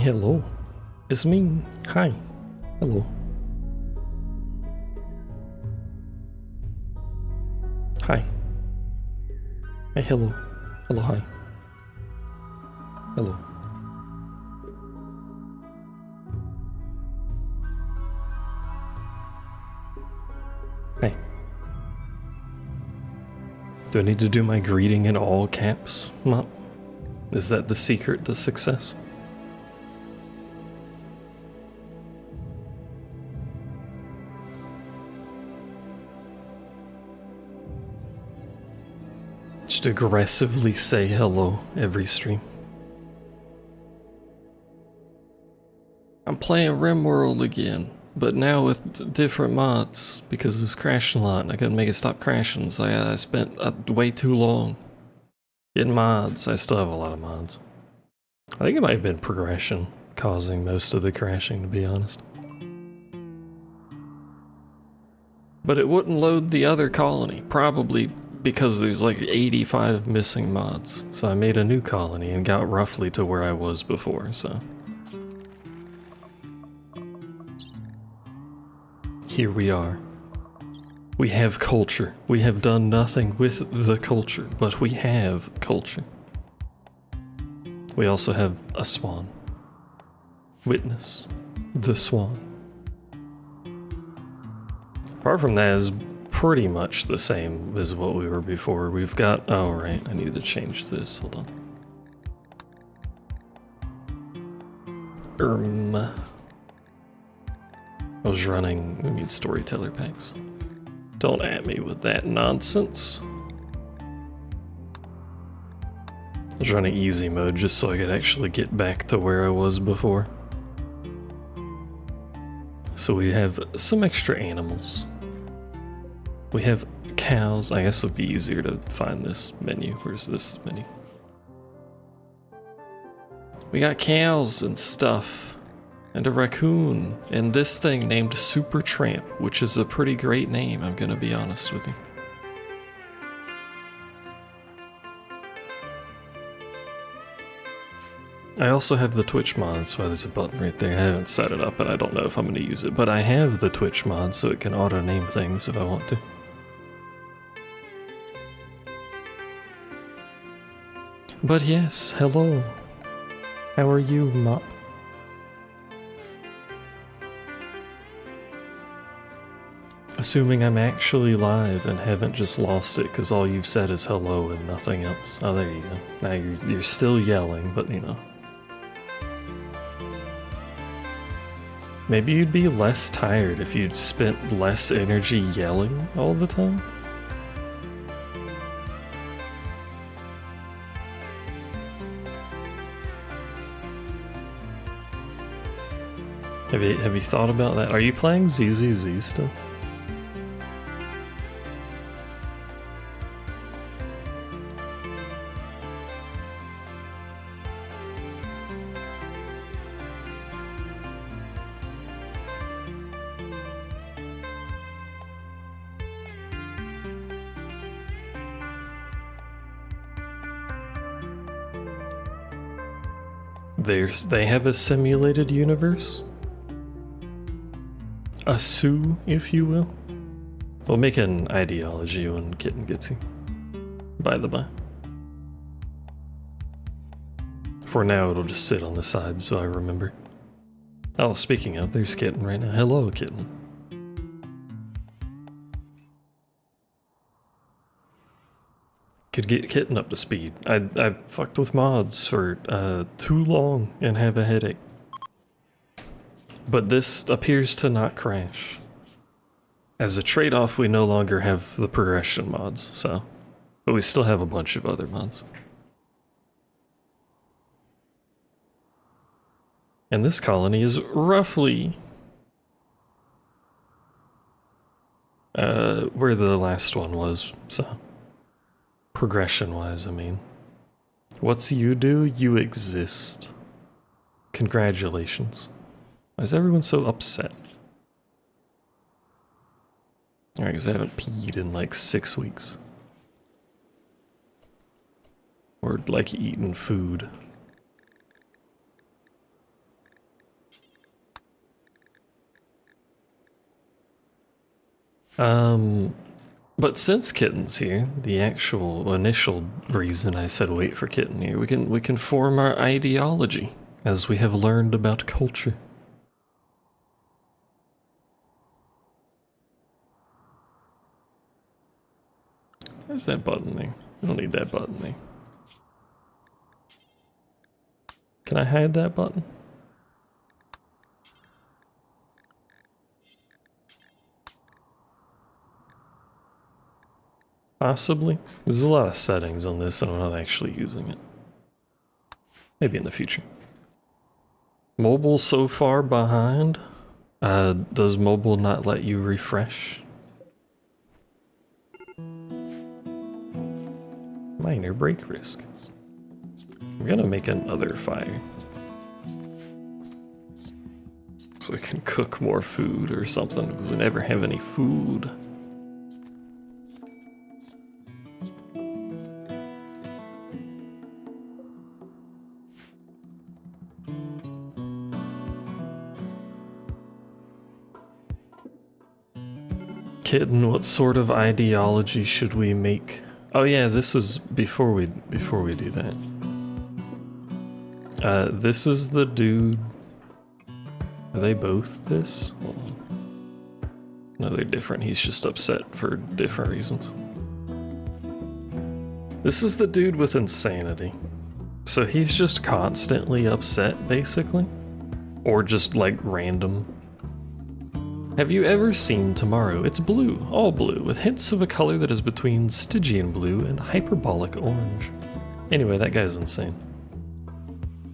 Hello. It's me. Hi. Hello. Hi. Hey, hello. Hello, hi. Hello. Hey. Do I need to do my greeting in all caps, Mop? Is that the secret to success? Just aggressively say hello every stream. I'm playing Rimworld again, but now with different mods because it was crashing a lot and I couldn't make it stop crashing, so I spent way too long getting mods. I still have a lot of mods. I think it might have been progression causing most of the crashing, to be honest. But it wouldn't load the other colony, probably because there's like 85 missing mods. So I made a new colony and got roughly to where I was before, so. Here we are. We have culture. We have done nothing with the culture, but we have culture. We also have a swan. Witness the swan. Apart from that, is pretty much the same as what we were before. We've got, oh right, I need to change this, hold on. I was running, I need storyteller packs. Don't at me with that nonsense. I was running easy mode just so I could actually get back to where I was before. So we have some extra animals. We have cows. I guess it would be easier to find this menu. Where's this menu? We got cows and stuff. And a raccoon. And this thing named Super Tramp, which is a pretty great name, I'm gonna be honest with you. I also have the Twitch mod, that's why there's a button right there. I haven't set it up and I don't know if I'm gonna use it, but I have the Twitch mod so it can auto-name things if I want to. But yes, hello. How are you, Mop? Assuming I'm actually live and haven't just lost it because all you've said is hello and nothing else. Oh, there you go. Now you're still yelling, but you know. Maybe you'd be less tired if you'd spent less energy yelling all the time? Have you thought about that? Are you playing ZZZ still? They have a simulated universe? A Sue, if you will. We'll make an ideology when Kitten gets here. By the by. For now, it'll just sit on the side so I remember. Oh, speaking of, there's Kitten right now. Hello, Kitten. Could get Kitten up to speed. I fucked with mods for too long and have a headache. But this appears to not crash. As a trade-off, we no longer have the progression mods, so... But we still have a bunch of other mods. And this colony is roughly... where the last one was, so... Progression-wise, I mean. What's you do? You exist. Congratulations. Why is everyone so upset? Alright, because I haven't peed in like 6 weeks. Or like eaten food. But since Kitten's here, the actual initial reason I said wait for Kitten here, we can form our ideology as we have learned about culture. Where's that button there? I don't need that button there. Can I hide that button? Possibly. There's a lot of settings on this and I'm not actually using it. Maybe in the future. Mobile so far behind? Does mobile not let you refresh? Minor break risk. I'm gonna make another fire. So we can cook more food or something. We never have any food. Kitten, what sort of ideology should we make? Oh yeah, this is before we do that. This is the dude. Are they both this? Hold on. No, they're different. He's just upset for different reasons. This is the dude with insanity. So he's just constantly upset, basically? Or just like random. Have you ever seen Tomorrow? It's blue, all blue, with hints of a color that is between Stygian blue and hyperbolic orange. Anyway, that guy's insane.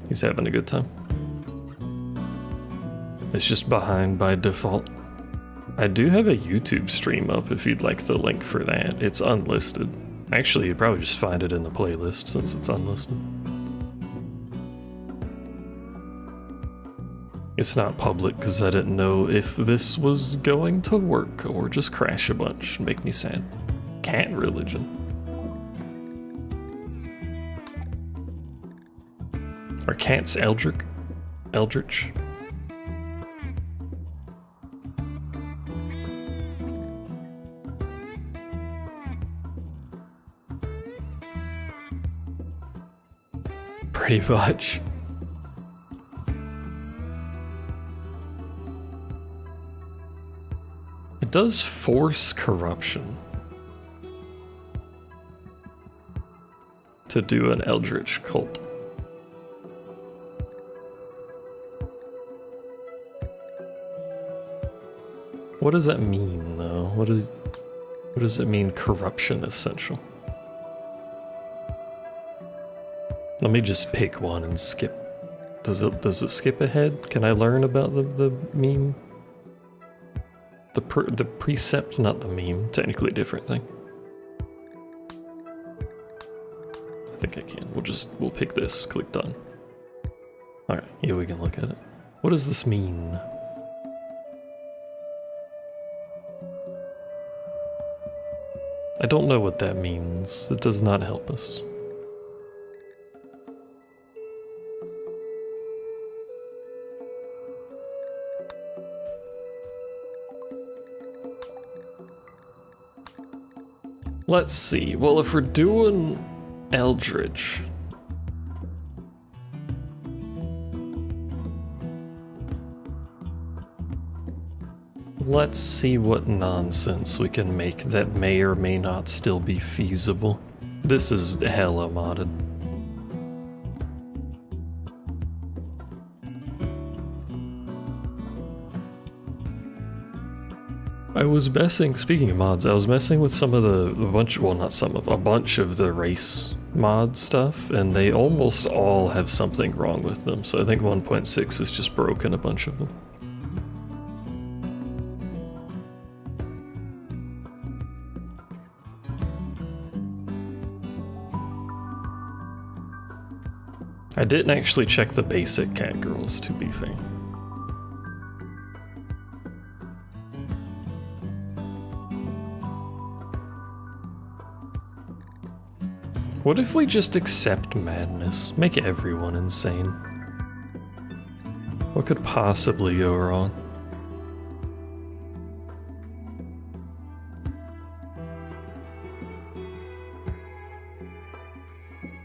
He's having a good time. It's just behind by default. I do have a YouTube stream up if you'd like the link for that. It's unlisted. Actually, you'd probably just find it in the playlist since it's unlisted. It's not public because I didn't know if this was going to work or just crash a bunch and make me sad. Cat religion. Are cats eldritch? Pretty much. It does force corruption to do an eldritch cult. What does that mean, though? What does it mean, corruption essential? Let me just pick one and skip. Does it skip ahead? Can I learn about the meme? The precept, not the meme. Technically a different thing. I think I can. We'll pick this. Click done. All right, here we can look at it. What does this mean? I don't know what that means. It does not help us. Let's see. Well, if we're doing Eldritch, let's see what nonsense we can make that may or may not still be feasible. This is hella modded. I was messing, speaking of mods, I was messing with some of a bunch of the race mod stuff, and they almost all have something wrong with them, so I think 1.6 has just broken a bunch of them. I didn't actually check the basic cat girls, to be fair. What if we just accept madness? Make everyone insane. What could possibly go wrong?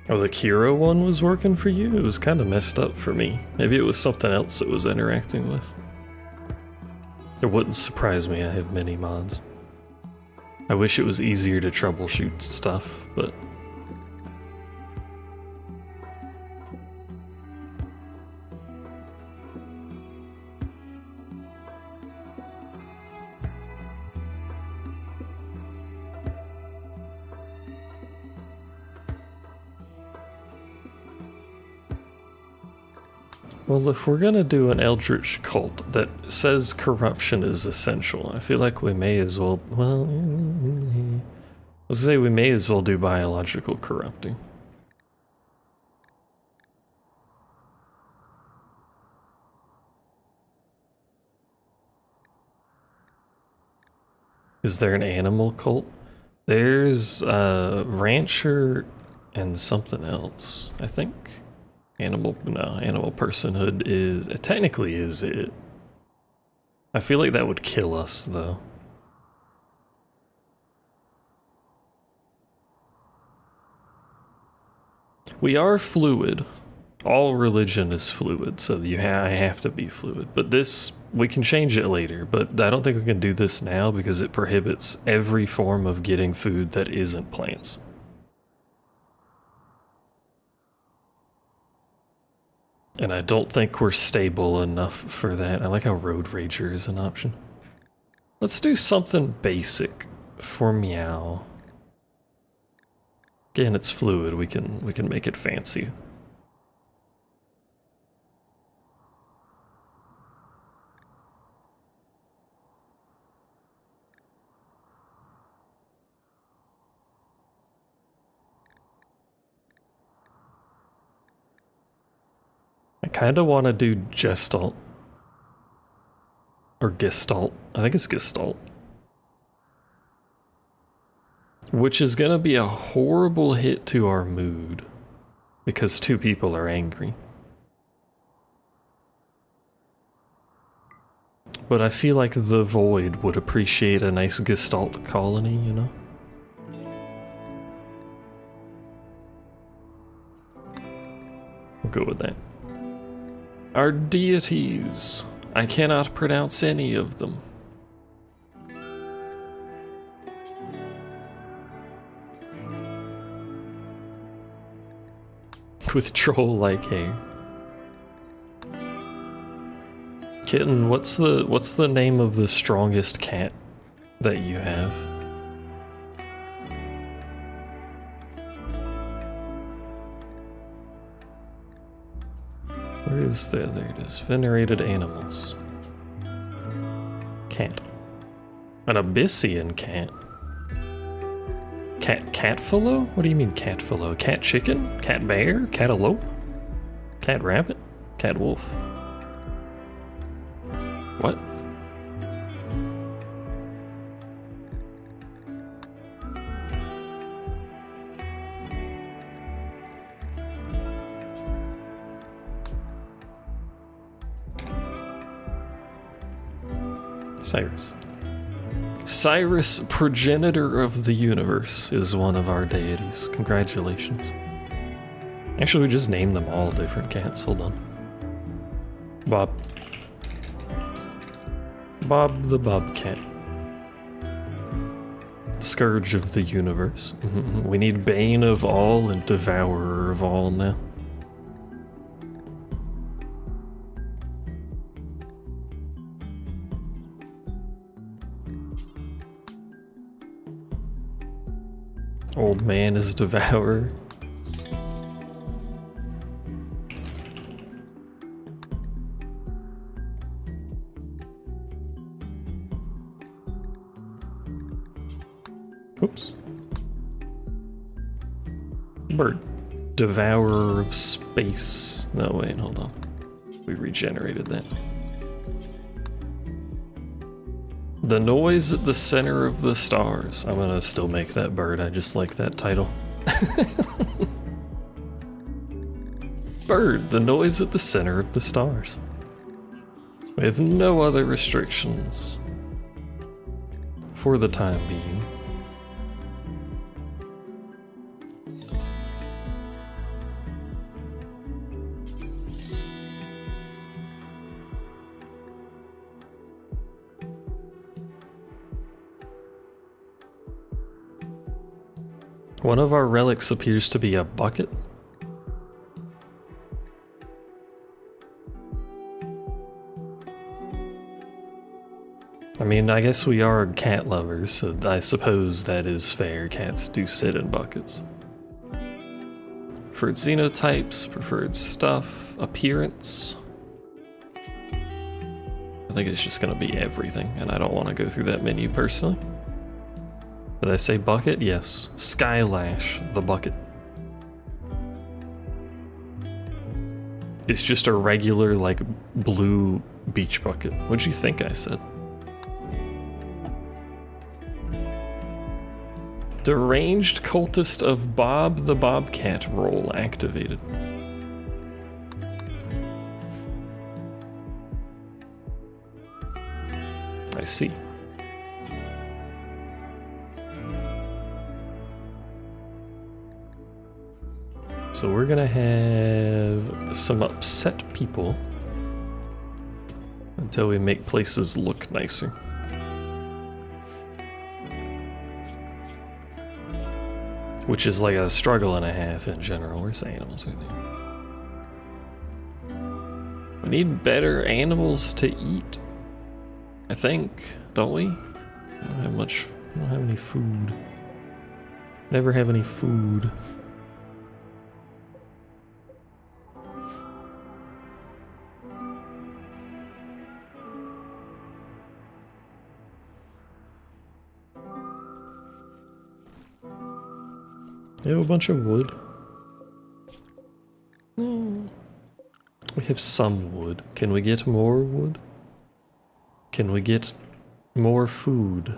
Oh, the Kira one was working for you? It was kind of messed up for me. Maybe it was something else it was interacting with. It wouldn't surprise me, I have many mods. I wish it was easier to troubleshoot stuff, but... Well, if we're gonna do an eldritch cult that says corruption is essential, I feel like we may as well, well, let's say we may as well do biological corrupting. Is there an animal cult? There's rancher and something else, I think. Animal personhood is, it technically is it. I feel like that would kill us though. We are fluid. All religion is fluid, so I have to be fluid. But this, we can change it later, but I don't think we can do this now because it prohibits every form of getting food that isn't plants. And I don't think we're stable enough for that. I like how Road Rager is an option. Let's do something basic for Meow. Again, it's fluid. We can make it fancy. I kind of want to do Gestalt. Or Gestalt. I think it's Gestalt. Which is going to be a horrible hit to our mood. Because two people are angry. But I feel like the Void would appreciate a nice Gestalt colony, you know? We'll go with that. Our deities. I cannot pronounce any of them. With troll-like hair. Kitten, what's the name of the strongest cat that you have? Where is that? There it is. Venerated animals. Cat. An Abyssian cat. Catfalo? What do you mean catfalo? Cat chicken? Cat bear? Catalope? Cat rabbit? Cat wolf? What? Cyrus. Cyrus, progenitor of the universe, is one of our deities. Congratulations. Actually, we just named them all different cats. Hold on. Bob. Bob the Bobcat. Scourge of the universe. We need Bane of all and Devourer of all now. Old man is Devourer. Oops. Bird. Devourer of space. No, wait, hold on. We regenerated that. The noise at the center of the stars. I'm gonna still make that bird, I just like that title. Bird, the noise at the center of the stars. We have no other restrictions. For the time being. One of our relics appears to be a bucket. I mean, I guess we are cat lovers, so I suppose that is fair. Cats do sit in buckets. Preferred xenotypes, preferred stuff, appearance. I think it's just gonna be everything, and I don't want to go through that menu personally. Did I say bucket? Yes. Skylash, the bucket. It's just a regular, like, blue beach bucket. What'd you think I said? Deranged Cultist of Bob the Bobcat role activated. I see. So we're gonna have some upset people until we make places look nicer. Which is like a struggle and a half in general. Where's the animals in there? We need better animals to eat, I think, don't we? I don't have much, I don't have any food. Never have any food. We have a bunch of wood. We have some wood. Can we get more wood? Can we get more food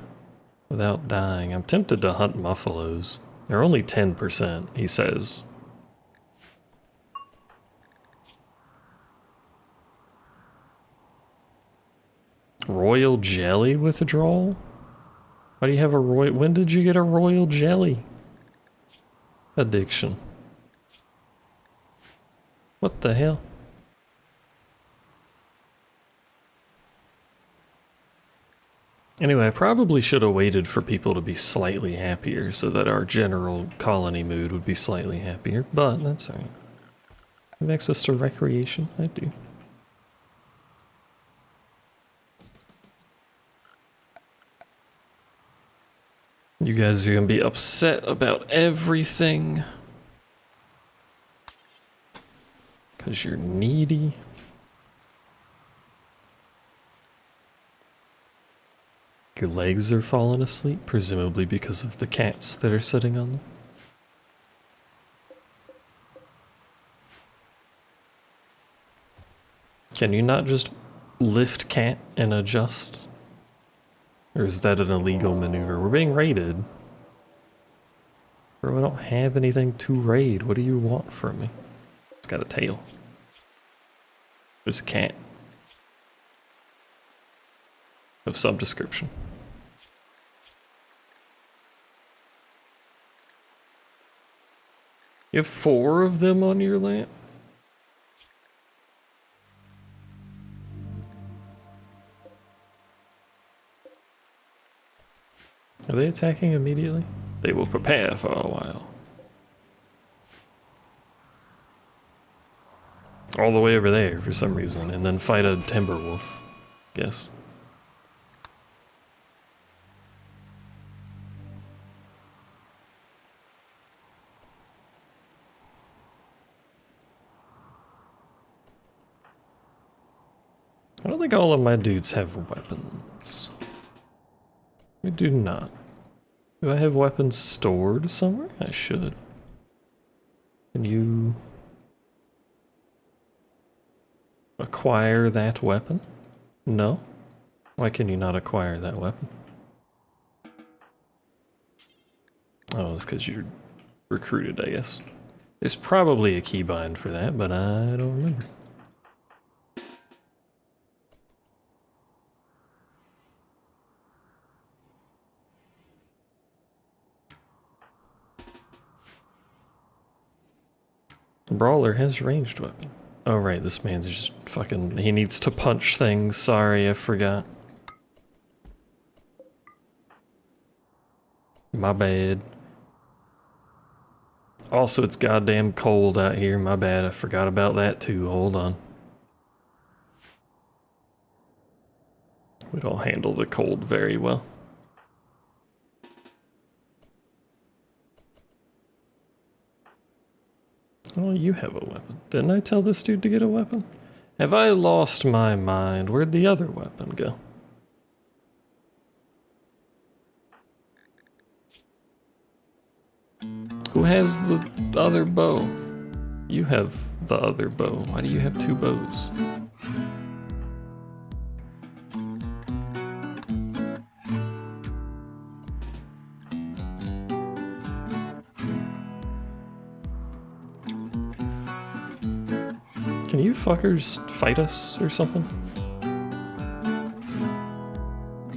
without dying? I'm tempted to hunt buffaloes. They're only 10%, he says. Royal jelly withdrawal? Why do you have a royal? When did you get a royal jelly? Addiction. What the hell? Anyway, I probably should have waited for people to be slightly happier so that our general colony mood would be slightly happier, but that's alright. Have access to recreation? I do. You guys are gonna be upset about everything. 'Cause you're needy. Your legs are falling asleep, presumably because of the cats that are sitting on them. Can you not just lift cat and adjust? Or is that an illegal maneuver? We're being raided. Bro, I don't have anything to raid. What do you want from me? It's got a tail. It's a cat. Of some description. You have 4 of them on your lap? Are they attacking immediately? They will prepare for a while. All the way over there for some reason, and then fight a timber wolf, guess. I don't think all of my dudes have weapons. We do not. Do I have weapons stored somewhere? I should. Can you acquire that weapon? No? Why can you not acquire that weapon? Oh, it's because you're recruited, I guess. There's probably a keybind for that, but I don't remember. Brawler has ranged weapon. Oh right, this man's just fucking, he needs to punch things. Sorry, I forgot. My bad. Also, it's goddamn cold out here. My bad, I forgot about that too. Hold on. We don't handle the cold very well. Oh, you have a weapon. Didn't I tell this dude to get a weapon? Have I lost my mind? Where'd the other weapon go? Who has the other bow? You have the other bow. Why do you have two bows? Can you fuckers fight us or something?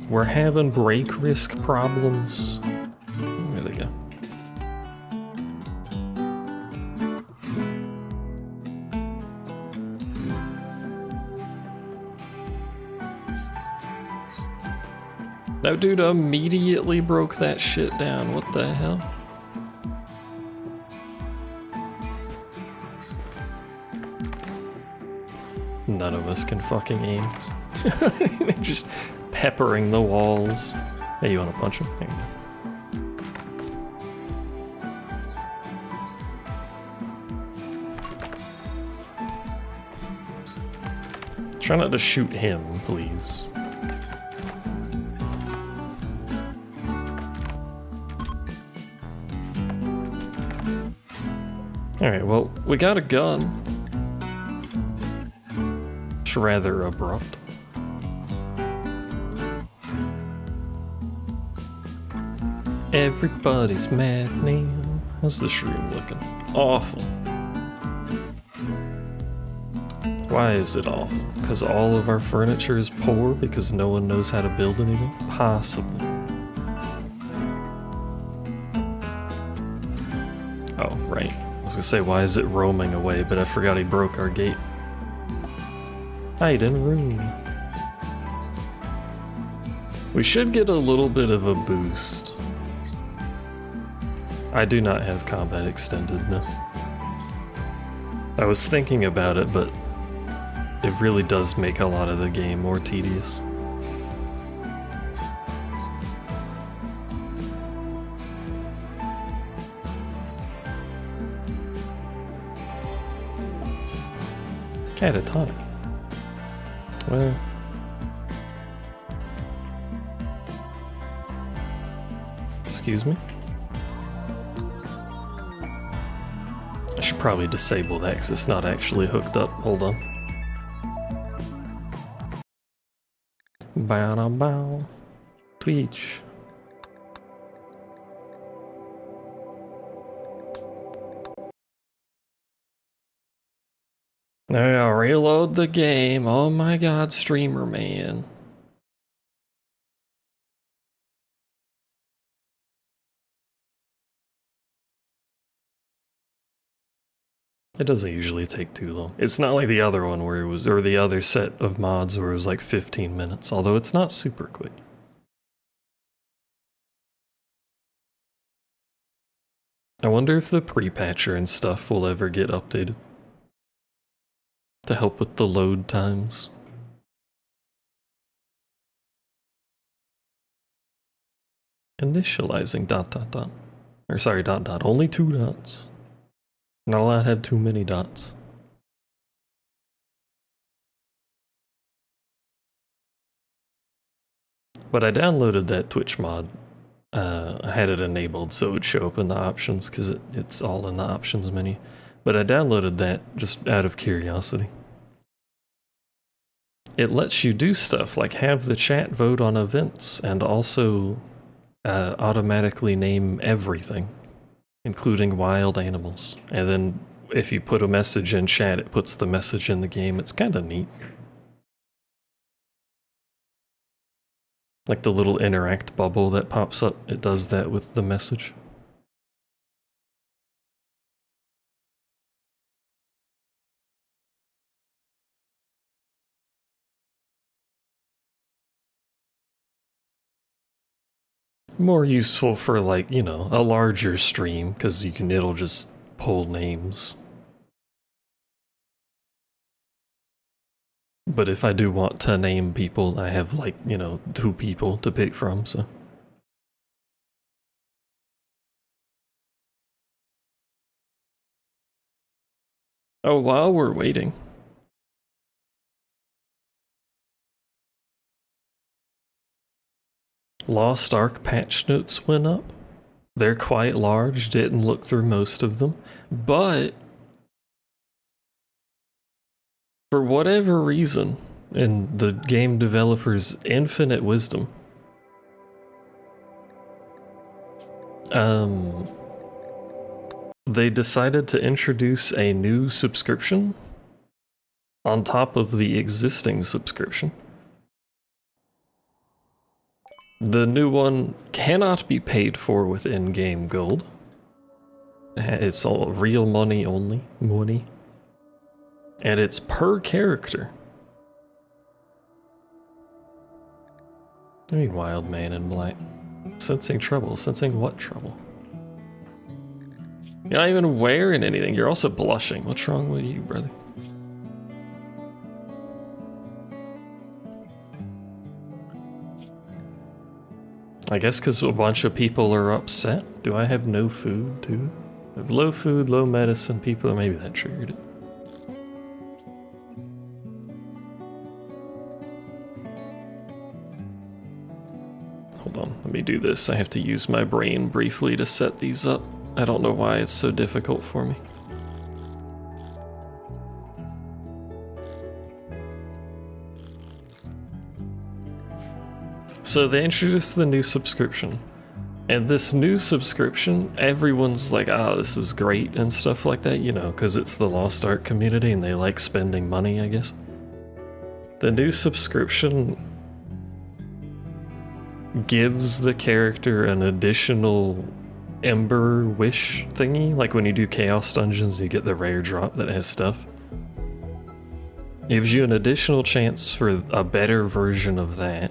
We're having break risk problems. There they go. That dude immediately broke that shit down. What the hell? None of us can fucking aim. They're just peppering the walls. Hey, you wanna punch him? There you go. Try not to shoot him, please. Alright, well, we got a gun. It's rather abrupt. Everybody's mad now. How's the shroom looking? Awful. Why is it awful? Because all of our furniture is poor because no one knows how to build anything? Possibly. Oh, right. I was gonna say, why is it roaming away, but I forgot he broke our gate. Hide in a room. We should get a little bit of a boost. I do not have combat extended, no. I was thinking about it, but it really does make a lot of the game more tedious. Catatonic. Well... Excuse me? I should probably disable that because it's not actually hooked up. Hold on. Bow bow. Twitch. Now reload the game. Oh my god, streamer man. It doesn't usually take too long. It's not like the other one where it was, or the other set of mods where it was like 15 minutes, although it's not super quick. I wonder if the pre-patcher and stuff will ever get updated to help with the load times. Initializing ... Or sorry, ... Only 2 dots. Not allowed to have too many dots. But I downloaded that Twitch mod. I had it enabled so it would show up in the options because it's all in the options menu. But I downloaded that just out of curiosity. It lets you do stuff like have the chat vote on events and also automatically name everything, including wild animals. And then if you put a message in chat, it puts the message in the game. It's kind of neat. Like the little interact bubble that pops up, it does that with the message. More useful for like, you know, a larger stream, because it'll just pull names. But if I do want to name people, I have like, you know, 2 people to pick from, so. Oh, while we're waiting. Lost Ark patch notes went up. They're quite large, didn't look through most of them, but for whatever reason, in the game developer's infinite wisdom, they decided to introduce a new subscription on top of the existing subscription. The new one cannot be paid for with in-game gold. It's all real money only, money. And it's per character. I mean, wild man in black. Sensing trouble. Sensing what trouble? You're not even wearing anything. You're also blushing. What's wrong with you, brother? I guess because a bunch of people are upset. Do I have no food, too? I have low food, low medicine, people. Maybe that triggered it. Hold on, let me do this. I have to use my brain briefly to set these up. I don't know why it's so difficult for me. So they introduced the new subscription. And this new subscription, everyone's like, ah, this is great and stuff like that, you know, because it's the Lost Ark community and they like spending money, I guess. The new subscription gives the character an additional Ember Wish thingy, like when you do Chaos Dungeons, you get the rare drop that has stuff. It gives you an additional chance for a better version of that.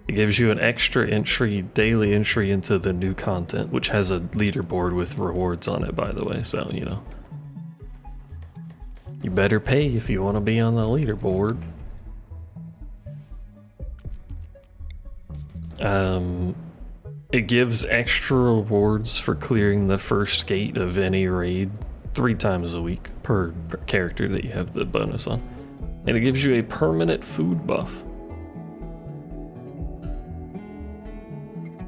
It gives you an extra entry, daily entry into the new content, which has a leaderboard with rewards on it, by the way, so, you know. You better pay if you want to be on the leaderboard. It gives extra rewards for clearing the first gate of any raid 3 times a week per character that you have the bonus on. And it gives you a permanent food buff.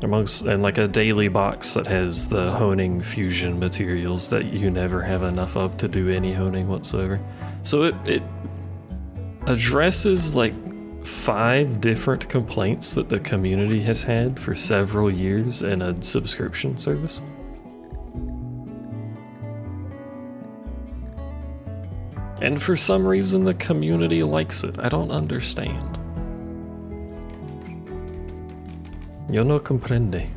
And like a daily box that has the honing fusion materials that you never have enough of to do any honing whatsoever. So it addresses like 5 different complaints that the community has had for several years in a subscription service. And for some reason the community likes it. I don't understand. Yo no comprende.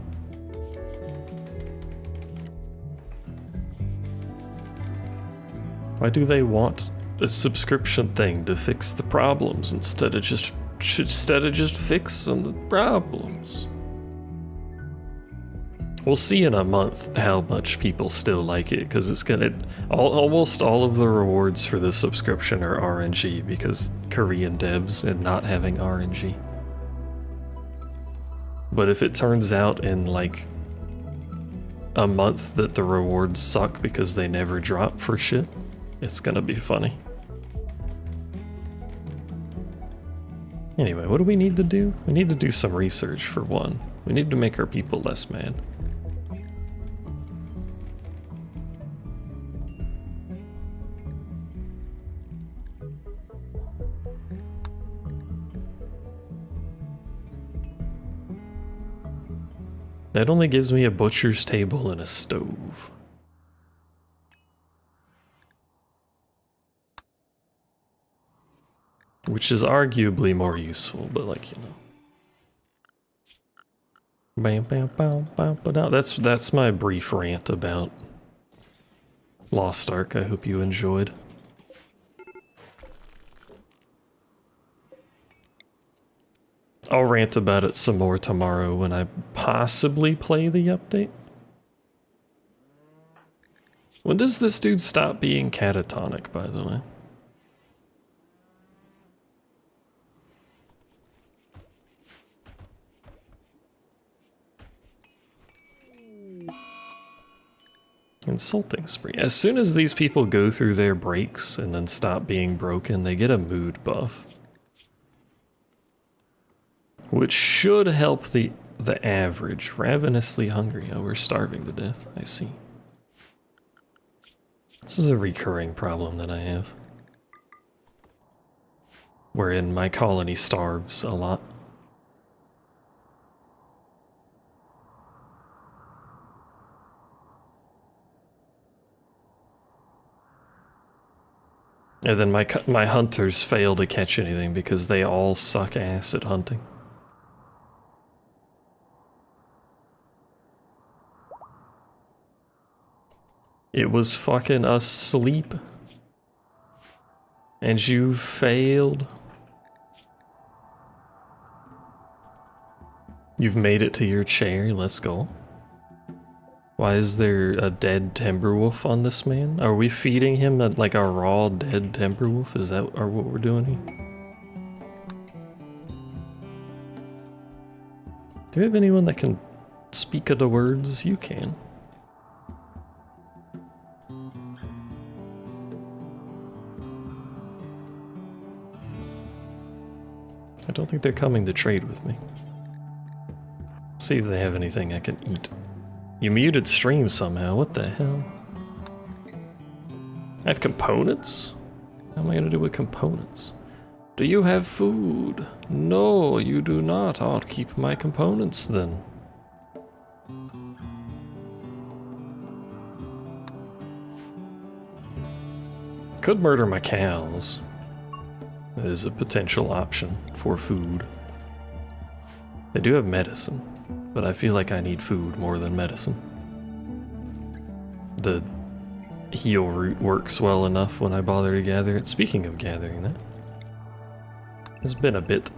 Why do they want a subscription thing to fix the problems instead of just fixing the problems? We'll see in a month how much people still like it, because it's gonna almost all of the rewards for the subscription are RNG because Korean devs and not having RNG. But if it turns out in like a month that the rewards suck because they never drop for shit, it's gonna be funny. Anyway, what do we need to do? We need to do some research for one. We need to make our people less mad. That only gives me a butcher's table and a stove. Which is arguably more useful, but like, you know. Bam, bam, bam, bam, bam. That's my brief rant about Lost Ark. I hope you enjoyed. I'll rant about it some more tomorrow when I possibly play the update. When does this dude stop being catatonic, by the way? Insulting spree. As soon as these people go through their breaks and then stop being broken, they get a mood buff. Which should help the average. Ravenously hungry. Oh, we're starving to death. I see. This is a recurring problem that I have. Wherein my colony starves a lot. And then my hunters fail to catch anything because they all suck ass at hunting. It was fucking asleep. And you failed. You've made it to your chair, let's go. Why is there a dead timberwolf on this man? Are we feeding him like a raw dead timberwolf? Is that what we're doing here? Do we have anyone that can speak of the words? You can. I don't think they're coming to trade with me. Let's see if they have anything I can eat. You muted stream somehow, what the hell? I have components? How am I gonna do with components? Do you have food? No, you do not. I'll keep my components then. Could murder my cows. That is a potential option for food. They do have medicine, but I feel like I need food more than medicine. The heal root works well enough when I bother to gather it. Speaking of gathering that, it's been a bit.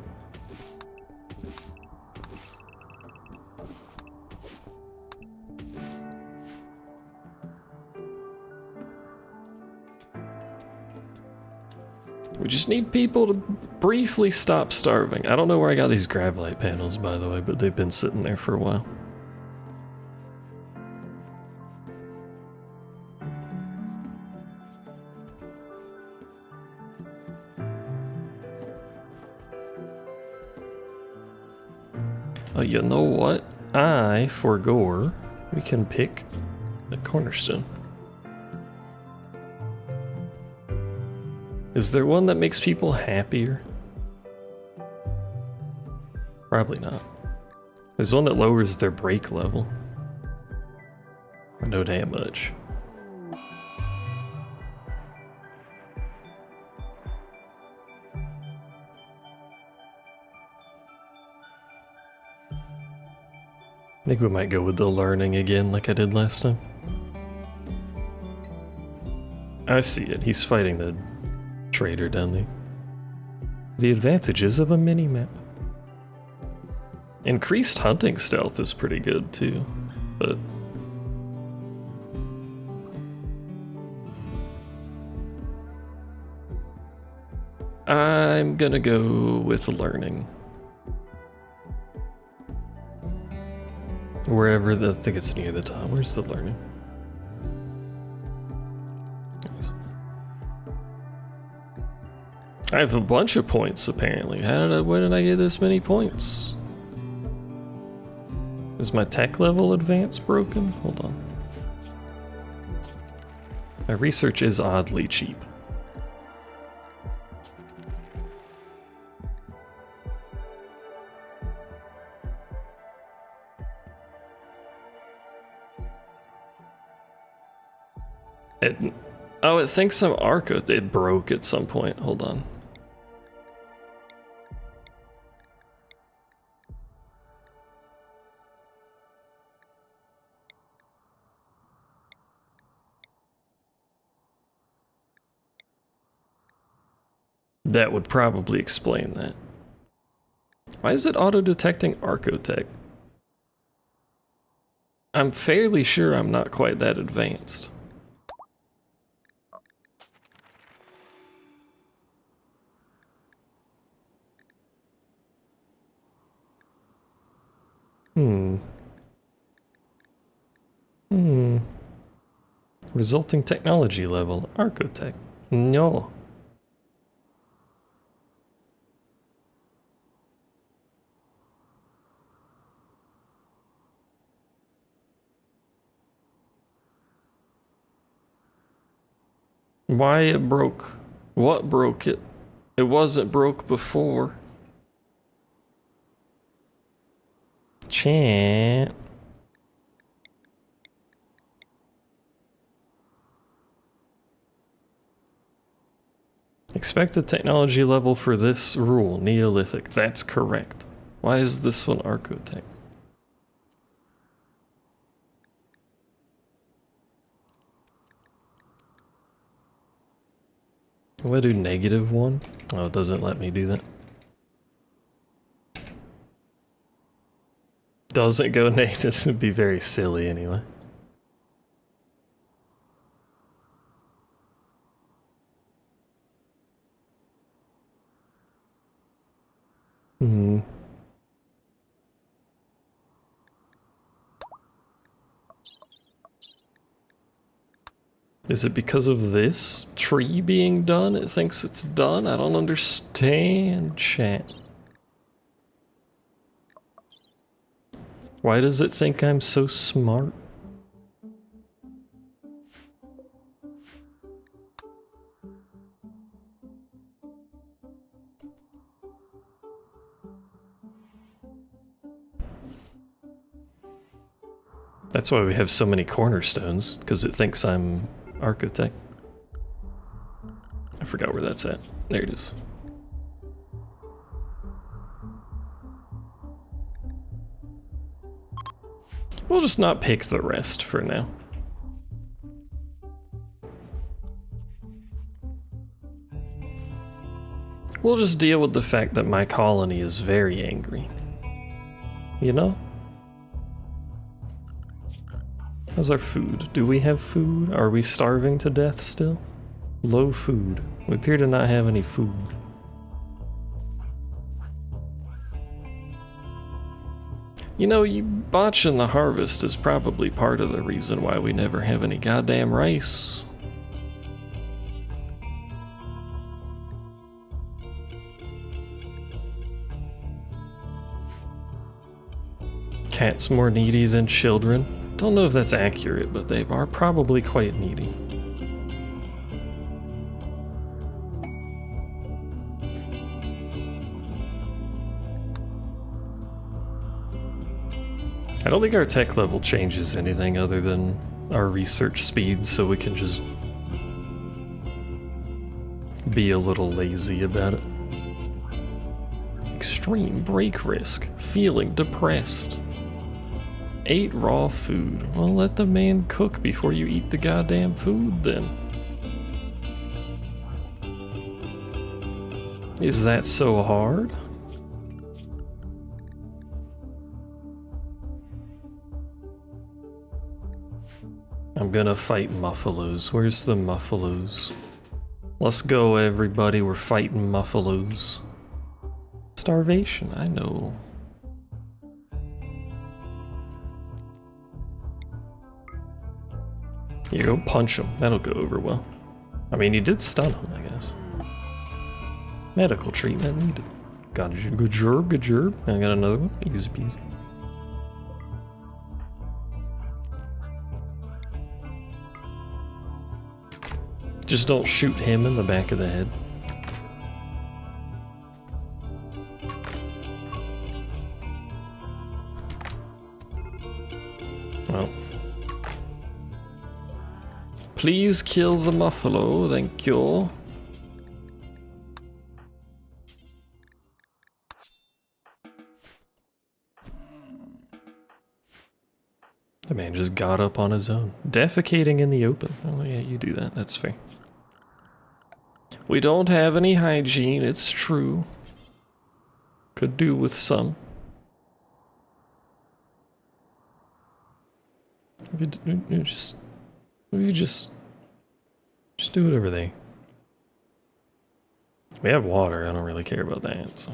We just need people to briefly stop starving. I don't know where I got these gravlite panels, by the way, but they've been sitting there for a while. Oh, you know what? For gore, we can pick a cornerstone. Is there one that makes people happier? Probably not. There's one that lowers their break level. I know damn much. I think we might go with the learning again like I did last time. I see it. He's fighting the trader down there. The advantages of a mini-map. Increased hunting stealth is pretty good too, but I'm gonna go with learning. Wherever I think it's near the top. Where's the learning? I have a bunch of points apparently. Where did I get this many points? Is my tech level advance broken? Hold on. My research is oddly cheap. Oh, it thinks I'm Arca. It broke at some point. Hold on. That would probably explain that. Why is it auto-detecting Arcotech? I'm fairly sure I'm not quite that advanced. Hmm. Hmm. Resulting technology level, Architect. No. Why it broke? What broke it? It wasn't broke before. Chant. Expected technology level for this rule, Neolithic. That's correct. Why is this one Architect? Why do -1? Oh, it doesn't let me do that. Doesn't go negative. This would be very silly anyway. Hmm. Is it because of this tree being done? It thinks it's done? I don't understand, chat. Why does it think I'm so smart? That's why we have so many cornerstones, because it thinks I'm Architect. I forgot where that's at. There it is. We'll just not pick the rest for now. We'll just deal with the fact that my colony is very angry. You know? How's our food? Do we have food? Are we starving to death still? Low food. We appear to not have any food. You know, you botching the harvest is probably part of the reason why we never have any goddamn rice. Cats more needy than children? Don't know if that's accurate, but they are probably quite needy. I don't think our tech level changes anything other than our research speed, so we can just be a little lazy about it. Extreme break risk. Feeling depressed. Ate raw food. Well, let the man cook before you eat the goddamn food, then. Is that so hard? I'm gonna fight muffalos. Where's the muffalos? Let's go, everybody. We're fighting muffalos. Starvation, I know. You go punch him. That'll go over well. I mean, you did stun him, I guess. Medical treatment needed. Got a good job, good job. I got another one. Easy peasy. Just don't shoot him in the back of the head. Well. Please kill the muffalo, thank you. The man just got up on his own. Defecating in the open. Oh yeah, you do that, that's fair. We don't have any hygiene, it's true. Could do with some. You just do it over there. We have water, I don't really care about that, so.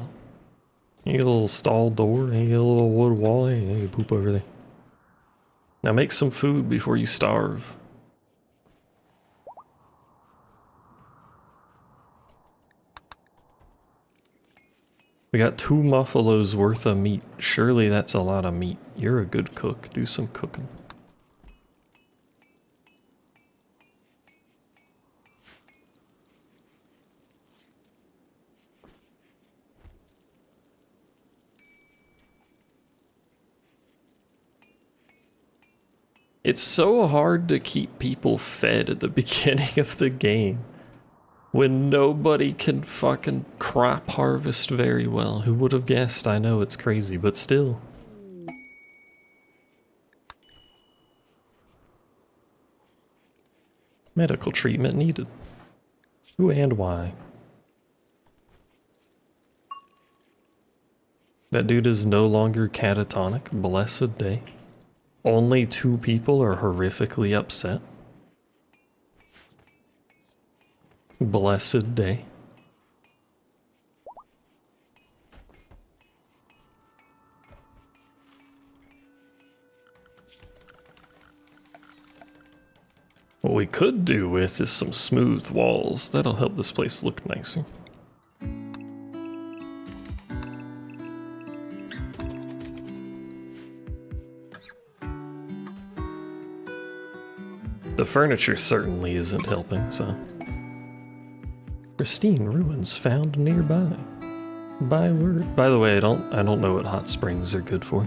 You get a little stall door, you get a little wood wall, you poop over there. Now make some food before you starve. We got 2 muffalos worth of meat. Surely that's a lot of meat. You're a good cook. Do some cooking. It's so hard to keep people fed at the beginning of the game when nobody can fucking crop harvest very well. Who would have guessed? I know it's crazy, but still. Medical treatment needed. Who and why? That dude is no longer catatonic. Blessed day. Only 2 people are horrifically upset. Blessed day. What we could do with is some smooth walls. That'll help this place look nicer. The furniture certainly isn't helping, so. Pristine ruins found nearby. By word. By the way, I don't know what hot springs are good for.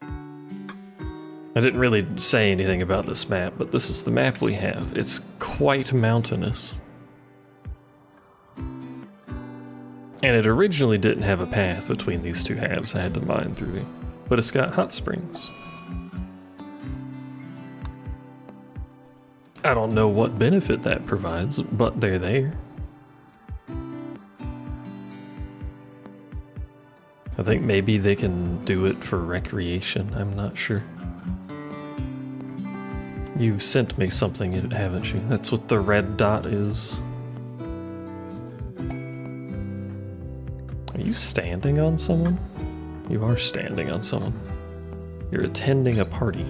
I didn't really say anything about this map, but this is the map we have. It's quite mountainous. And it originally didn't have a path between these 2 halves I had to mine through, but it's got hot springs. I don't know what benefit that provides, but they're there. I think maybe they can do it for recreation, I'm not sure. You've sent me something, haven't you? That's what the red dot is. Are you standing on someone? You are standing on someone. You're attending a party.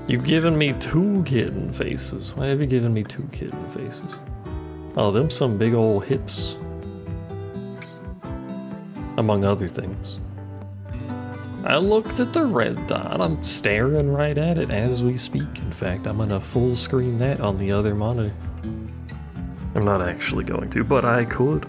You've given me 2 kitten faces. Why have you given me 2 kitten faces? Oh, them some big old hips. Among other things. I looked at the red dot. I'm staring right at it as we speak. In fact, I'm gonna full screen that on the other monitor. I'm not actually going to, but I could.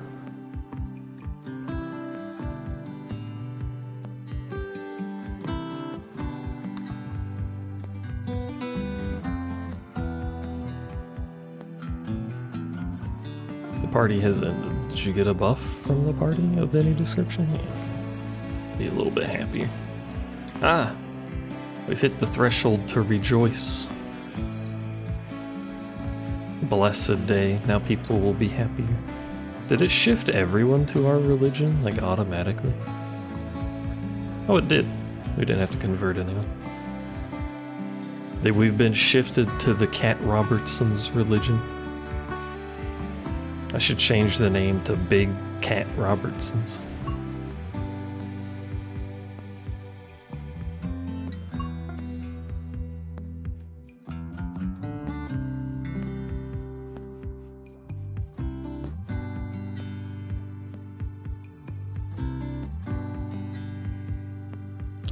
Party has ended. Did you get a buff from the party of any description? Yeah. Be a little bit happier. Ah! We've hit the threshold to rejoice. Blessed day. Now people will be happier. Did it shift everyone to our religion, like automatically? Oh, it did. We didn't have to convert anyone. We've been shifted to the Cat Robertson's religion. I should change the name to Big Cat Robertsons.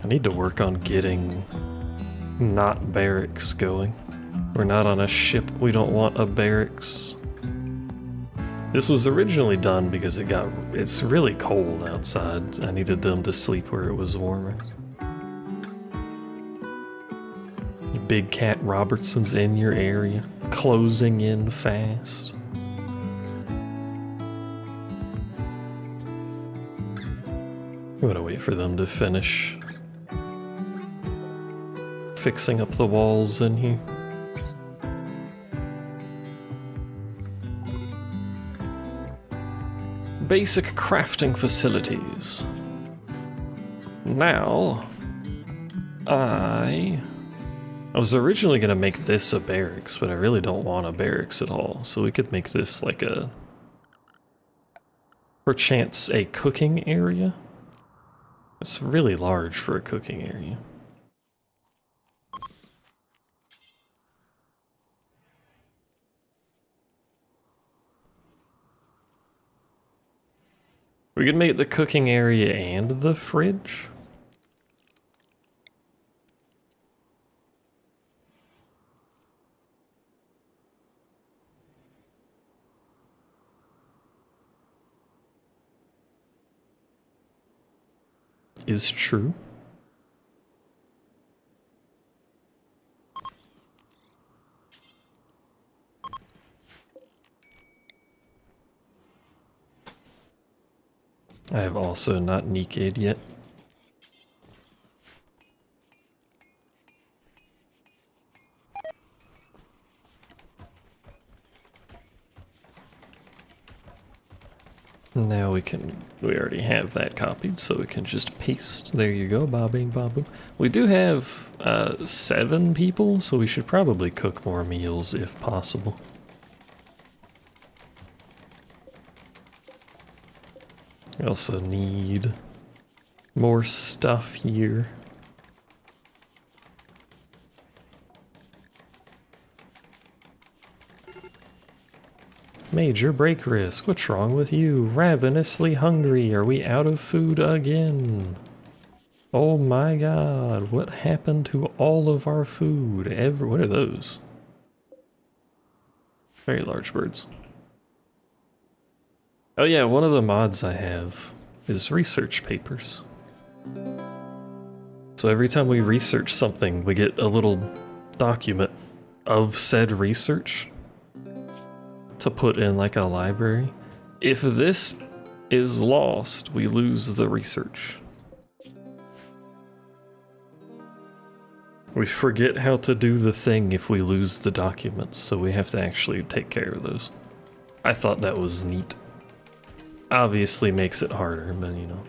I need to work on getting not barracks going. We're not on a ship. We don't want a barracks. This was originally done because it's really cold outside. I needed them to sleep where it was warmer. Big Cat Robertson's in your area, closing in fast. I'm gonna wait for them to finish fixing up the walls in here. Basic crafting facilities. Now, I was originally going to make this a barracks, but I really don't want a barracks at all. So we could make this like a Perchance a cooking area? It's really large for a cooking area. We could make the cooking area and the fridge. Is true. I have also not Nikka'd yet. Now we already have that copied, so we can just paste. There you go, bobbing babu. We do have 7 people, so we should probably cook more meals if possible. We also need more stuff here. Major break risk. What's wrong with you? Ravenously hungry. Are we out of food again? Oh my god. What happened to all of our food? What are those? Very large birds. Oh yeah, one of the mods I have is research papers. So every time we research something, we get a little document of said research to put in like a library. If this is lost, we lose the research. We forget how to do the thing if we lose the documents, so we have to actually take care of those. I thought that was neat. Obviously makes it harder, but you know.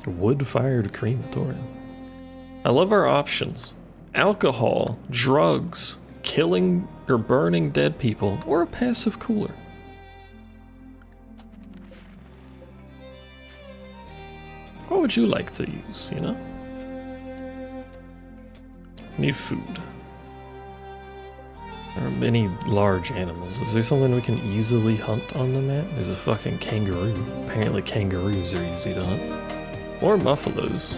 Wood-fired crematorium. I love our options. Alcohol, drugs, killing or burning dead people, or a passive cooler. What would you like to use, you know? Need food. There are many large animals. Is there something we can easily hunt on the map? There's a fucking kangaroo. Apparently kangaroos are easy to hunt. Or buffaloes.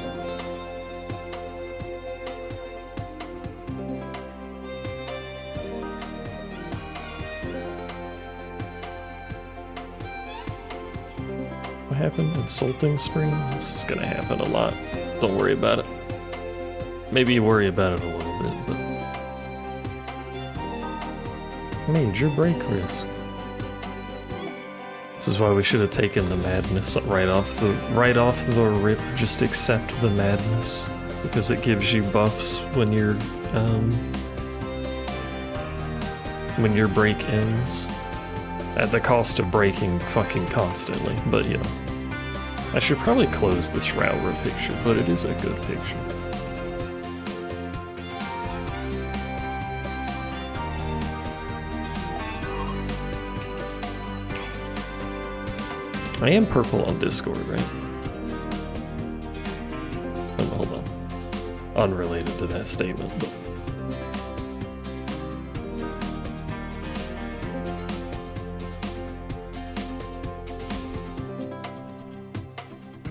What happened? Insulting Spring? This is gonna happen a lot. Don't worry about it. Maybe you worry about it a little bit, but... Major break risk. This is why we should have taken the madness right off the rip. Just accept the madness, because it gives you buffs when your break ends, at the cost of breaking fucking constantly. But you know, I should probably close this railroad picture, but it is a good picture. I am purple on Discord, right? Oh, hold on. Unrelated to that statement, but...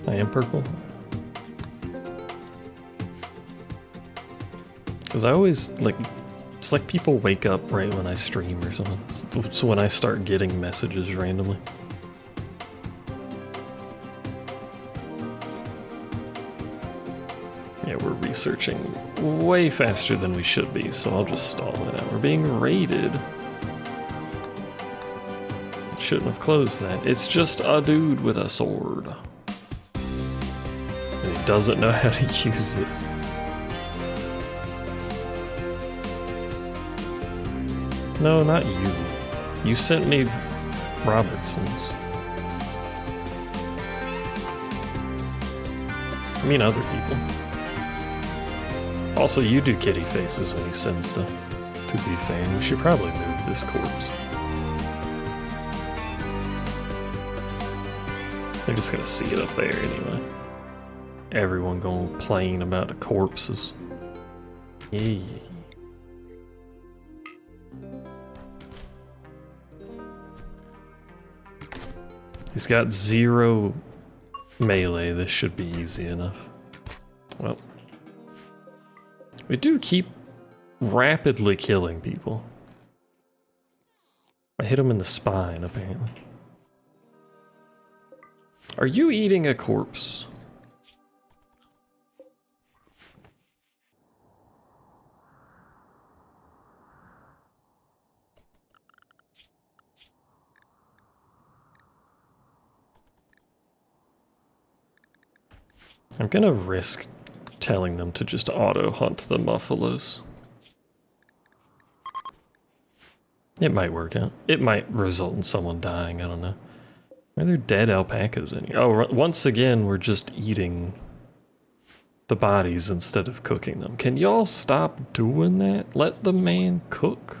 I am purple? Because I always, like... It's like people wake up right when I stream or something. It's when I start getting messages randomly. Yeah, we're researching way faster than we should be, so I'll just stall it out. We're being raided. Shouldn't have closed that. It's just a dude with a sword. And he doesn't know how to use it. No, not you. You sent me Robertson's. I mean other people. Also, you do kitty faces when you send stuff. To be fair, we should probably move this corpse. They're just gonna see it up there anyway. Everyone gonna complain about the corpses. Yeah. He's got 0 melee. This should be easy enough. Well, we do keep rapidly killing people. I hit him in the spine, apparently. Are you eating a corpse? I'm gonna risk telling them to just auto-hunt the muffalos. It might work out. It might result in someone dying, I don't know. Are there dead alpacas in here? Oh, once again, we're just eating the bodies instead of cooking them. Can y'all stop doing that? Let the man cook.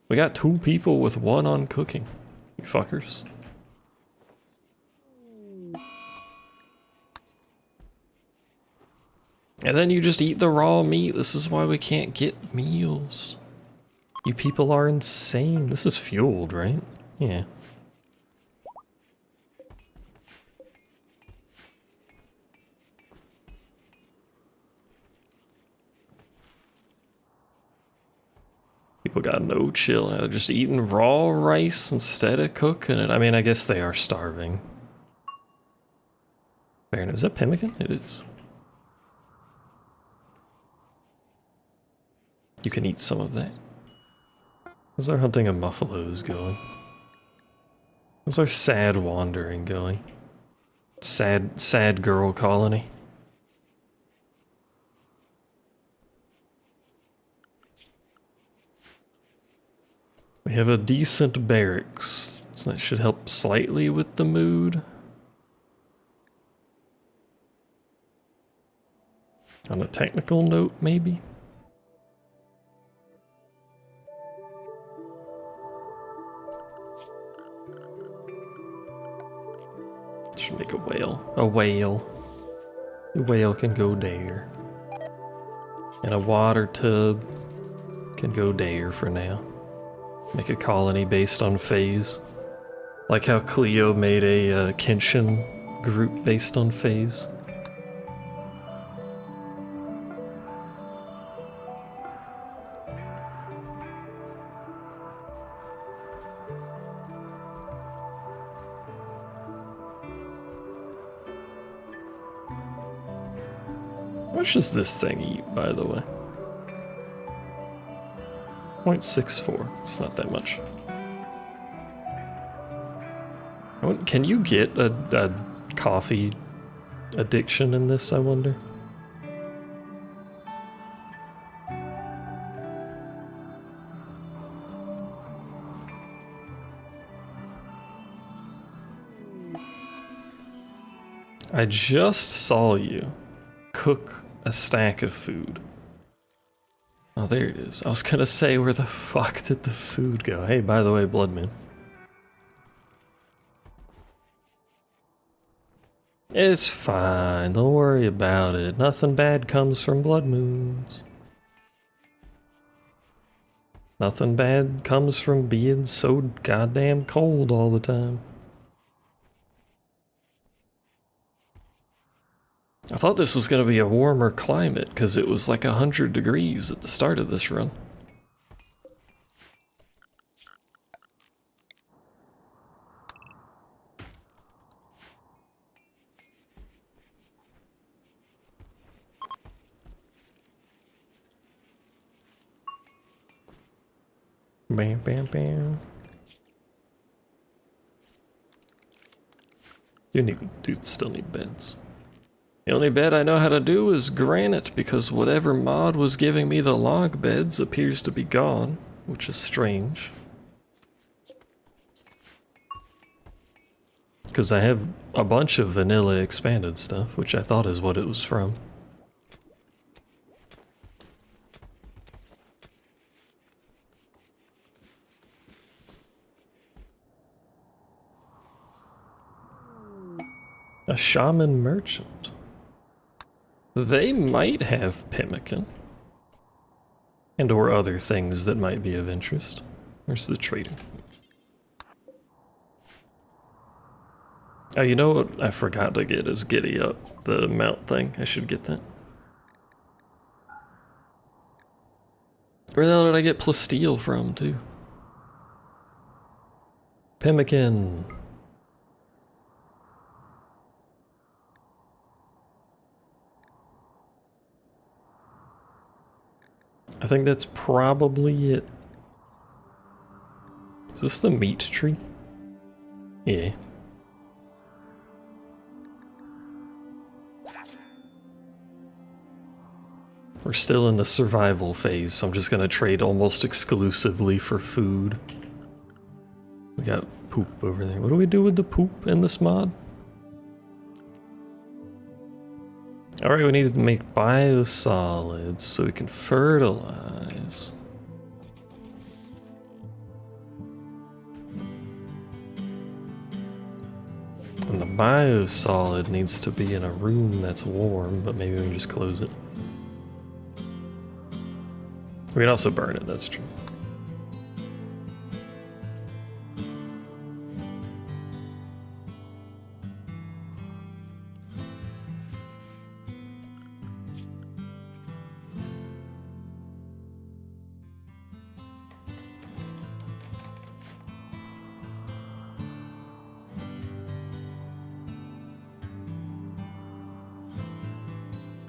We got 2 people with 1 on cooking. You fuckers. And then you just eat the raw meat. This is why we can't get meals. You people are insane. This is fueled, right? Yeah. People got no chill. They're just eating raw rice instead of cooking it. I mean, I guess they are starving. Fair enough. Is that pemmican? It is. You can eat some of that. How's our hunting of muffalos going? How's our sad wandering going? Sad girl colony. We have a decent barracks, so that should help slightly with the mood. On a technical note, maybe? Should make a whale. A whale. The whale can go there. And a water tub can go there for now. Make a colony based on phase. Like how Cleo made a Kenshin group based on phase. How much does this thing eat, by the way? 0.64. It's not that much. Can you get a coffee addiction in this, I wonder? I just saw you cook a stack of food. Oh, there it is. I was gonna say, where the fuck did the food go? Hey, by the way, Blood Moon. It's fine, don't worry about it. Nothing bad comes from blood moons. Nothing bad comes from being so goddamn cold all the time. I thought this was gonna be a warmer climate, because it was like 100 degrees at the start of this run. Bam, bam, bam. You still need beds. The only bed I know how to do is granite, because whatever mod was giving me the log beds appears to be gone, which is strange. Because I have a bunch of vanilla expanded stuff, which I thought is what it was from. A shaman merchant. They might have pemmican. And or other things that might be of interest. Where's the trader? Oh, you know what I forgot to get is Giddy Up, the mount thing. I should get that. Where the hell did I get plasteel from, too? Pemmican. I think that's probably it. Is this the meat tree? Yeah. We're still in the survival phase, so I'm just gonna trade almost exclusively for food. We got poop over there. What do we do with the poop in this mod? Alright, we need to make biosolids so we can fertilize. And the biosolid needs to be in a room that's warm, but maybe we can just close it. We can also burn it, that's true.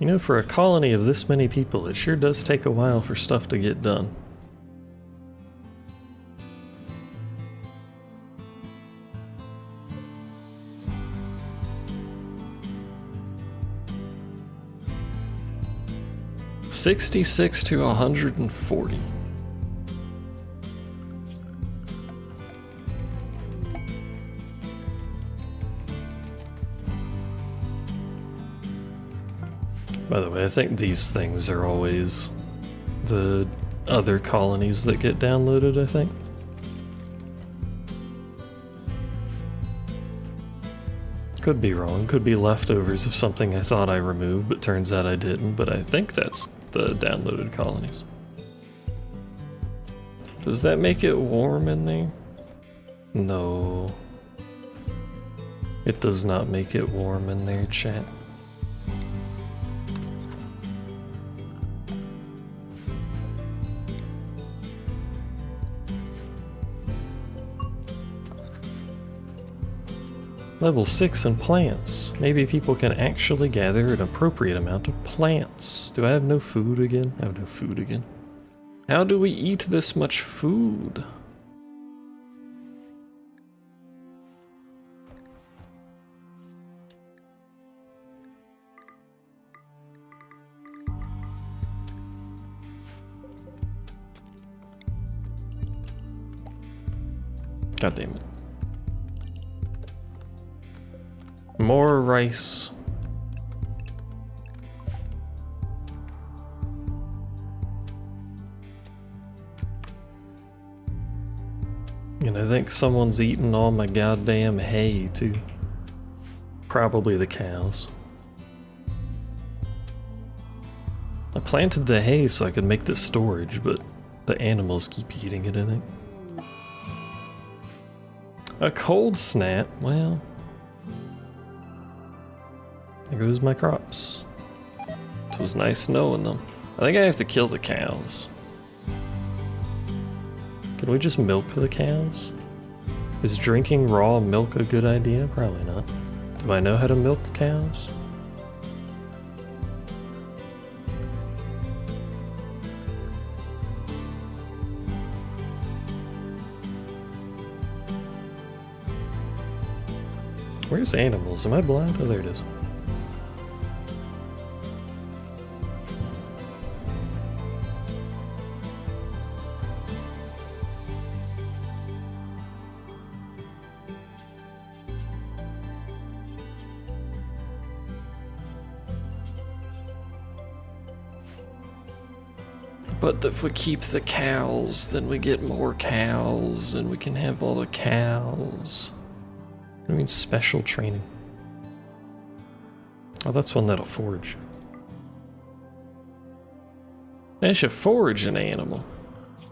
You know, for a colony of this many people, it sure does take a while for stuff to get done. $66 to $140. By the way, I think these things are always the other colonies that get downloaded, I think. Could be wrong, could be leftovers of something I thought I removed, but turns out I didn't, but I think that's the downloaded colonies. Does that make it warm in there? No. It does not make it warm in there, chat. Level 6 in plants. Maybe people can actually gather an appropriate amount of plants. Do I have no food again? I have no food again. How do we eat this much food? God damn it. More rice. And I think someone's eating all my goddamn hay too. Probably the cows. I planted the hay so I could make this storage, but the animals keep eating it, I think. A cold snap? Well, there goes my crops. It was nice knowing them. I think I have to kill the cows. Can we just milk the cows? Is drinking raw milk a good idea? Probably not. Do I know how to milk cows? Where's animals? Am I blind? Oh, there it is. But if we keep the cows, then we get more cows, and we can have all the cows. I mean, special training. Oh, that's one that'll forage. They should forage an animal.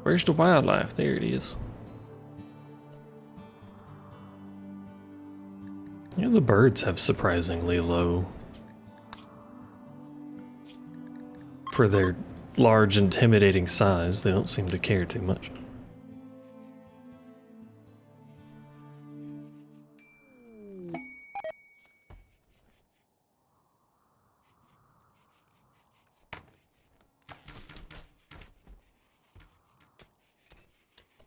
Where's the wildlife? There it is. Yeah, the birds have surprisingly low. For their large, intimidating size, they don't seem to care too much.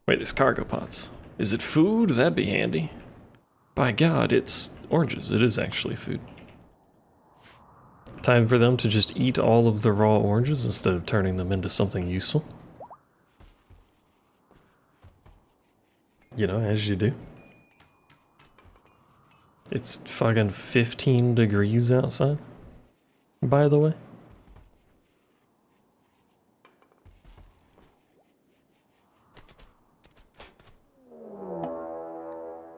Wait, there's cargo pots. Is it food? That'd be handy. By God, it's oranges. It is actually food. Time for them to just eat all of the raw oranges instead of turning them into something useful. You know, as you do. It's fucking 15 degrees outside, by the way.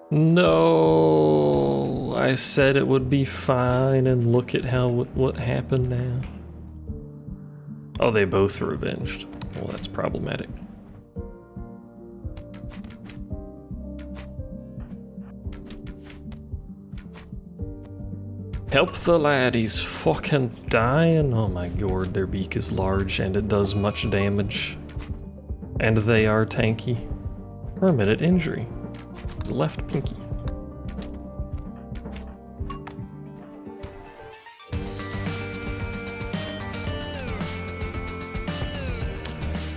No, I said it would be fine, and look at how what happened now. Oh, they both revenged. Well, that's problematic. Help the lad, he's fucking dying. Oh my god, their beak is large and it does much damage. And they are tanky. Permanent injury. Left pinky.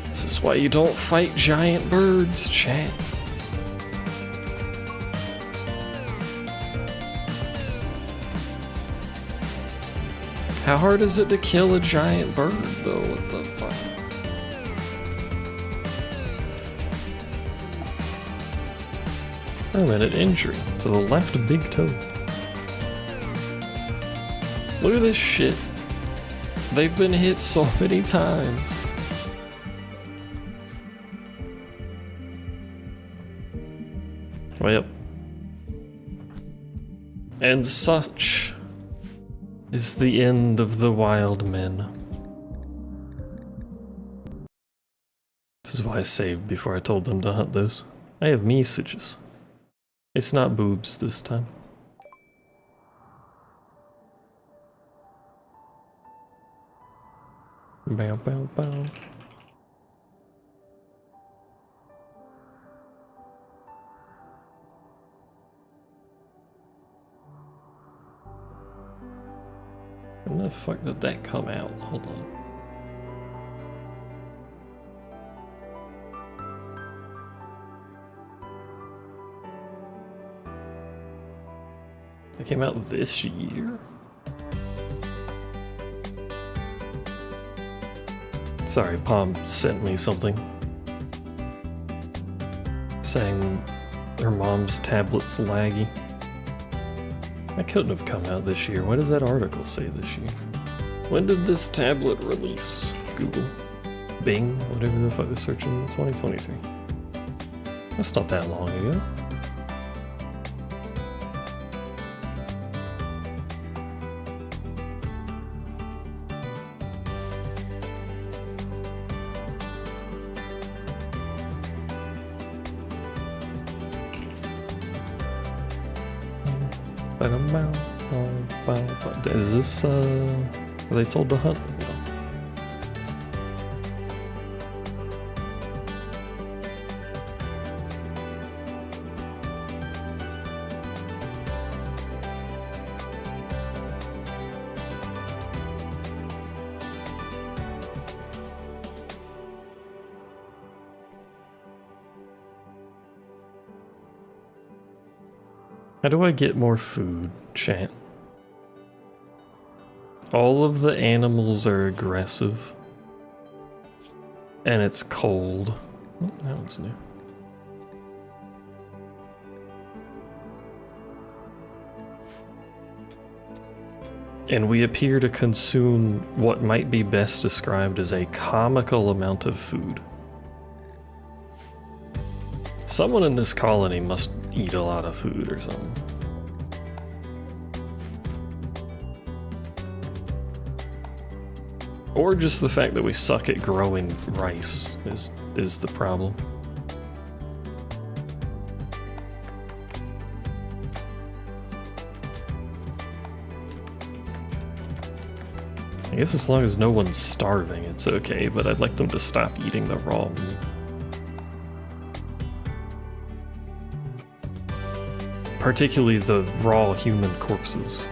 This is why you don't fight giant birds, chat. How hard is it to kill a giant bird, though? What the fuck? Permanent injury to the left big toe. Look at this shit. They've been hit so many times. Well, and such is the end of the wild men. This is why I saved before I told them to hunt those. I have messages. It's not boobs this time. Bow, bow, bow. When the fuck did that come out? Hold on. It came out this year? Sorry, Palm sent me something saying her mom's tablet's laggy. That couldn't have come out this year. What does that article say this year? When did this tablet release? Google. Bing? Whatever the fuck is searching. 2023. That's not that long ago. Is this, are they told to hunt? No. How do I get more food, chat? All of the animals are aggressive. And it's cold. Oh, that one's new. And we appear to consume what might be best described as a comical amount of food. Someone in this colony must eat a lot of food or something. Or just the fact that we suck at growing rice is the problem. I guess as long as no one's starving, it's okay, but I'd like them to stop eating the raw meat. Particularly the raw human corpses.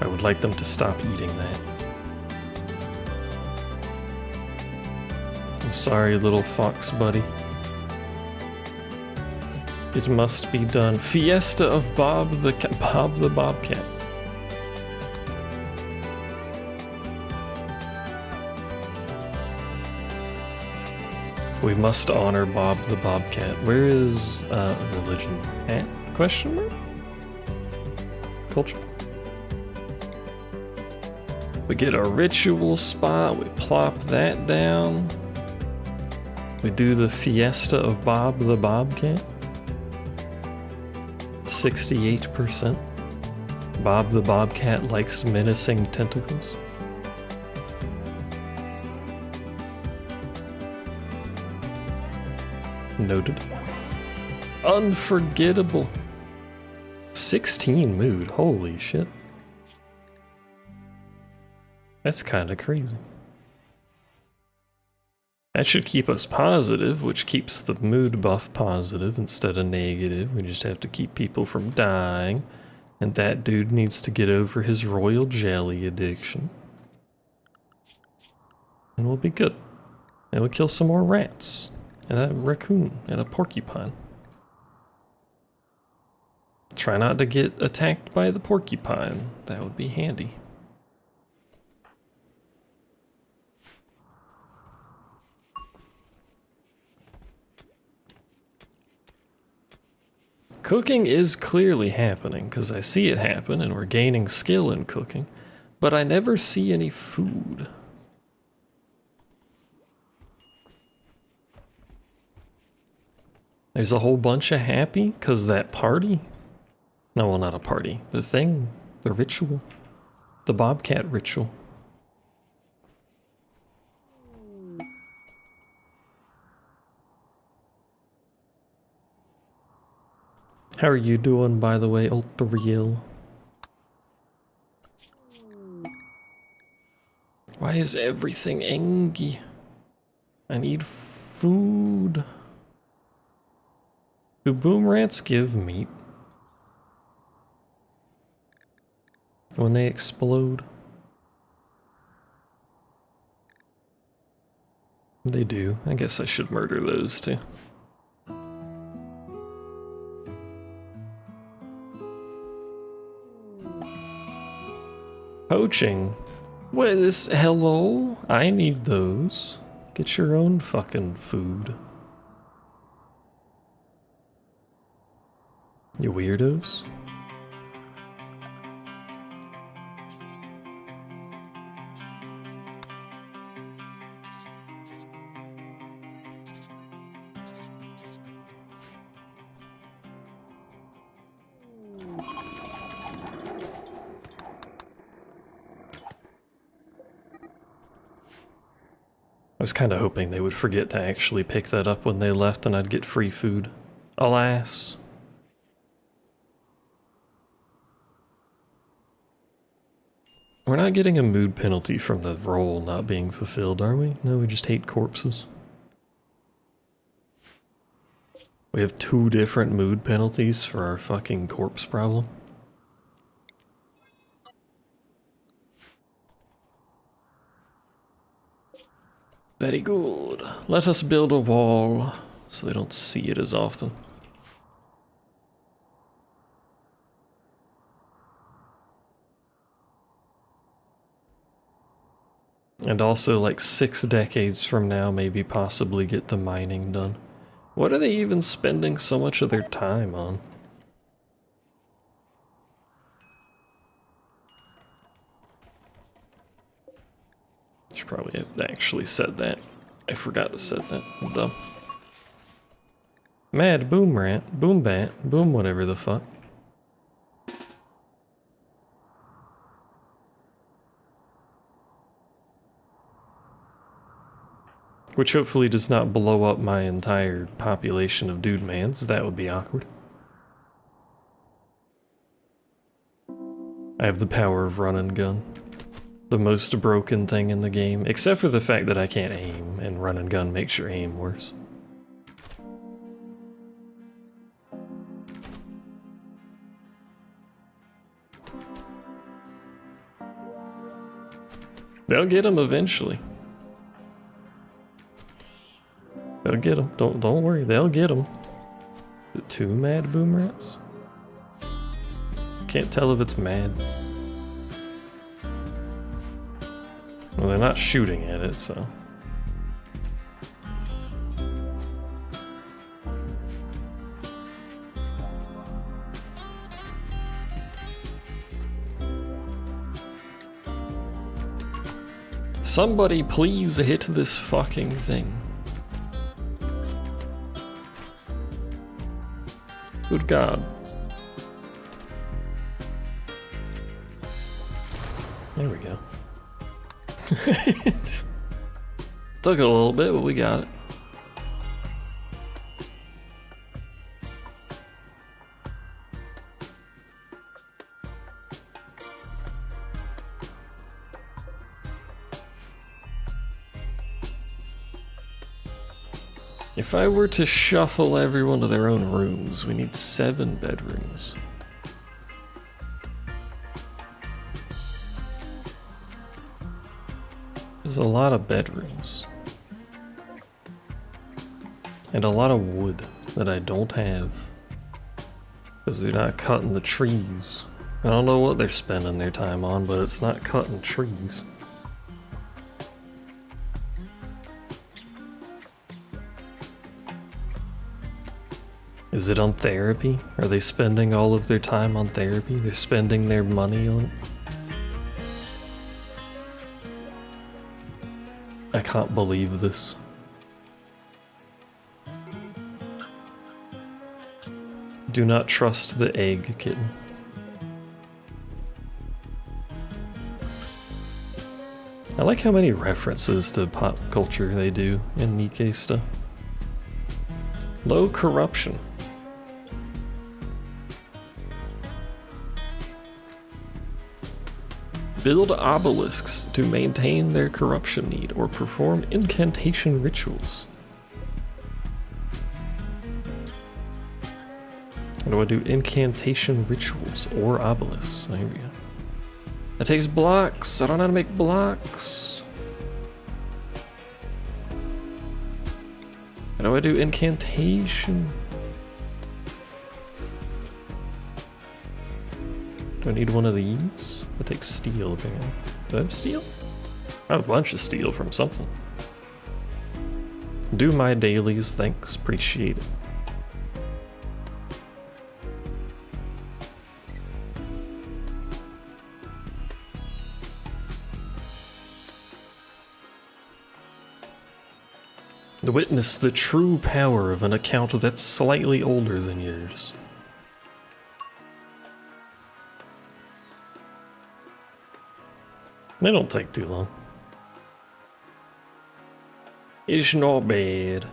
I would like them to stop eating that. I'm sorry, little fox buddy. It must be done. Fiesta of Bob the Bobcat. We must honor Bob the Bobcat. Where is religion at? Question mark? Culture. We get a ritual spot, we plop that down. We do the Fiesta of Bob the Bobcat. 68%. Bob the Bobcat likes menacing tentacles. Noted. Unforgettable. 16 mood, holy shit. That's kinda crazy. That should keep us positive, which keeps the mood buff positive instead of negative. We just have to keep people from dying. And that dude needs to get over his royal jelly addiction. And we'll be good. And we'll kill some more rats. And a raccoon and a porcupine. Try not to get attacked by the porcupine. That would be handy. Cooking is clearly happening, because I see it happen and we're gaining skill in cooking, but I never see any food. There's a whole bunch of happy, because that party? No, well, not a party. The thing, the ritual. The Bobcat ritual. How are you doing, by the way, Ulteriel? Why is everything angry? I need food. Do boom rats give meat? When they explode? They do. I guess I should murder those too. Poaching? What is, hello? I need those. Get your own fucking food. You weirdos. I was kind of hoping they would forget to actually pick that up when they left and I'd get free food. Alas. We're not getting a mood penalty from the role not being fulfilled, are we? No, we just hate corpses. We have 2 different mood penalties for our fucking corpse problem. Very good. Let us build a wall so they don't see it as often. And also, like 6 decades from now, maybe possibly get the mining done. What are they even spending so much of their time on? Should probably have actually said that. I forgot to say that. I'm dumb. Mad boom rat, boom bat, boom whatever the fuck. Which hopefully does not blow up my entire population of dude mans. That would be awkward. I have the power of run and gun. The most broken thing in the game, except for the fact that I can't aim, and run and gun makes your aim worse. They'll get him eventually. They'll get him. Don't worry. They'll get him. The two mad boom rats? Can't tell if it's mad. Well, they're not shooting at it, so. Somebody please hit this fucking thing. Good God. There we go. Took it a little bit, but we got it. If I were to shuffle everyone to their own rooms, we need 7 bedrooms. There's a lot of bedrooms. And a lot of wood that I don't have. Because they're not cutting the trees. I don't know what they're spending their time on, but it's not cutting trees. Is it on therapy? Are they spending all of their time on therapy? They're spending their money on it? I can't believe this. Do not trust the egg, kitten. I like how many references to pop culture they do in Nikkei stuff. Low corruption. Build obelisks to maintain their corruption need or perform incantation rituals. How do I do incantation rituals or obelisks? Oh, here we go. That takes blocks. I don't know how to make blocks. How do I do incantation? Do I need one of these? That takes steel, apparently. Do I have steel? I have a bunch of steel from something. Do my dailies, thanks. Appreciate it. Witness the true power of an account that's slightly older than yours. They don't take too long. It's not bad.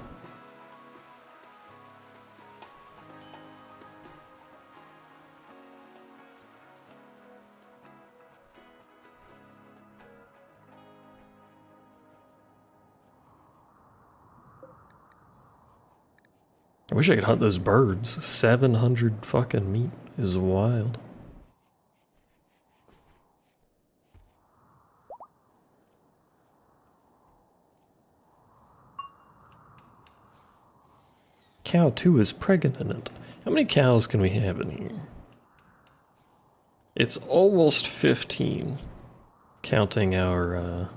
I wish I could hunt those birds. 700 fucking meat is wild. Cow 2 is pregnant. How many cows can we have in here? It's almost 15, counting our,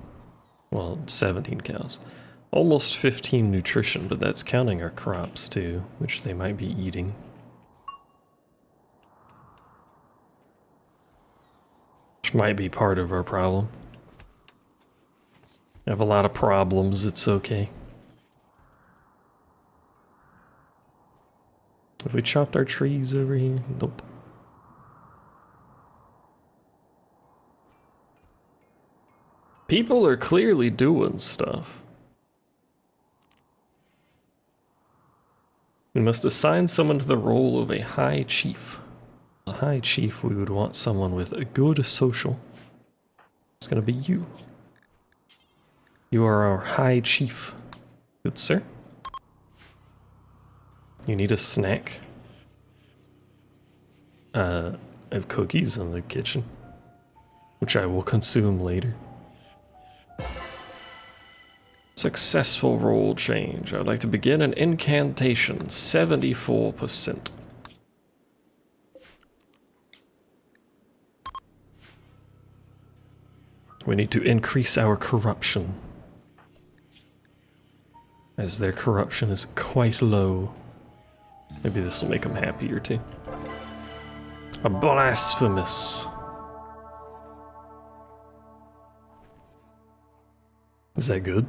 well, 17 cows. Almost 15 nutrition, but that's counting our crops too, which they might be eating. Which might be part of our problem. I have a lot of problems, it's okay. Have we chopped our trees over here? Nope. People are clearly doing stuff. We must assign someone to the role of a high chief. A high chief, we would want someone with a good social. It's gonna be you. You are our high chief. Good sir. You need a snack? I have cookies in the kitchen, which I will consume later. Successful role change. I'd like to begin an incantation. 74%. We need to increase our corruption, as their corruption is quite low. Maybe this will make them happier too. A blasphemous. Is that good?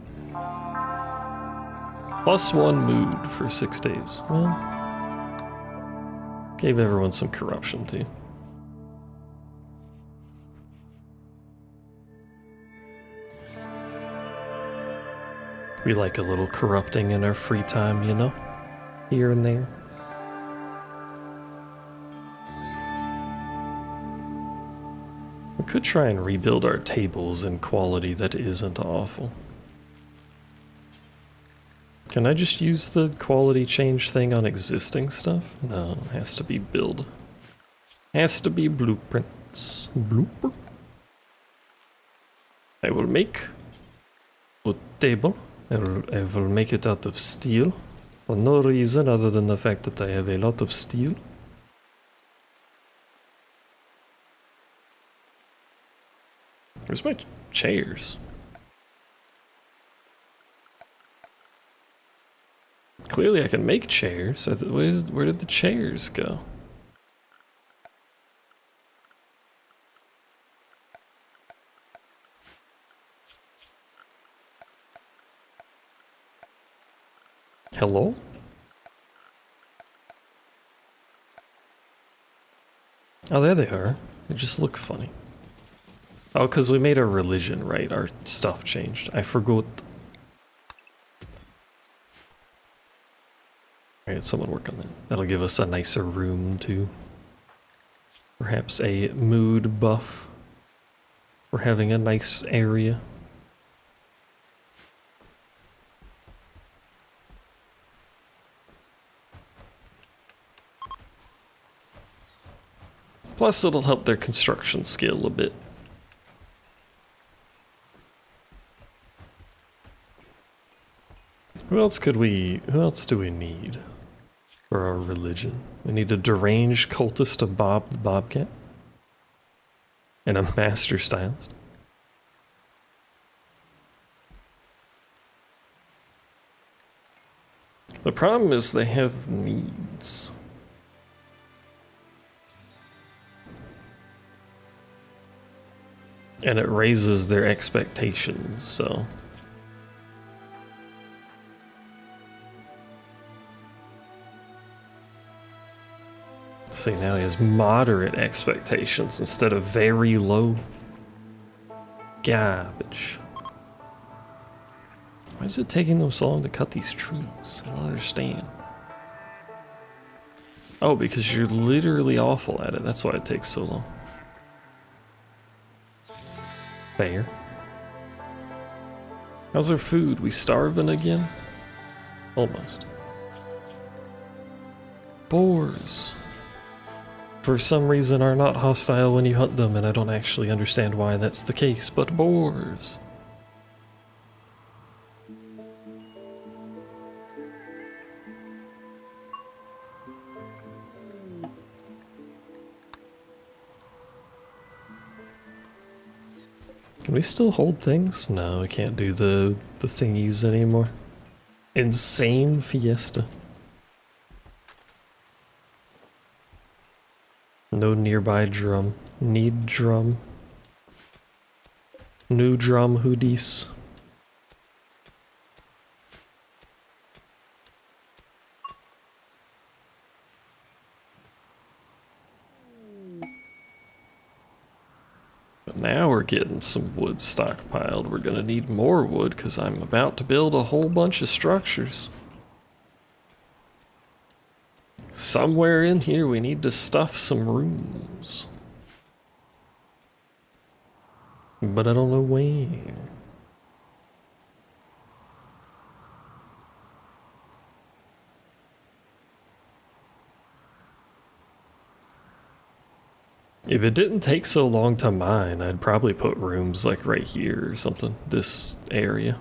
+1 mood for 6 days. Well, gave everyone some corruption too. We like a little corrupting in our free time, you know? Here and there. We could try and rebuild our tables in quality that isn't awful. Can I just use the quality change thing on existing stuff? No, it has to be build. Has to be blueprints. Blooper. I will make a table. I will make it out of steel. For no reason other than the fact that I have a lot of steel. Where's my chairs? Clearly I can make chairs. Where did the chairs go? Hello? Oh, there they are. They just look funny. Oh, because we made our religion, right? Our stuff changed. I forgot. Alright, someone work on that. That'll give us a nicer room, too. Perhaps a mood buff. For having a nice area. Plus, it'll help their construction skill a bit. Who else do we need for our religion? We need a deranged cultist of Bob the Bobcat. And a master stylist. The problem is they have needs. And it raises their expectations, so... See, now he has moderate expectations instead of very low. Garbage. Why is it taking them so long to cut these trees? I don't understand. Oh, because you're literally awful at it. That's why it takes so long. Fair. How's our food? We starving again? Almost. Boars. For some reason are not hostile when you hunt them, and I don't actually understand why that's the case, but boars. Can we still hold things? No, we can't do the thingies anymore. Insane fiesta. No nearby drum. Need drum. New drum hoodies. But now we're getting some wood stockpiled. We're gonna need more wood because I'm about to build a whole bunch of structures. Somewhere in here we need to stuff some rooms. But I don't know where. If it didn't take so long to mine, I'd probably put rooms like right here or something. This area.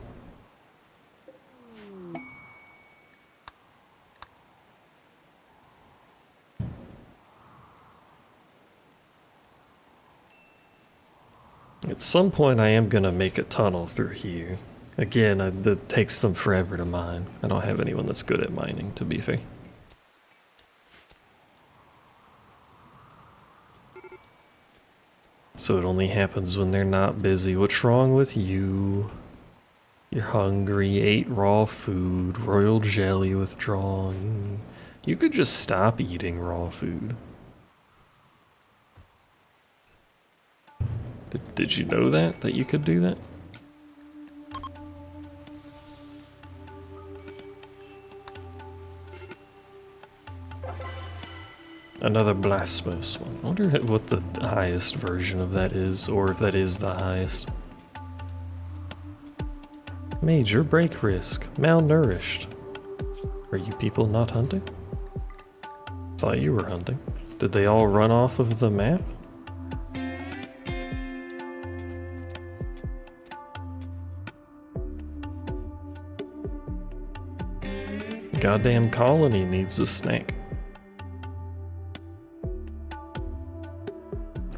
At some point I am gonna make a tunnel through here. Again, it takes them forever to mine. I don't have anyone that's good at mining, to be fair. So it only happens when they're not busy. What's wrong with you? You're hungry, ate raw food, royal jelly withdrawn. You could just stop eating raw food. Did you know that? That you could do that? Another blasphemous one. I wonder what the highest version of that is, or if that is the highest. Major break risk. Malnourished. Are you people not hunting? Thought you were hunting. Did they all run off of the map? Goddamn colony needs a snack.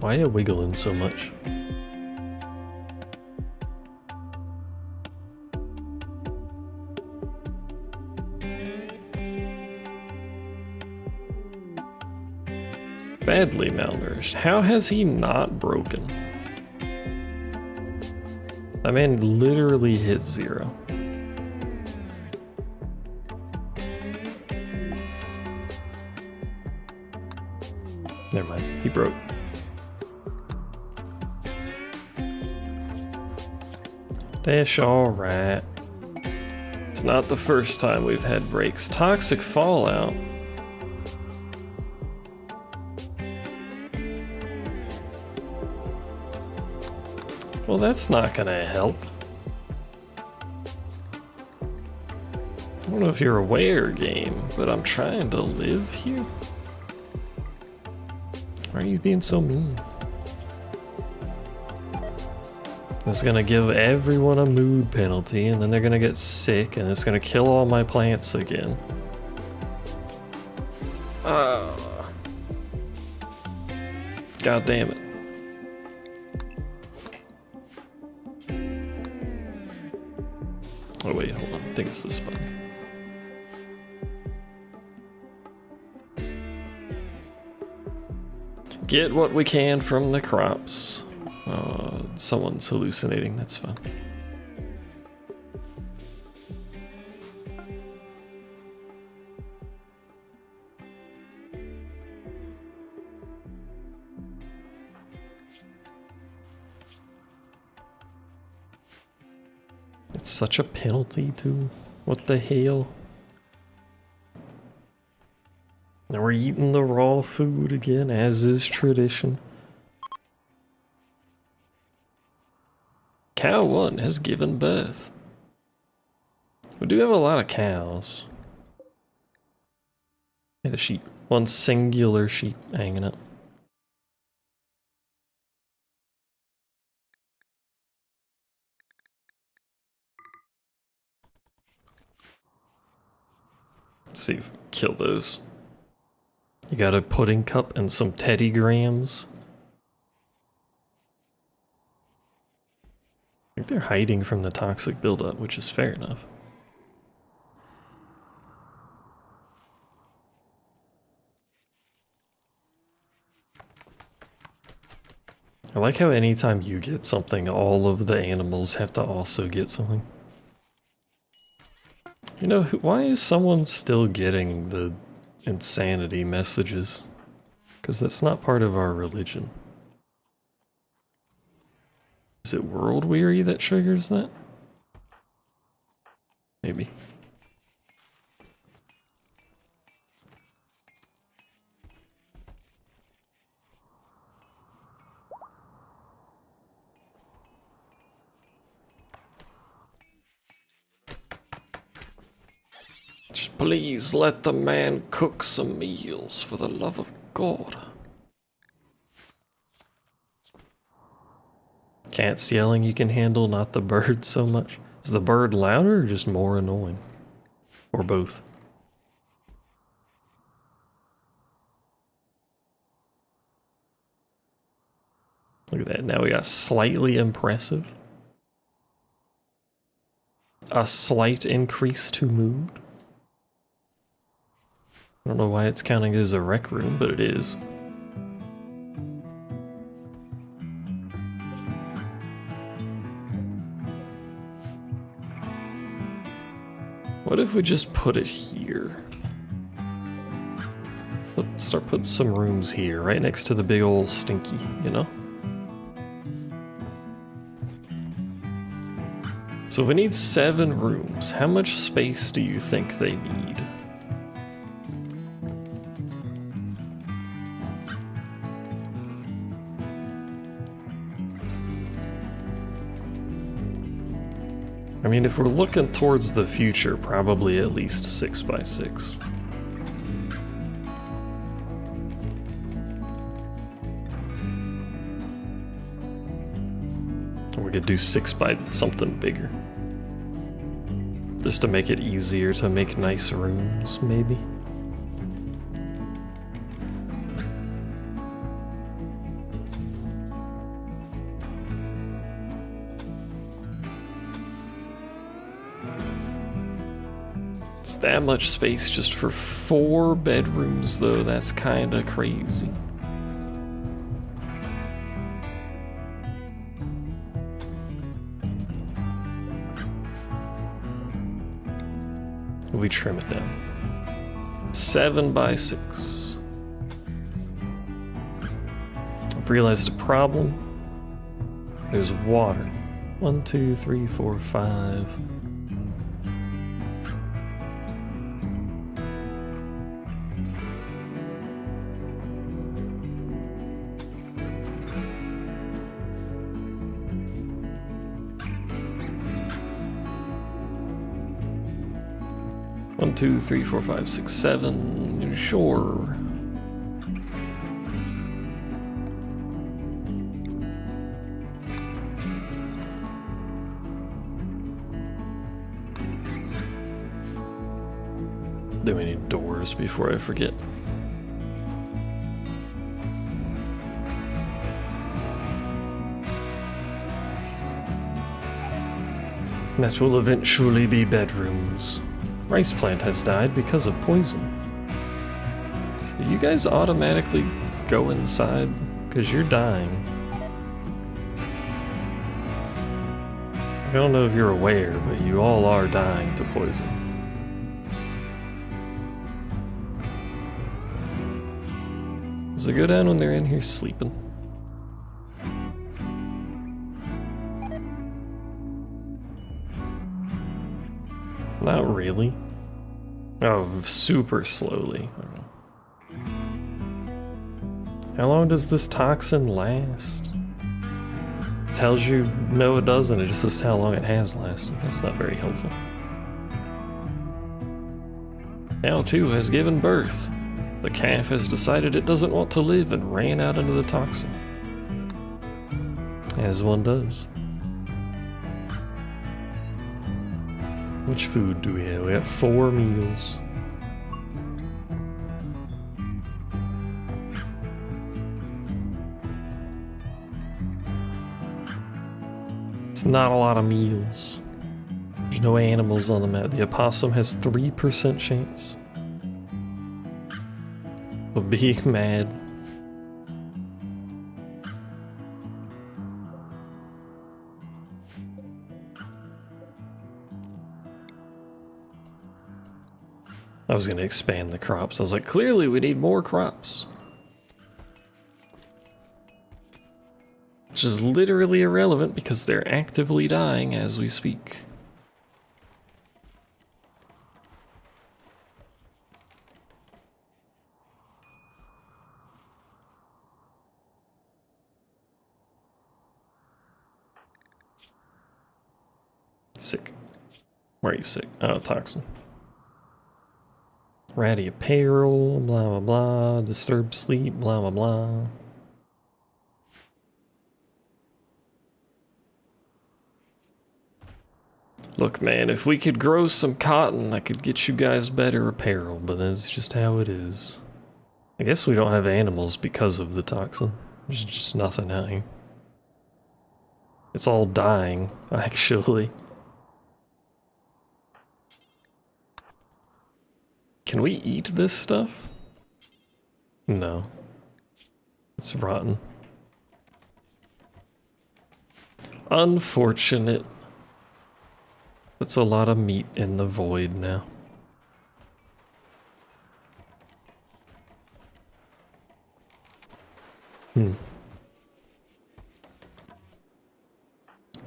Why are you wiggling so much? Badly malnourished. How has he not broken? That man literally hit 0. Never mind, he broke. That's alright. It's not the first time we've had breaks. Toxic fallout. Well, that's not gonna help. I don't know if you're aware, game, but I'm trying to live here. Why are you being so mean? It's gonna give everyone a mood penalty, and then they're gonna get sick, and it's gonna kill all my plants again. God damn it. Oh wait, hold on. I think it's this button. Get what we can from the crops. Someone's hallucinating, that's fine. It's such a penalty too. What the hell? Now we're eating the raw food again, as is tradition. Cow 1 has given birth. We do have a lot of cows. And a sheep. One singular sheep hanging up. Let's see if we can kill those. You got a pudding cup and some Teddy Grahams. I think they're hiding from the toxic buildup, which is fair enough. I like how anytime you get something, all of the animals have to also get something. You know, why is someone still getting the insanity messages? Because that's not part of our religion. Is it world weary that triggers that? Maybe. Just please let the man cook some meals, for the love of God. Cat's yelling you can handle, not the bird so much. Is the bird louder or just more annoying? Or both? Look at that, now we got slightly impressive. A slight increase to mood. I don't know why it's counting as a rec room, but it is. What if we just put it here? Let's start putting some rooms here, right next to the big old stinky, you know? So we need 7 rooms. How much space do you think they need? I mean, if we're looking towards the future, probably at least 6 by 6. Or we could do 6 by something bigger. Just to make it easier to make nice rooms, maybe. It's that much space just for 4 bedrooms, though. That's kinda crazy. We trim it down. 7 by 6. I've realized a problem. There's water. 1, 2, 3, 4, 5. One, 2, 3, 4, 5, 6, 7. Sure. Do we need doors before I forget? That will eventually be bedrooms. Rice plant has died because of poison. Do you guys automatically go inside? Because you're dying. I don't know if you're aware, but you all are dying to poison. Does it go down when they're in here sleeping? Not really. Oh, super slowly. I don't know. How long does this toxin last? It tells you no it doesn't, it just says how long it has lasted. That's not very helpful. Now too has given birth. The calf has decided it doesn't want to live and ran out into the toxin. As one does. Which food do we have? We have 4 meals. It's not a lot of meals. There's no animals on the map. The opossum has 3% chance of being mad. I was going to expand the crops. I was like, clearly we need more crops. Which is literally irrelevant because they're actively dying as we speak. Sick. Why are you sick? Oh, toxin. Ratty apparel, blah blah blah, disturbed sleep, blah blah blah. Look, man, if we could grow some cotton, I could get you guys better apparel, but that's just how it is. I guess we don't have animals because of the toxin. There's just nothing out here. It's all dying, actually. Can we eat this stuff? No. It's rotten. Unfortunate. That's a lot of meat in the void now. I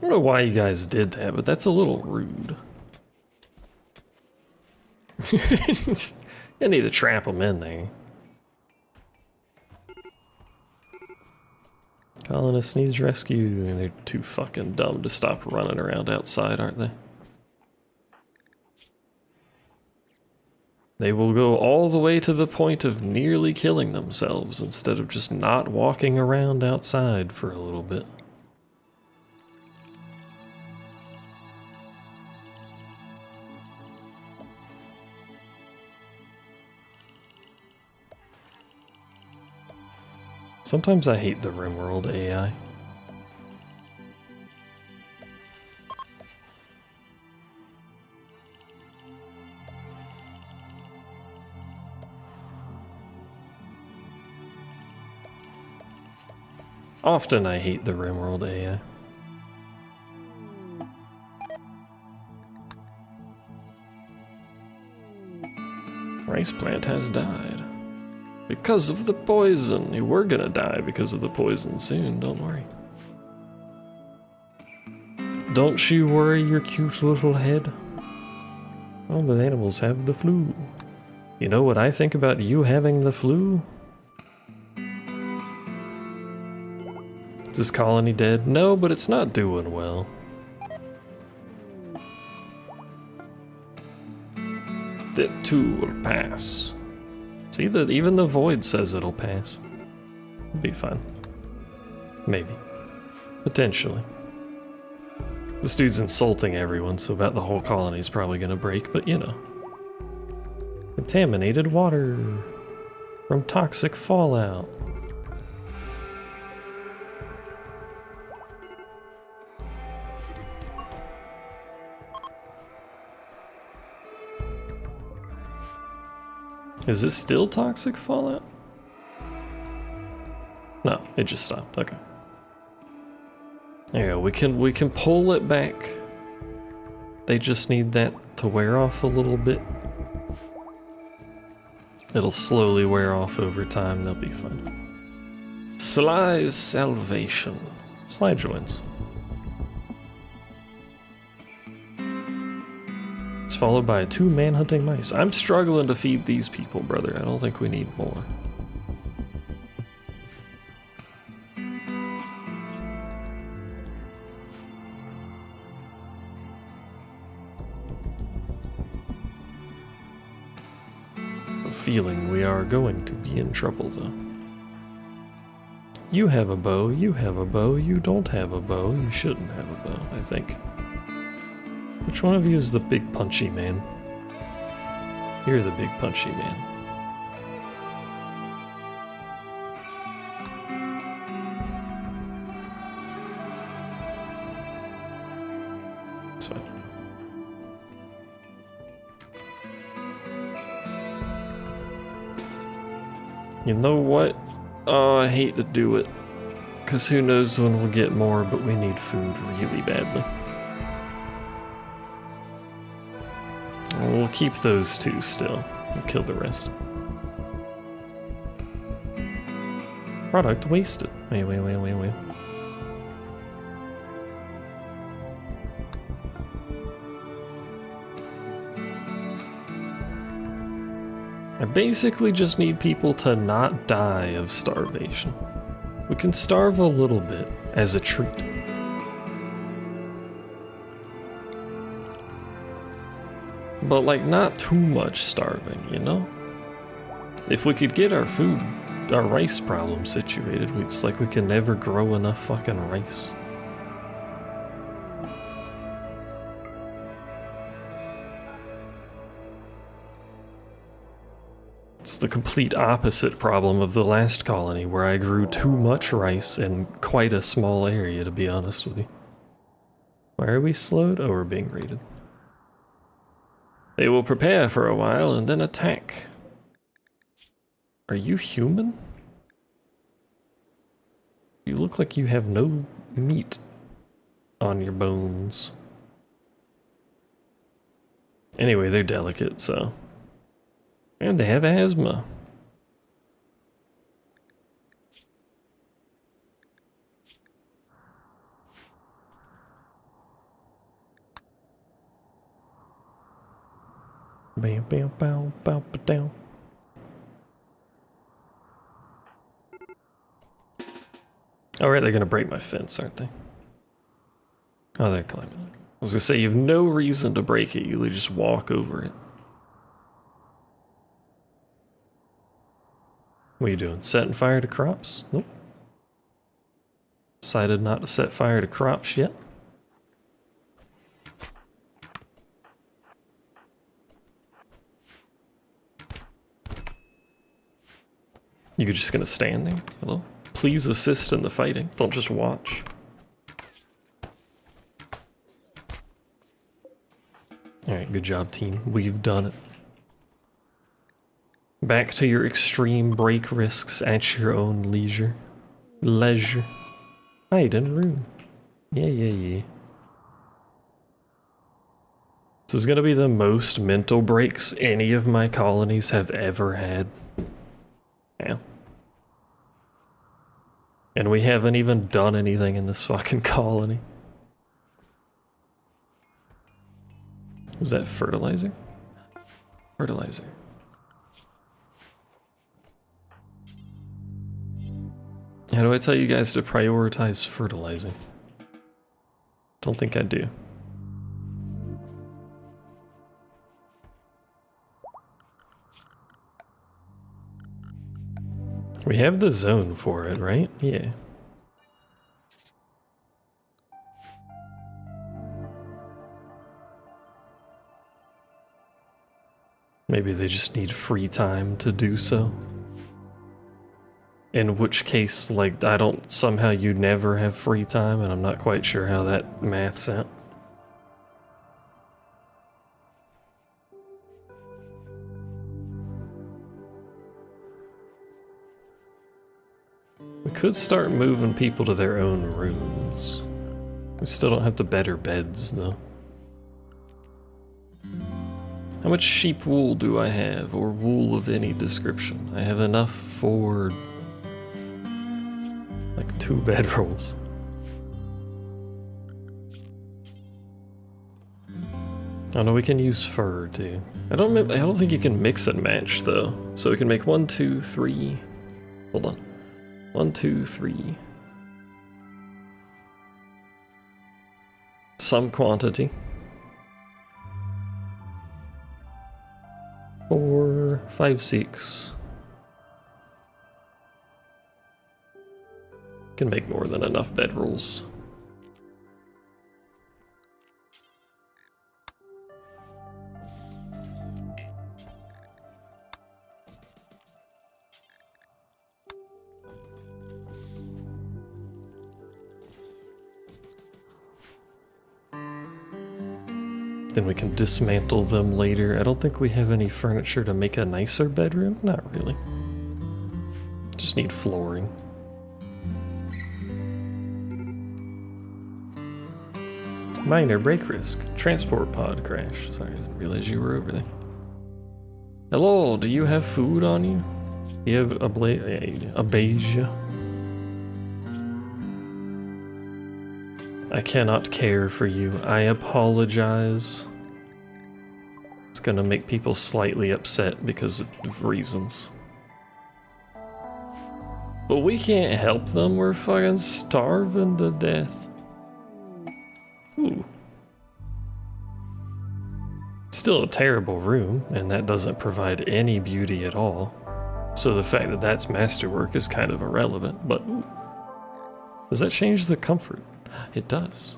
don't know why you guys did that, but that's a little rude. You need to trap them in there. Colonist needs rescue. They're too fucking dumb to stop running around outside, aren't they? They will go all the way to the point of nearly killing themselves instead of just not walking around outside for a little bit. Sometimes I hate the Rimworld AI. Often I hate the Rimworld AI. Rice plant has died. Because of the poison. You were gonna die because of the poison soon, don't worry. Don't you worry your cute little head. All the animals have the flu. You know what I think about you having the flu? Is this colony dead? No, but it's not doing well. That too will pass. See, that even the void says it'll pass. It'll be fine. Maybe. Potentially. This dude's insulting everyone, so about the whole colony's probably gonna break, but you know. Contaminated water from toxic fallout. Is it still toxic fallout? No, it just stopped. Okay. There you go. We can pull it back. They just need that to wear off a little bit. It'll slowly wear off over time. They'll be fine. Sly's salvation. Sly joins. Followed by 2 man-hunting mice. I'm struggling to feed these people, brother. I don't think we need more. A feeling we are going to be in trouble, though. You have a bow, you have a bow, you don't have a bow, you shouldn't have a bow, I think. Which one of you is the big punchy man? You're the big punchy man. That's fine. You know what? Oh, I hate to do it. Because who knows when we'll get more, but we need food really badly. We'll keep those 2 still. We'll kill the rest. Product wasted. Wait. I basically just need people to not die of starvation. We can starve a little bit as a treat. But like not too much starving, you know? If we could get our food, our rice problem situated, it's like we can never grow enough fucking rice. It's the complete opposite problem of the last colony, where I grew too much rice in quite a small area, to be honest with you. Why are we slowed? Oh, we're being raided. They will prepare for a while and then attack. Are you human? You look like you have no meat on your bones. Anyway, they're delicate, so... And they have asthma. Bam, bam, bow, bow, ba, down. Alright, they're gonna break my fence, aren't they? Oh, they're climbing it. I was gonna say, you have no reason to break it, you just walk over it. What are you doing? Setting fire to crops? Nope. Decided not to set fire to crops yet. You're just gonna stand there? Hello? Please assist in the fighting. Don't just watch. Alright, good job, team. We've done it. Back to your extreme break risks at your own leisure. Leisure. Hide in a room. Yeah. This is gonna be the most mental breaks any of my colonies have ever had. Yeah. And we haven't even done anything in this fucking colony. Was that fertilizer? Fertilizer. How do I tell you guys to prioritize fertilizing? Don't think I do. We have the zone for it, right? Yeah. Maybe they just need free time to do so. In which case, like, somehow you never have free time, and I'm not quite sure how that maths out. We could start moving people to their own rooms. We still don't have the better beds, though. How much sheep wool do I have, or wool of any description? I have enough for... like 2 bedrolls. Oh no, we can use fur too. I don't think you can mix and match though. So we can make 1, 2, 3. Hold on. 1, 2, 3. Some quantity. 4, 5, 6. Can make more than enough bedrolls. Then we can dismantle them later. I don't think we have any furniture to make a nicer bedroom. Not really. Just need flooring. Minor break risk. Transport pod crash. Sorry, I didn't realize you were over there. Hello, do you have food on you? You have a beige. I cannot care for you. I apologize. It's gonna make people slightly upset because of reasons. But we can't help them. We're fucking starving to death. Ooh. Still a terrible room, and that doesn't provide any beauty at all. So the fact that that's masterwork is kind of irrelevant, but ooh, does that change the comfort? It does.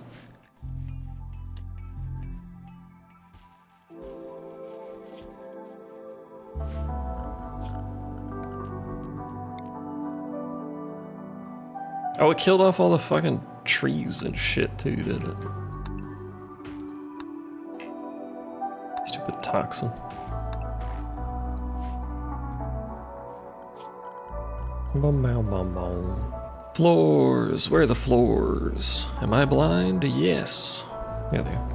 Oh, it killed off all the fucking trees and shit too, did it? Stupid toxin. Bum, bum, bum, bum. Floors, where are the floors? Am I blind? Yes. Yeah, they are.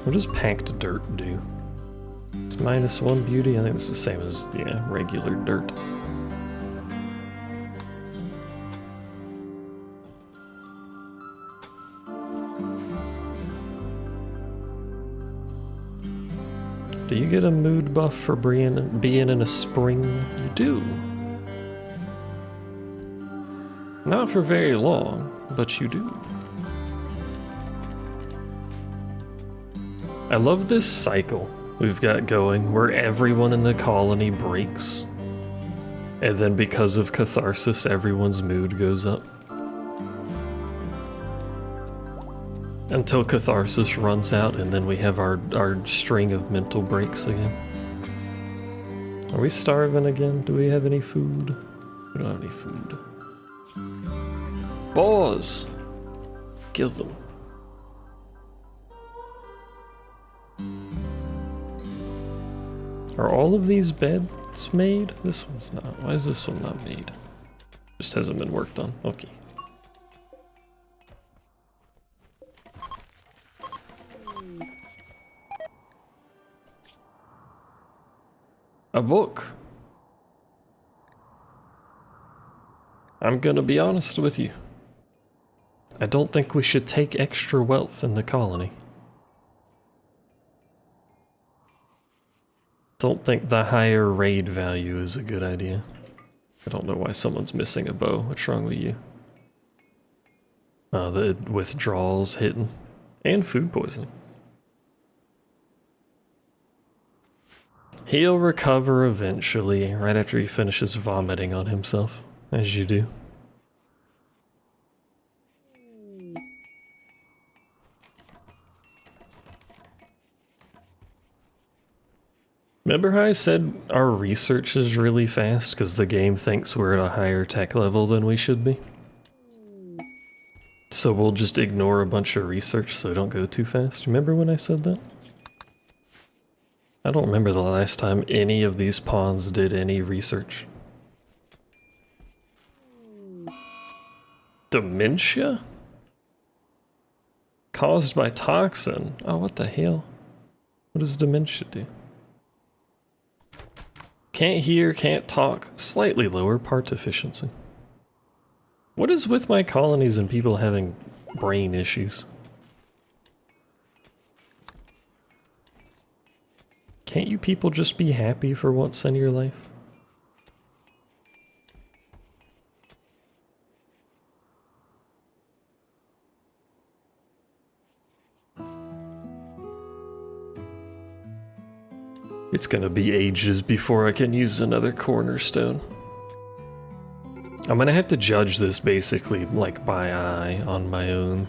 What does packed dirt do? It's -1 beauty. I think it's the same as, yeah, regular dirt. Do you get a mood buff for being in a spring? You do. Not for very long, but you do. I love this cycle we've got going where everyone in the colony breaks. And then because of catharsis, everyone's mood goes up. Until catharsis runs out, and then we have our string of mental breaks again. Are we starving again? Do we have any food? We don't have any food. Boars! Kill them. Are all of these beds made? This one's not. Why is this one not made? Just hasn't been worked on. Okay. A book. I'm gonna be honest with you. I don't think we should take extra wealth in the colony. Don't think the higher raid value is a good idea. I don't know why someone's missing a bow. What's wrong with you? Oh, the withdrawal's hitting. And food poisoning. He'll recover eventually, right after he finishes vomiting on himself, as you do. Remember how I said our research is really fast because the game thinks we're at a higher tech level than we should be? So we'll just ignore a bunch of research so we don't go too fast. Remember when I said that? I don't remember the last time any of these pawns did any research. Dementia? Caused by toxin? Oh, what the hell? What does dementia do? Can't hear, can't talk, slightly lower part efficiency. What is with my colonies and people having brain issues? Can't you people just be happy for once in your life? It's gonna be ages before I can use another cornerstone. I'm gonna have to judge this basically like by eye on my own.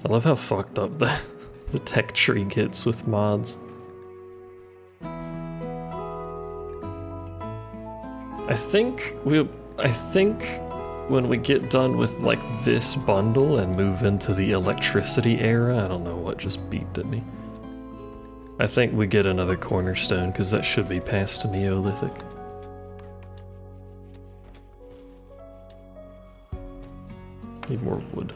I love how fucked up the tech tree gets with mods. I think when we get done with like this bundle and move into the electricity era, I don't know what just beeped at me. I think we get another cornerstone because that should be past Neolithic. Need more wood.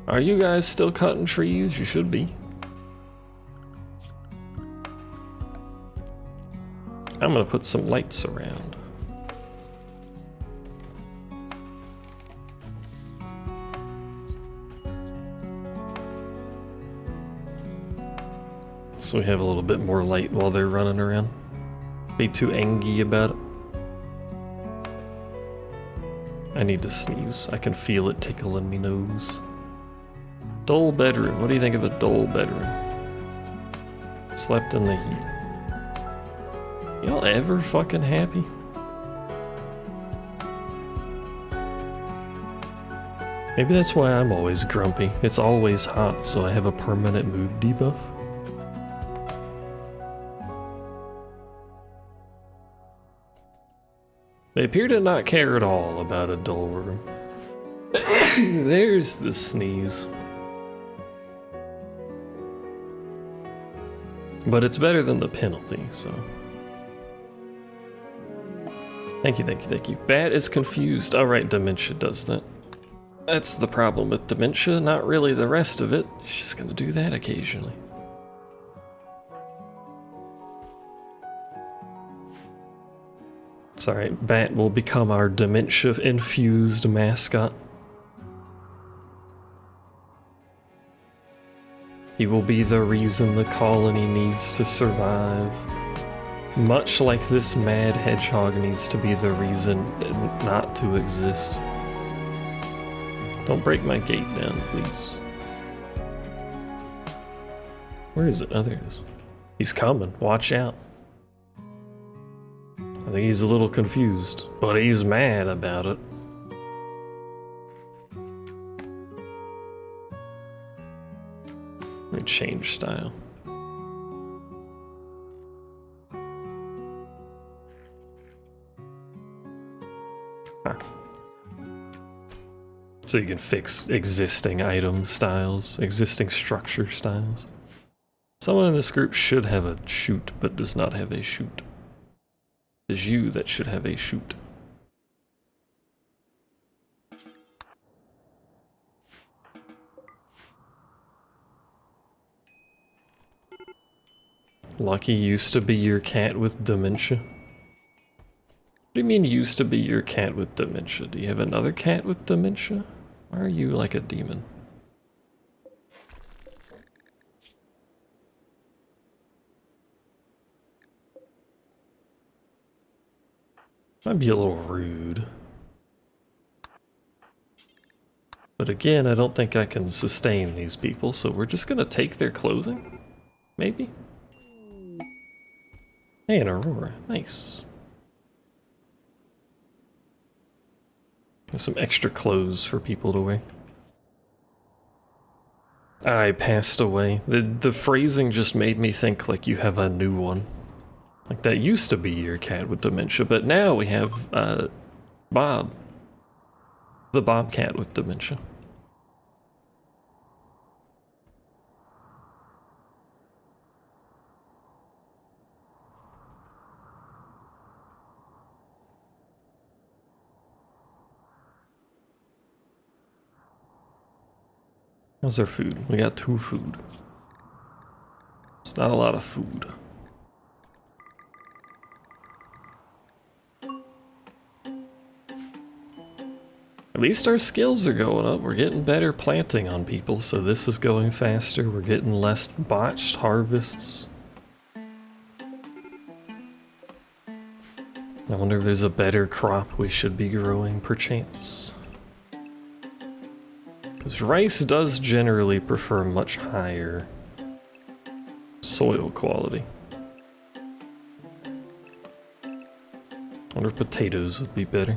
Are you guys still cutting trees? You should be. I'm gonna put some lights around. So we have a little bit more light while they're running around. Be too angry about it. I need to sneeze. I can feel it tickling me nose. Dull bedroom. What do you think of a dull bedroom? Slept in the heat. Y'all ever fucking happy? Maybe that's why I'm always grumpy. It's always hot, so I have a permanent mood debuff. They appear to not care at all about a dull room. There's the sneeze. But it's better than the penalty, so... Thank you, thank you, thank you. Bat is confused. Alright, dementia does that. That's the problem with dementia, not really the rest of it. She's just gonna do that occasionally. Sorry, Bat will become our dementia-infused mascot. He will be the reason the colony needs to survive. Much like this mad hedgehog needs to be the reason not to exist. Don't break my gate down, please. Where is it? Oh, there it is. He's coming. Watch out. I think he's a little confused, but he's mad about it. Let me change style. Huh. So you can fix existing item styles, existing structure styles. Someone in this group should have a shoot, but does not have a shoot. It's you that should have a shoot. Lucky used to be your cat with dementia. What do you mean used to be your cat with dementia? Do you have another cat with dementia? Why are you like a demon? Might be a little rude. But again, I don't think I can sustain these people, so we're just gonna take their clothing? Maybe? Hey, an Aurora. Nice. There's some extra clothes for people to wear. I passed away. The phrasing just made me think like you have a new one. Like that used to be your cat with dementia, but now we have Bob. The bobcat with dementia. How's our food? We got 2 food. It's not a lot of food. At least our skills are going up. We're getting better planting on people, so this is going faster. We're getting less botched harvests. I wonder if there's a better crop we should be growing, perchance. Because rice does generally prefer much higher soil quality. I wonder if potatoes would be better.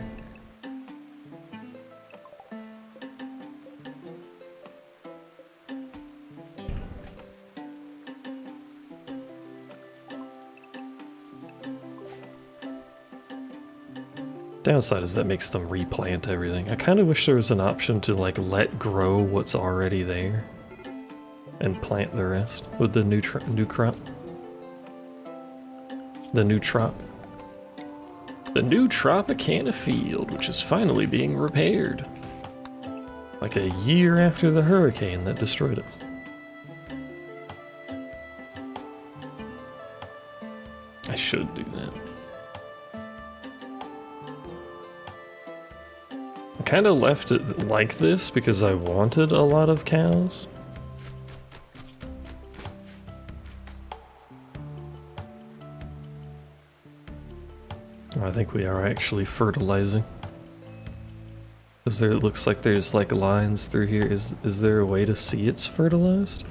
Downside is that makes them replant everything. I kind of wish there was an option to like let grow what's already there and plant the rest with the new crop. The new trop. The new Tropicana field, which is finally being repaired. Like a year after the hurricane that destroyed it. I should do that. I kind of left it like this because I wanted a lot of cows. I think we are actually fertilizing. Because there, it looks like there's like lines through here. Is there a way to see it's fertilized?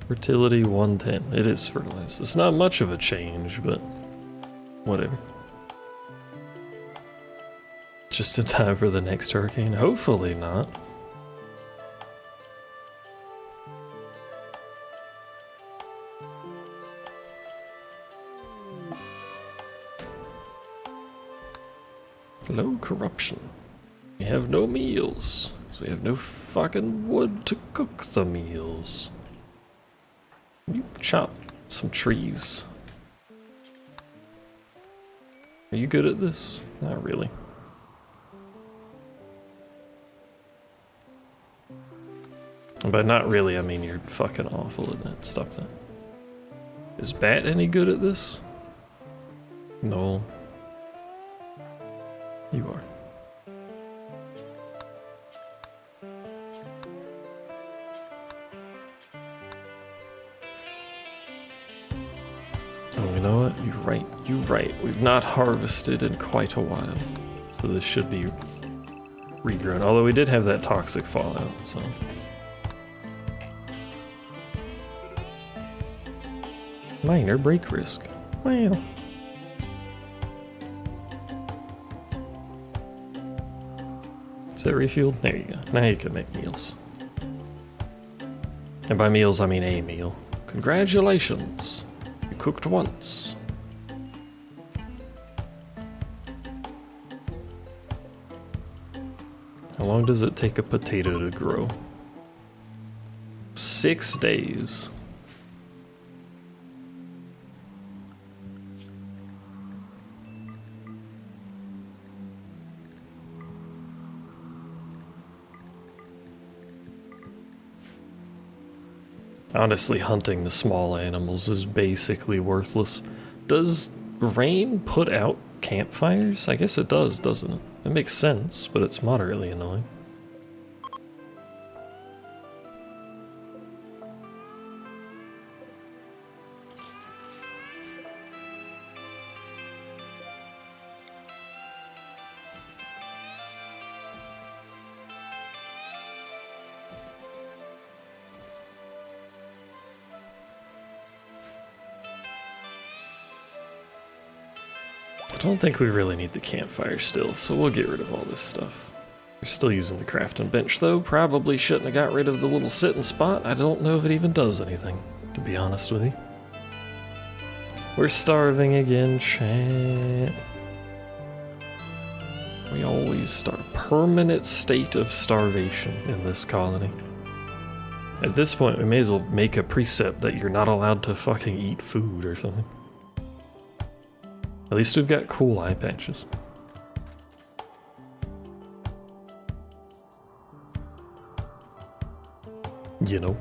Fertility 110. It is fertilized. It's not much of a change, but whatever. Just in time for the next hurricane? Hopefully not. Low corruption. We have no meals, so we have no fucking wood to cook the meals. You chop some trees. Are you good at this? Not really. And by not really, I mean you're fucking awful at that. Stop that. Is Bat any good at this? No. You are. Oh, you know what? You're right. You're right. We've not harvested in quite a while. So this should be regrown. Although we did have that toxic fallout, so. Minor break risk. Well. Is that refueled? There you go. Now you can make meals. And by meals, I mean a meal. Congratulations. You cooked once. How long does it take a potato to grow? 6 days. Honestly, hunting the small animals is basically worthless. Does rain put out campfires? I guess it does, doesn't it? It makes sense, but it's moderately annoying. I don't think we really need the campfire still, so we'll get rid of all this stuff. We're still using the crafting bench though. Probably shouldn't have got rid of the little sitting spot. I don't know if it even does anything, to be honest with you. We're starving again, chat. We always start. Permanent state of starvation in this colony. At this point, we may as well make a precept that you're not allowed to fucking eat food or something. At least we've got cool eye patches. You know.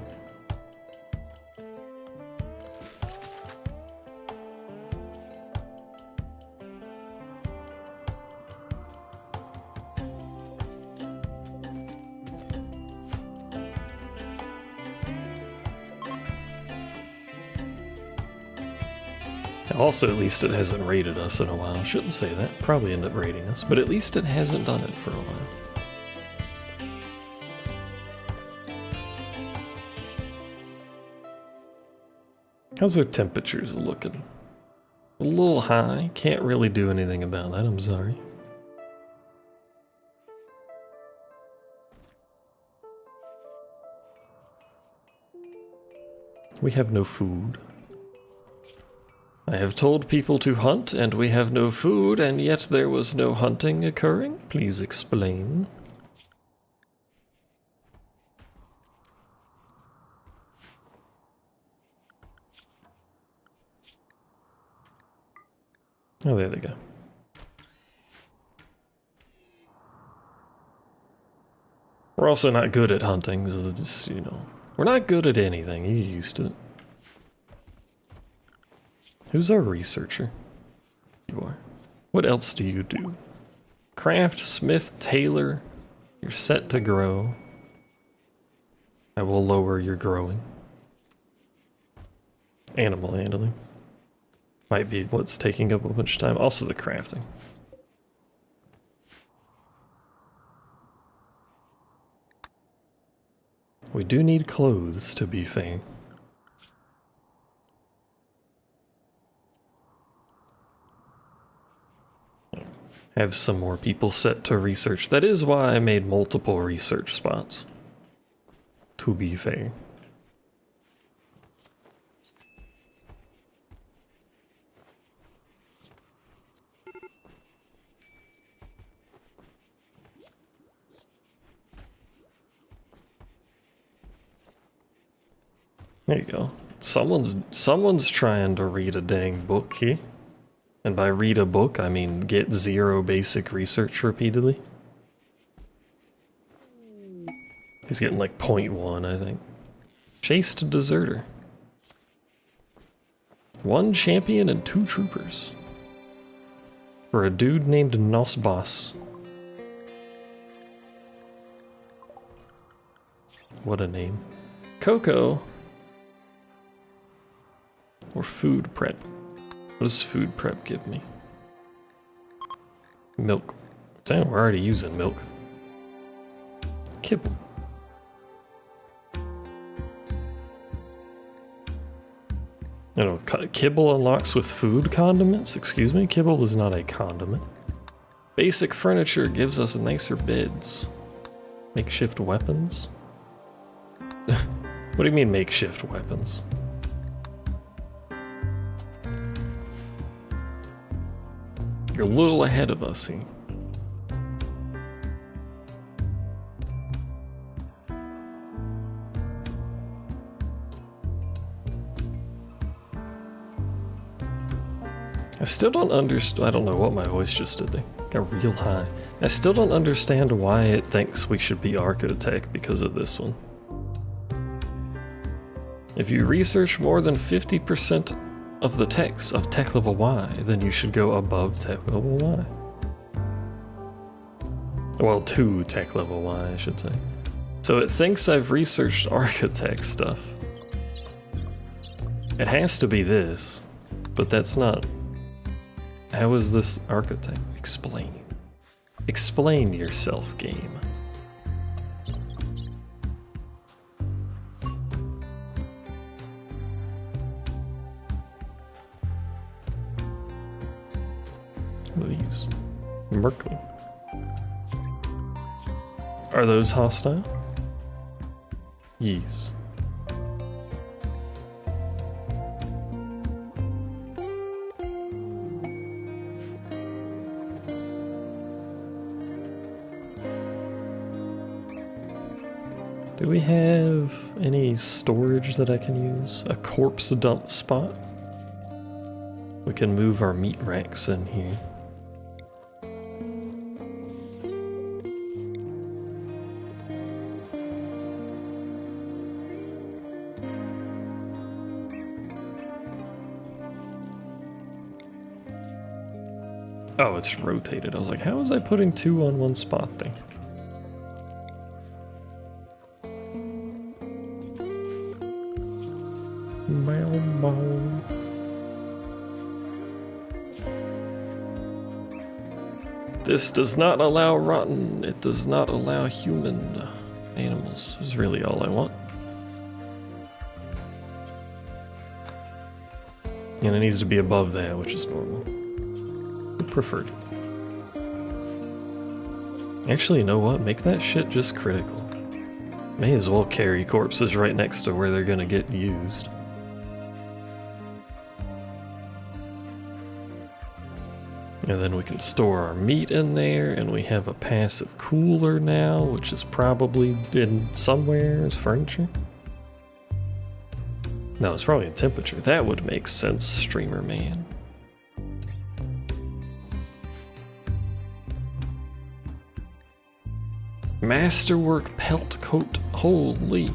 Also, at least it hasn't raided us in a while. Shouldn't say that. Probably end up raiding us, but at least it hasn't done it for a while. How's our temperatures looking? A little high. Can't really do anything about that, I'm sorry. We have no food. I have told people to hunt, and we have no food, and yet there was no hunting occurring. Please explain. Oh, there they go. We're also not good at hunting, so it's, you know, we're not good at anything. You're used to it. Who's our researcher? You are. What else do you do? Craft, smith, tailor. You're set to grow. I will lower your growing. Animal handling. Might be what's taking up a bunch of time. Also the crafting. We do need clothes, to be fair. Have some more people set to research. That is why I made multiple research spots. To be fair. There you go. Someone's trying to read a dang book here. And by read a book, I mean get 0 basic research repeatedly. He's getting like 0.1, I think. Chased a deserter. 1 champion and 2 troopers. For a dude named Nosbos. What a name. Coco. Or food prep. What does food prep give me? Milk. Damn, we're already using milk. Kibble. I don't know, kibble unlocks with food condiments? Excuse me? Kibble is not a condiment. Basic furniture gives us nicer beds. Makeshift weapons? What do you mean makeshift weapons? You're a little ahead of us here. I still don't understand. I don't know what my voice just did there. Got real high. I still don't understand why it thinks we should be architect because of this one. If you research more than 50% of the text of tech level Y, then you should go above tech level Y. Well, to tech level Y, I should say. So it thinks I've researched architect stuff. It has to be this, but that's not. How is this architect? Explain. Explain yourself, game. What are these? Merkling. Are those hostile? Yes. Do we have any storage that I can use? A corpse dump spot? We can move our meat racks in here. Oh, it's rotated. I was like, how was I putting 2 on 1 spot there? This does not allow rotten. It does not allow human animals. Is really all I want. And it needs to be above that, which is normal. Preferred. Actually, you know what? Make that shit just critical. May as well carry corpses right next to where they're gonna get used. And then we can store our meat in there, and we have a passive cooler now, which is probably in somewhere as furniture. No, it's probably in temperature. That would make sense, streamer man. Masterwork pelt coat. Holy.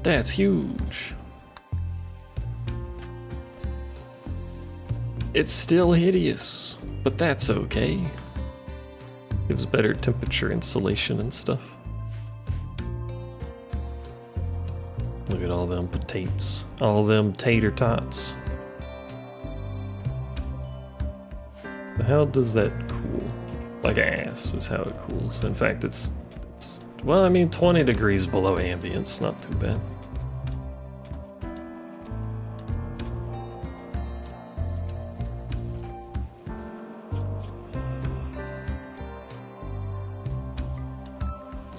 That's huge. It's still hideous, but that's okay. Gives better temperature insulation and stuff. Look at all them potatoes. All them tater tots. How does that cool? Like ass is how it cools. In fact, well, I mean, 20 degrees below ambience, not too bad.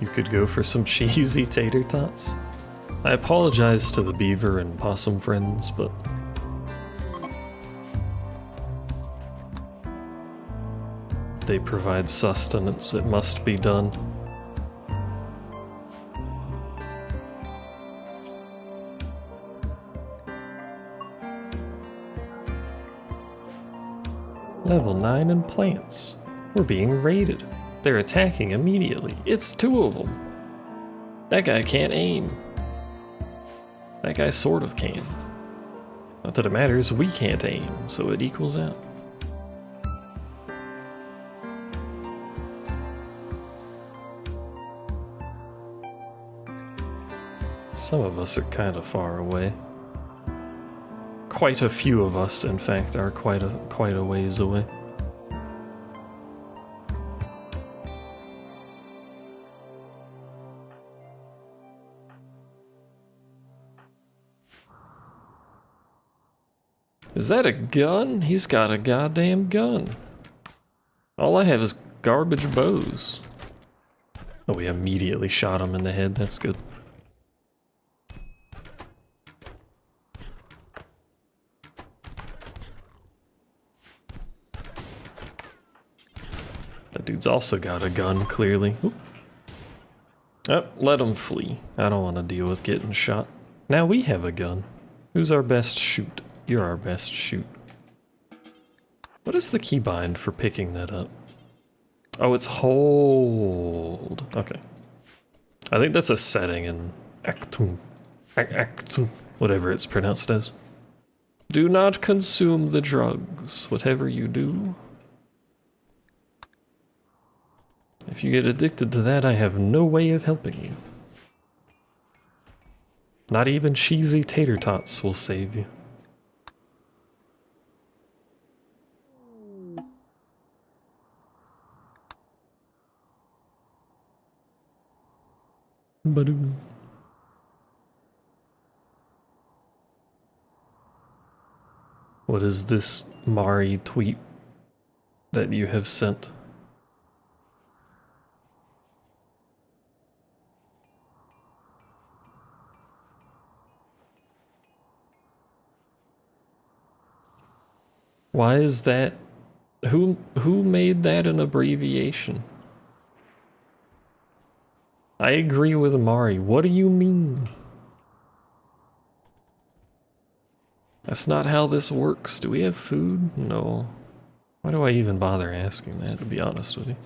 You could go for some cheesy tater tots. I apologize to the beaver and possum friends, but they provide sustenance. It must be done. Level 9 in plants. We're being raided. They're attacking immediately. It's 2 of them. That guy can't aim. That guy sort of can. Not that it matters, we can't aim, so it equals out. Some of us are kind of far away. Quite a few of us, in fact, are quite a ways away. Is that a gun? He's got a goddamn gun. All I have is garbage bows. Oh, we immediately shot him in the head. That's good. That dude's also got a gun, clearly. Oop. Oh, let him flee. I don't want to deal with getting shot. Now we have a gun. Who's our best shoot? You're our best shoot. What is the keybind for picking that up? Oh, it's hold. Okay. I think that's a setting in Actum. Actum. Whatever it's pronounced as. Do not consume the drugs, whatever you do. If you get addicted to that, I have no way of helping you. Not even cheesy tater tots will save you. Badoo. What is this Mari tweet that you have sent? Why is that? Who made that an abbreviation? I agree with Amari. What do you mean? That's not how this works. Do we have food? No. Why do I even bother asking that, to be honest with you?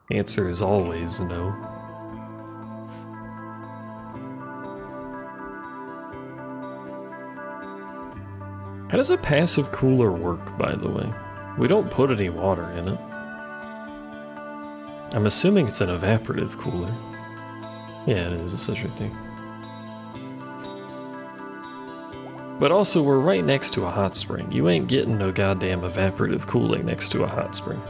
Answer is always no. How does a passive cooler work, by the way? We don't put any water in it. I'm assuming it's an evaporative cooler. Yeah, it is. It's such a thing. But also, we're right next to a hot spring. You ain't getting no goddamn evaporative cooling next to a hot spring.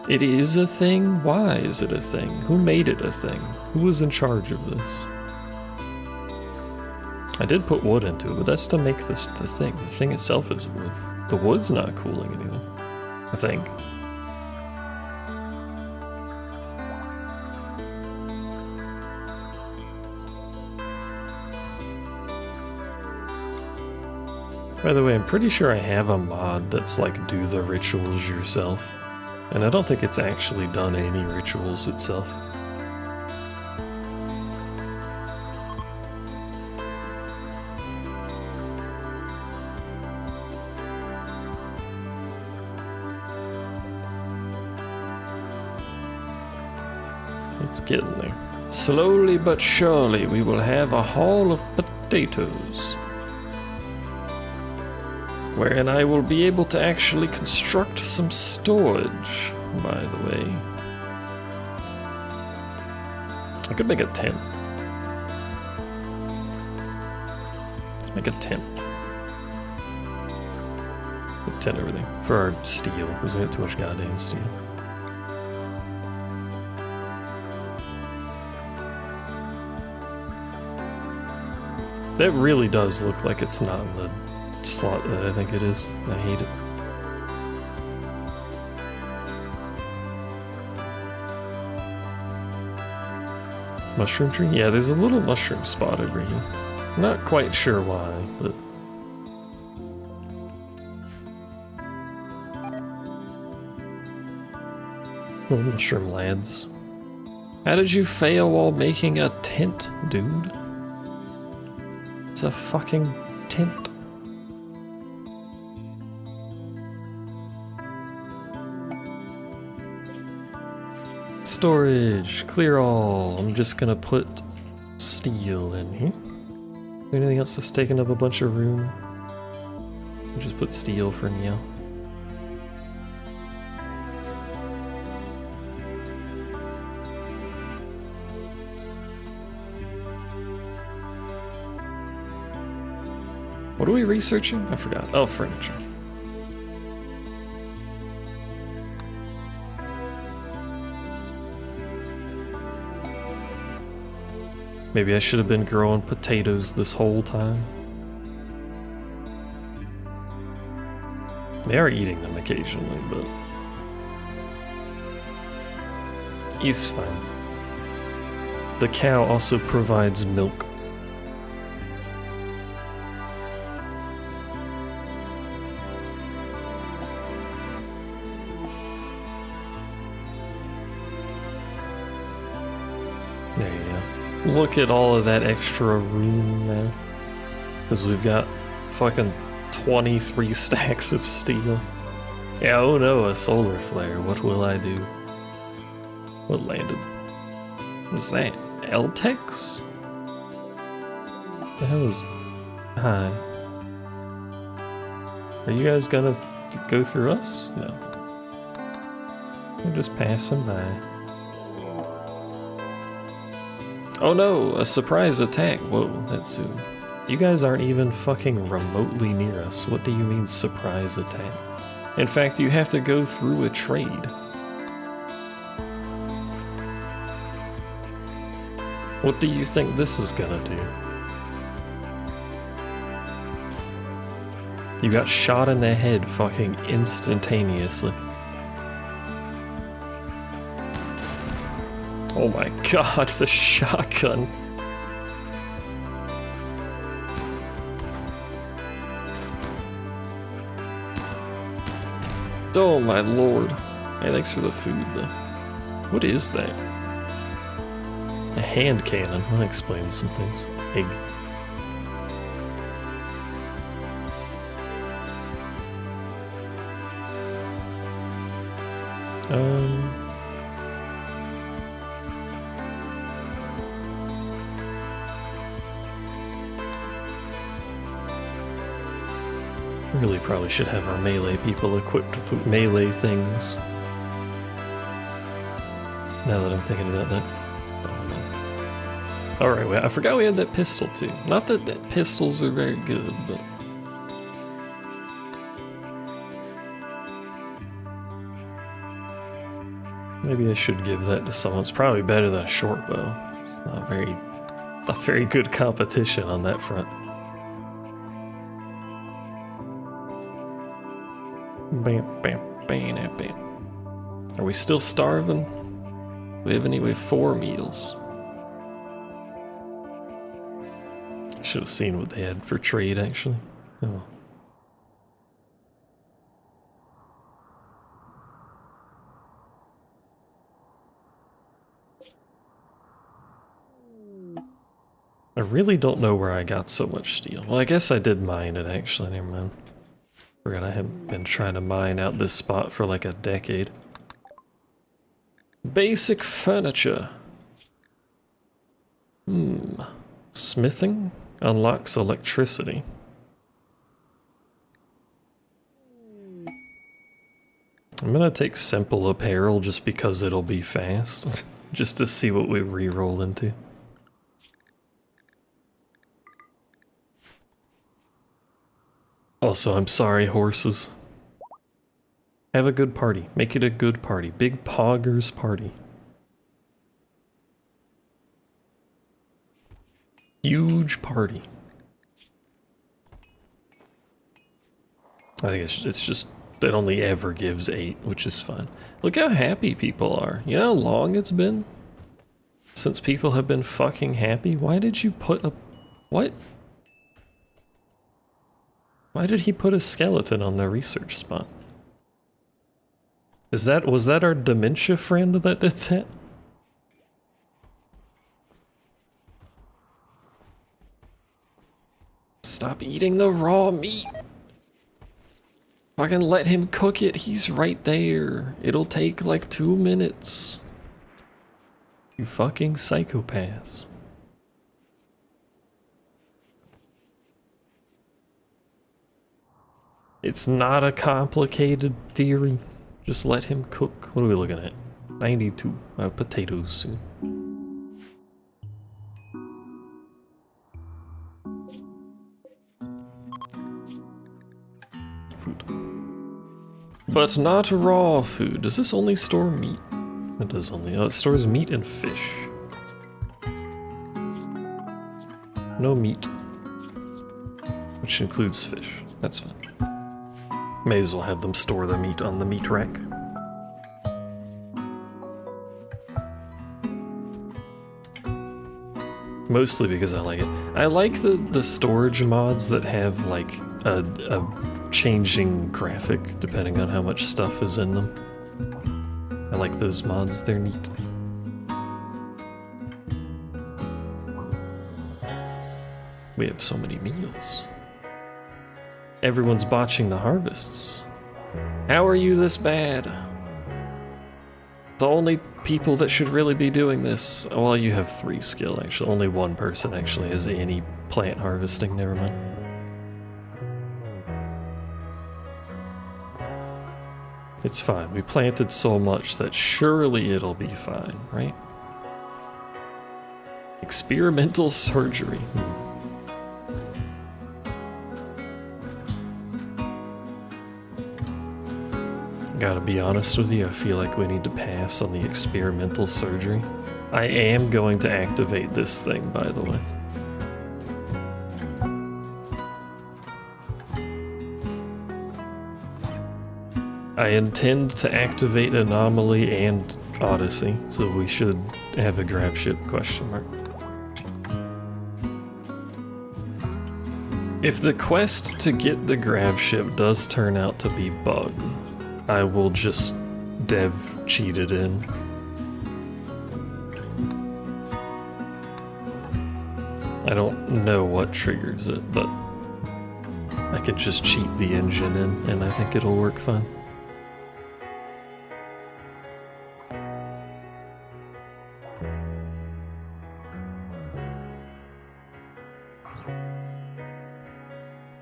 It is a thing? Why is it a thing? Who made it a thing? Who was in charge of this? I did put wood into it, but that's to make this the thing. The thing itself is wood. The wood's not cooling anything, I think. By the way, I'm pretty sure I have a mod that's like do the rituals yourself. And I don't think it's actually done any rituals itself. It's getting there. Slowly but surely we will have a haul of potatoes, wherein I will be able to actually construct some storage, by the way. I could make a tent. Let's make a tent. 10 everything. For our steel, because we got too much goddamn steel. That really does look like it's not in the slot that I think it is. I hate it. Mushroom tree? Yeah, there's a little mushroom spot over here. Not quite sure why, but... Little mushroom lads. How did you fail while making a tent, dude? It's a fucking tent. Storage, clear all. I'm just gonna put steel in here. Is there anything else that's taking up a bunch of room? I'll just put steel for now. What are we researching? I forgot. Oh, furniture. Maybe I should have been growing potatoes this whole time. They are eating them occasionally, but... he's fine. The cow also provides milk. There you go. Look at all of that extra room now. Because we've got fucking 23 stacks of steel. Yeah, oh no, a solar flare. What will I do? What landed? What's that? L-Tex? The hell is... hi. Are you guys gonna go through us? No. We're just passing by. Oh no, a surprise attack. Whoa, that's who. You guys aren't even fucking remotely near us. What do you mean surprise attack? In fact, you have to go through a trade. What do you think this is gonna do? You got shot in the head fucking instantaneously. Oh my god, the shotgun. Oh my lord. Hey, thanks for the food though. What is that? A hand cannon. That explains some things. Egg. Really probably should have our melee people equipped with melee things. Now that I'm thinking about that. Oh no. Alright, well, I forgot we had that pistol too. Not that pistols are very good, but... maybe I should give that to someone. It's probably better than a short bow. It's not very good competition on that front. Bam, bam, bam, bam. Are we still starving? We have anyway 4 meals. I should have seen what they had for trade actually. Oh. I really don't know where I got so much steel. Well, I guess I did mine it actually, never mind. Forgot I haven't been trying to mine out this spot for like a decade. Basic furniture. Smithing unlocks electricity. I'm gonna take simple apparel just because it'll be fast. Just to see what we re-roll into. Also, I'm sorry, horses. Have a good party. Make it a good party. Big poggers party. Huge party. I think it's just, it only ever gives 8, which is fine. Look how happy people are. You know how long it's been since people have been fucking happy? Why did you put a... What? Why did he put a skeleton on the research spot? Was that our dementia friend that did that? Stop eating the raw meat. Fucking let him cook it. He's right there. It'll take like 2 minutes. You fucking psychopaths. It's not a complicated theory. Just let him cook. What are we looking at? 92. Potatoes soon. Food. But not raw food. Does this only store meat? It does only. Oh, it stores meat and fish. No meat. Which includes fish. That's fine. May as well have them store the meat on the meat rack. Mostly because I like it. I like the storage mods that have like a changing graphic depending on how much stuff is in them. I like those mods, they're neat. We have so many meals. Everyone's botching the harvests. How are you this bad? The only people that should really be doing this... Well, you have 3 skill, actually. Only 1 person actually has any plant harvesting, never mind. It's fine. We planted so much that surely it'll be fine, right? Experimental surgery. Gotta be honest with you, I feel like we need to pass on the experimental surgery. I am going to activate this thing, by the way. I intend to activate Anomaly and Odyssey, so we should have a grab ship, question mark. If the quest to get the grab ship does turn out to be bugged, I will just dev cheat it in. I don't know what triggers it, but I could just cheat the engine in and I think it'll work fine.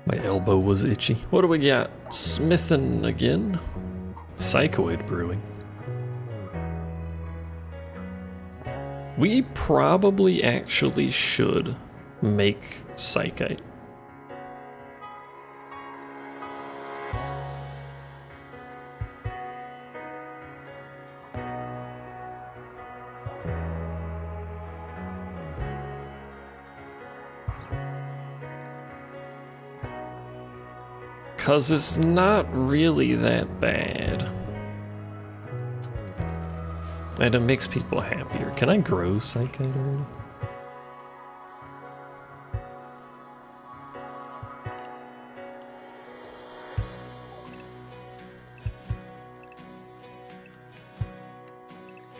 My elbow was itchy. What do we got? Smithin' again? Psychoid brewing. We probably actually should make Psychite. Cause it's not really that bad. And it makes people happier. Can I grow Psychite already?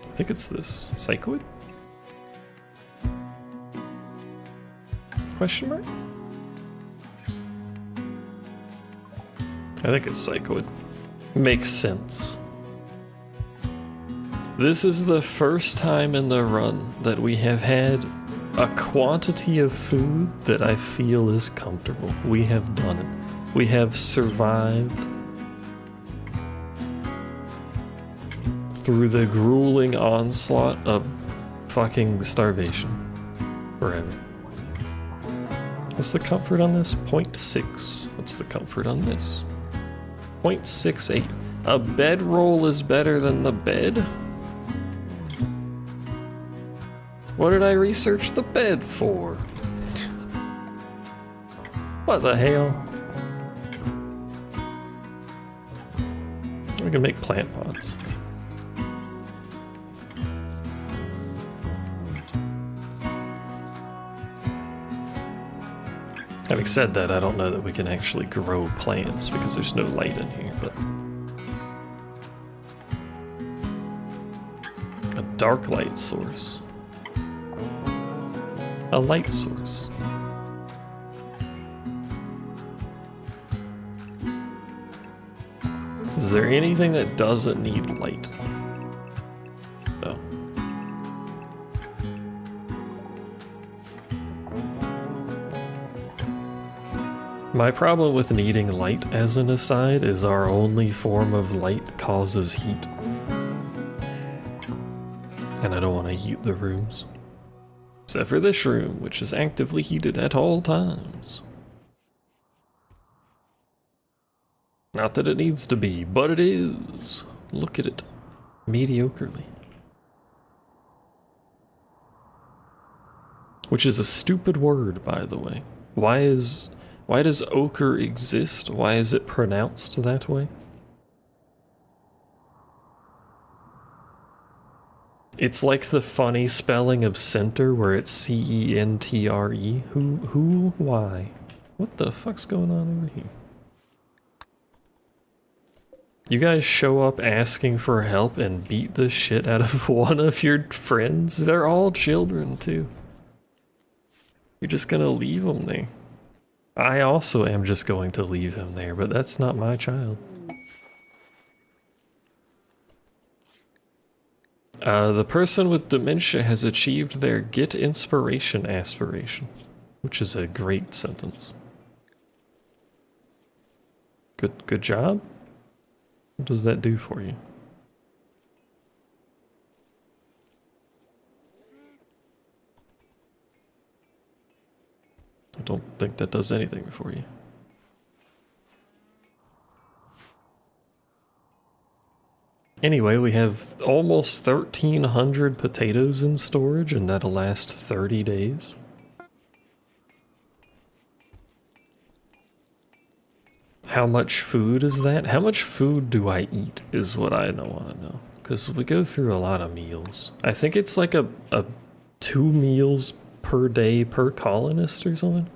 I think it's this. Psychoid? Question mark? I think it's Psychoid. Makes sense. This is the first time in the run that we have had a quantity of food that I feel is comfortable. We have done it. We have survived through the grueling onslaught of fucking starvation. Forever. What's the comfort on this? 0.6. What's the comfort on this? 0.68. A bedroll is better than the bed? What did I research the bed for? What the hell? We can make plant pots. Having said that, I don't know that we can actually grow plants because there's no light in here, but... A dark light source. A light source. Is there anything that doesn't need light? No. My problem with needing light, as an aside, is our only form of light causes heat. And I don't want to heat the rooms. Except for this room, which is actively heated at all times. Not that it needs to be, but it is. Look at it. Mediocrely. Which is a stupid word, by the way. Why does ochre exist? Why is it pronounced that way? It's like the funny spelling of center where it's C-E-N-T-R-E. Who, why? What the fuck's going on over here? You guys show up asking for help and beat the shit out of one of your friends? They're all children, too. You're just gonna leave them there. I also am just going to leave him there, but that's not my child. The person with dementia has achieved their get inspiration aspiration, which is a great sentence. Good job? What does that do for you? I don't think that does anything for you. Anyway, we have almost 1,300 potatoes in storage, and that'll last 30 days. How much food is that? How much food do I eat is what I don't want to know. Because we go through a lot of meals. I think it's like a 2 meals per day per colonist or something.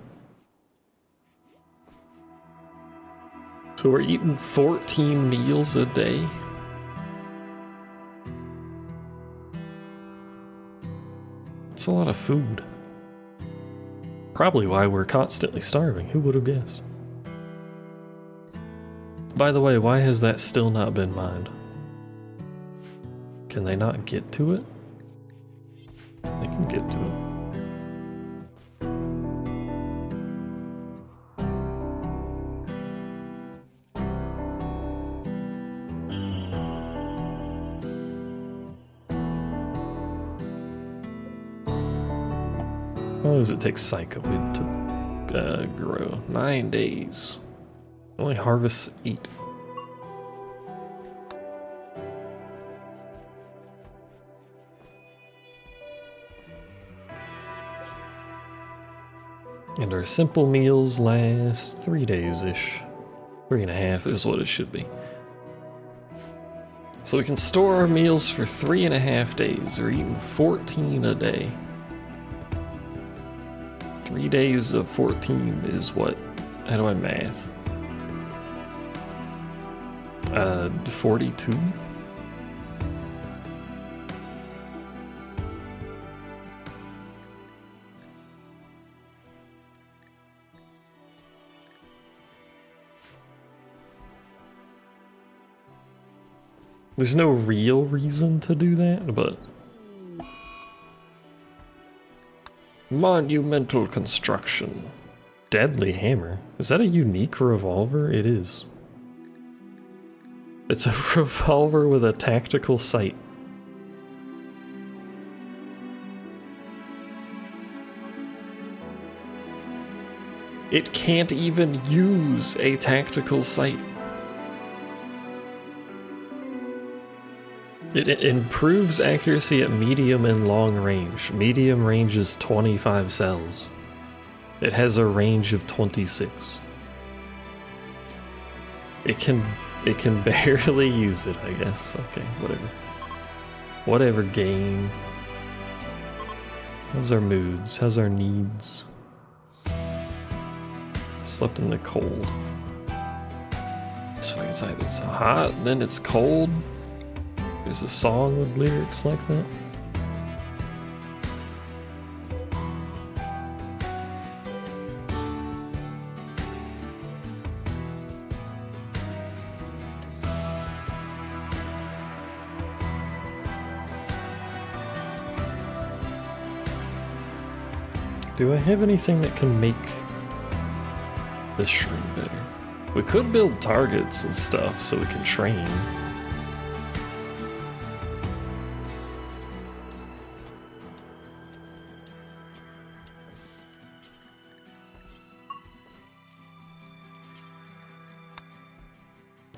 So we're eating 14 meals a day. It's a lot of food. Probably why we're constantly starving. Who would have guessed? By the way, why has that still not been mined? Can they not get to it? They can get to it. How long does it take psychoid to grow? 9 days. Only harvests 8. And our simple meals last 3 days-ish. 3.5 is what it should be. So we can store our meals for 3.5 days. We're eating 14 a day. 3 days of 14 is what? How do I math? 42? There's no real reason to do that, but... Monumental construction. Deadly hammer. Is that a unique revolver? It is. It's a revolver with a tactical sight. It can't even use a tactical sight. It improves accuracy at medium and long range. Medium range is 25 cells. It has a range of 26. It can barely use it, I guess. Okay, whatever. Whatever, game. How's our moods? How's our needs? Slept in the cold. So it's either it's hot, then it's cold. There's a song with lyrics like that. Do I have anything that can make this shroom better? We could build targets and stuff so we can train.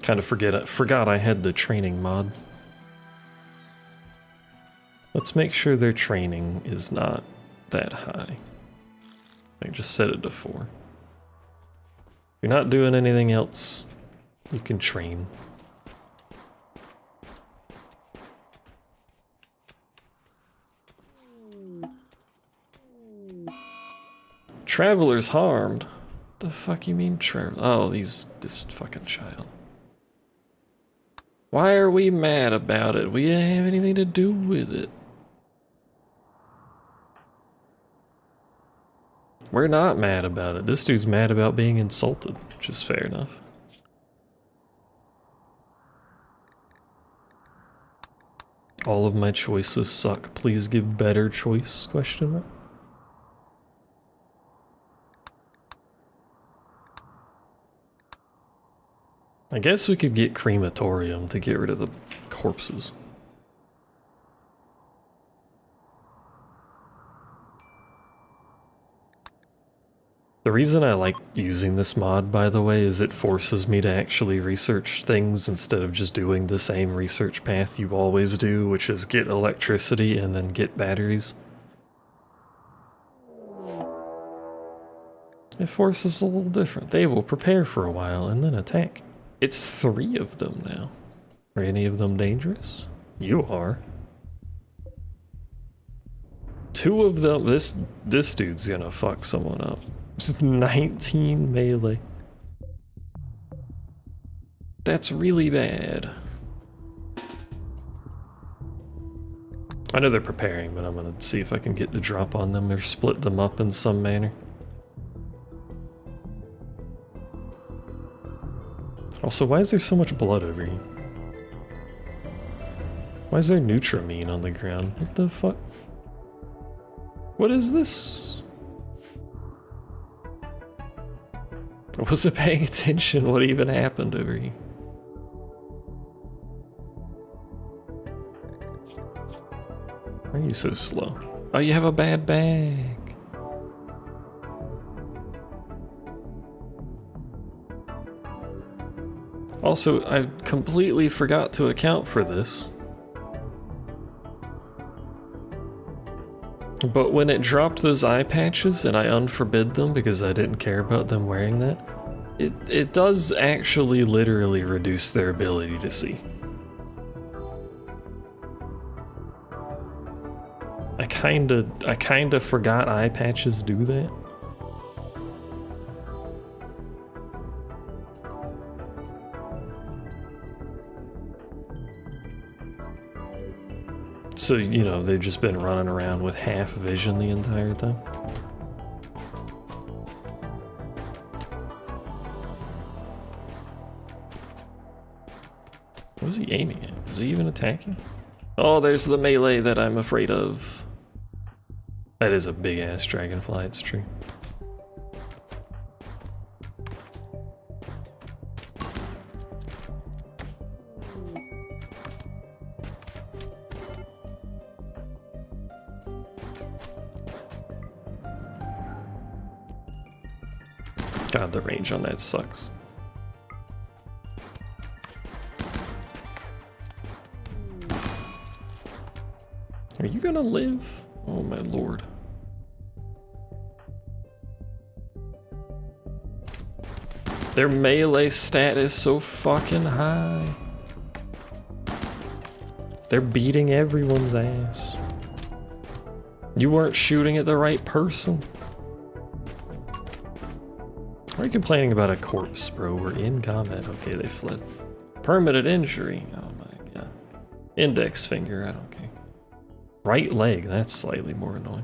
Kind of forgot I had the training mod. Let's make sure their training is not that high. I just set it to 4. If you're not doing anything else, you can train. Travelers harmed? The fuck you mean travel? Oh, this fucking child. Why are we mad about it? We didn't have anything to do with it. We're not mad about it. This dude's mad about being insulted, which is fair enough. All of my choices suck. Please give better choice, question mark. I guess we could get crematorium to get rid of the corpses. The reason I like using this mod, by the way, is it forces me to actually research things instead of just doing the same research path you always do, which is get electricity and then get batteries. It forces a little different. They will prepare for a while and then attack. It's 3 of them now. Are any of them dangerous? You are. 2 of them, this dude's gonna fuck someone up. Just 19 melee. That's really bad. I know they're preparing, but I'm gonna see if I can get the drop on them or split them up in some manner. Also, why is there so much blood over here? Why is there Nutramine on the ground? What the fuck? What is this? I wasn't paying attention what even happened over here. Why are you so slow? Oh, you have a bad bag. Also, I completely forgot to account for this. But when it dropped those eye patches and I unforbid them because I didn't care about them wearing that, it does actually literally reduce their ability to see. I kinda forgot eye patches do that. So, you know, they've just been running around with half vision the entire time. What was he aiming at? Is he even attacking? Oh, there's the melee that I'm afraid of. That is a big-ass dragonfly, it's true. God, the range on that sucks. Are you gonna live? Oh my lord. Their melee stat is so fucking high. They're beating everyone's ass. You weren't shooting at the right person. Why are you complaining about a corpse, bro? We're in combat. Okay, they fled. Permanent injury. Oh my god. Index finger, I don't care. Right leg, that's slightly more annoying.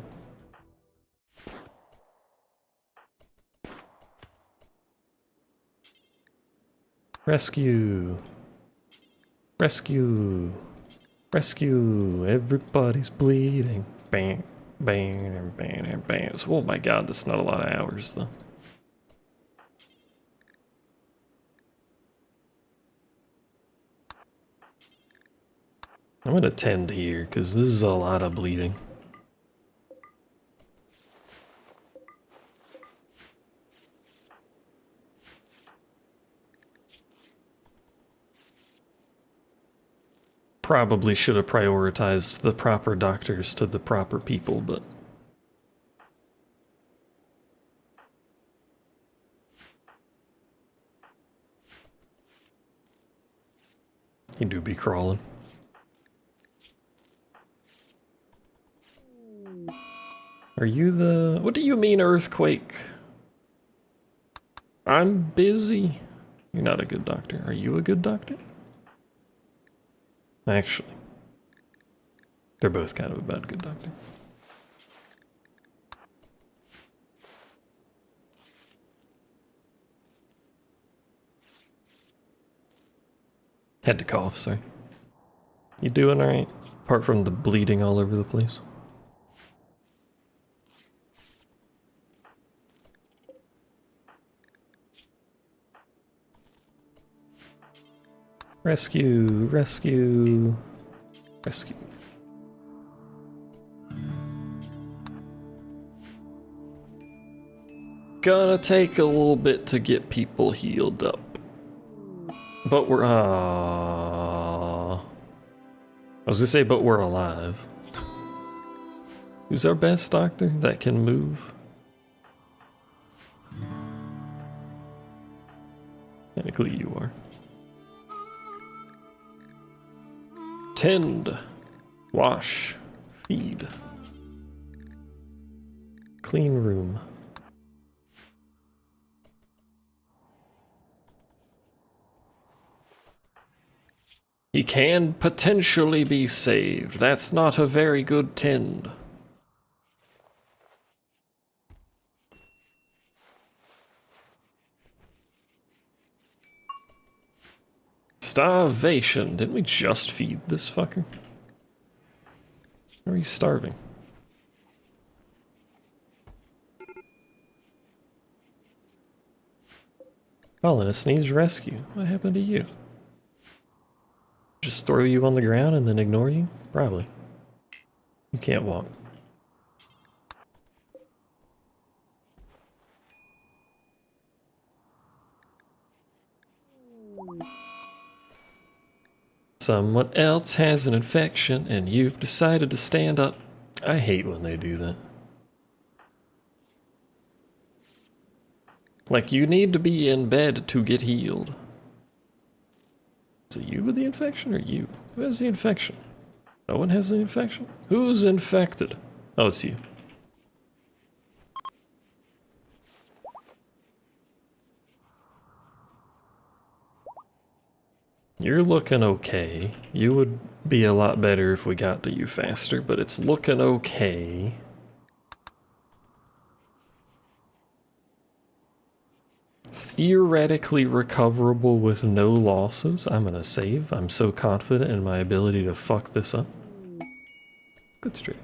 Rescue. Rescue. Rescue. Everybody's bleeding. Bang. Bang. Bang. Bang. Oh my god, that's not a lot of hours though. I'm gonna tend here, because this is a lot of bleeding. Probably should have prioritized the proper doctors to the proper people, but... he do be crawling. Are you the... what do you mean, earthquake? I'm busy. You're not a good doctor. Are you a good doctor? Actually. They're both kind of a bad good doctor. Had to cough, sorry. You doing alright? Apart from the bleeding all over the place. Rescue, rescue, rescue. Gonna take a little bit to get people healed up. But we're, I was gonna say, but we're alive. Who's our best doctor that can move? Technically you are. Tend, wash, feed. Clean room. He can potentially be saved. That's not a very good tend. Starvation. Didn't we just feed this fucker? Or are you starving? Colonist needs rescue. What happened to you? Just throw you on the ground and then ignore you? Probably. You can't walk. Someone else has an infection and you've decided to stand up. I hate when they do that. Like, you need to be in bed to get healed. Is it you with the infection or you? Who has the infection? No one has the infection? Who's infected? Oh, it's you. You're looking okay. You would be a lot better if we got to you faster, but it's looking okay. Theoretically recoverable with no losses. I'm gonna save. I'm so confident in my ability to fuck this up. Good streak.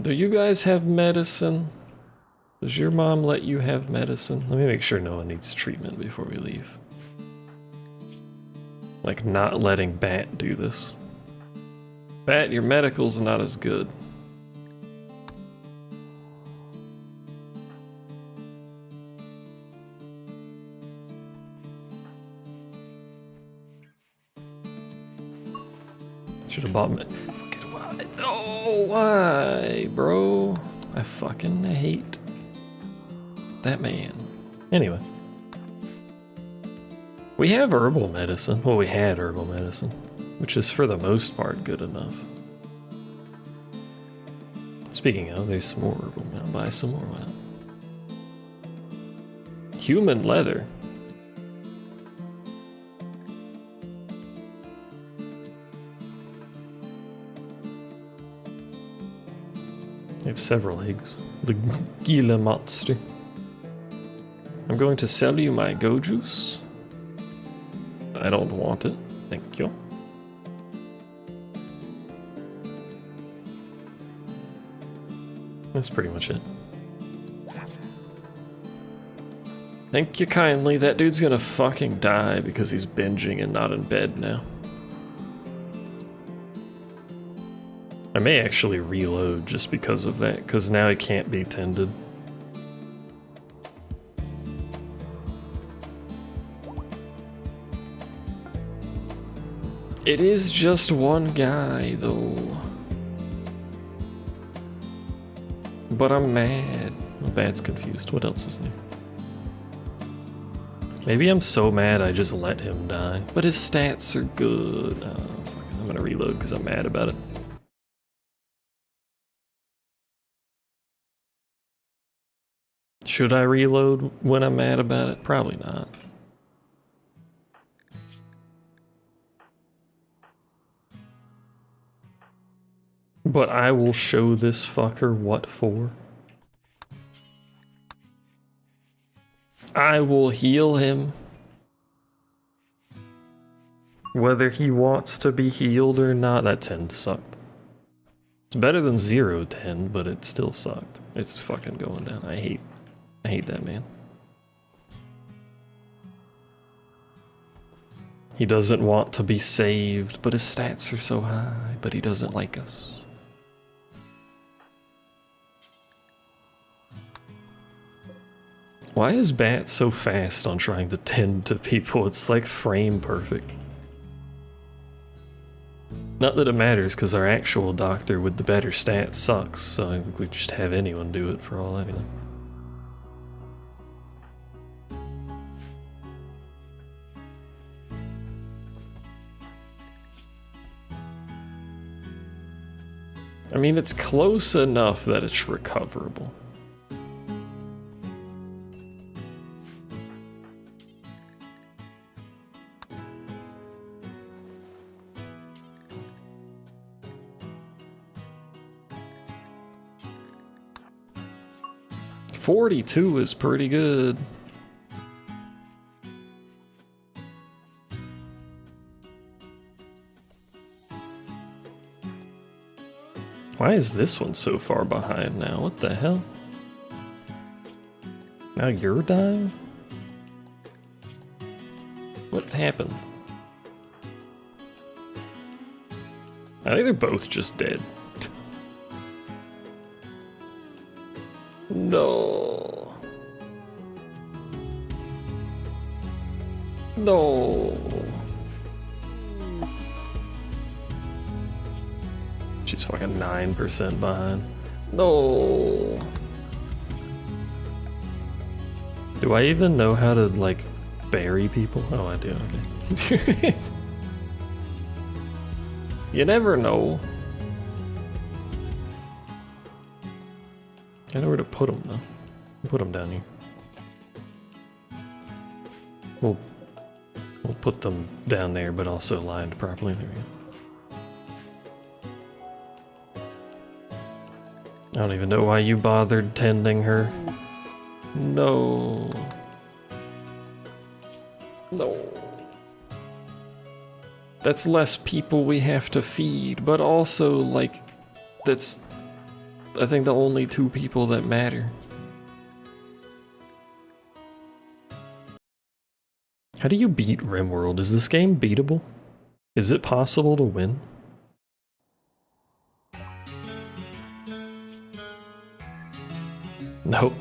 Do you guys have medicine? Does your mom let you have medicine? Let me make sure no one needs treatment before we leave. Like, not letting Bat do this. Bat, your medical's not as good. Should have bought me. Fucking why? No, why, bro? I fucking hate that man. Anyway. We have herbal medicine. Well, we had herbal medicine, which is for the most part good enough. Speaking of, there's some more herbal. I'll buy some more. Why not? Human leather. I have several eggs. The Gila monster. I'm going to sell you my go juice. I don't want it. Thank you. That's pretty much it. Thank you kindly. That dude's gonna fucking die because he's binging and not in bed now. I may actually reload just because of that, because now he can't be tended. It is just one guy, though. But I'm mad. My bad's confused. What else is new? Maybe I'm so mad I just let him die. But his stats are good. Oh, I'm gonna reload because I'm mad about it. Should I reload when I'm mad about it? Probably not. But I will show this fucker what for. I will heal him. Whether he wants to be healed or not, that 10 sucked. It's better than 0-10, but it still sucked. It's fucking going down. I hate that man. He doesn't want to be saved, but his stats are so high, but he doesn't like us. Why is Bat so fast on trying to tend to people? It's like frame perfect. Not that it matters, because our actual doctor with the better stats sucks, so I think we just have anyone do it for all I know. I mean, it's close enough that it's recoverable. $42 is pretty good. Why is this one so far behind now? What the hell? Now you're dying? What happened? I think they're both just dead. No. No. She's fucking 9% behind. No. Do I even know how to, like, bury people? Oh, I do, okay. You never know. I know where to put them, though. Put them down here. We'll put them down there, but also lined properly. There we go. I don't even know why you bothered tending her. No. No. That's less people we have to feed, but also, like, that's, I think, the only 2 people that matter. How do you beat Rimworld? Is this game beatable? Is it possible to win? Nope.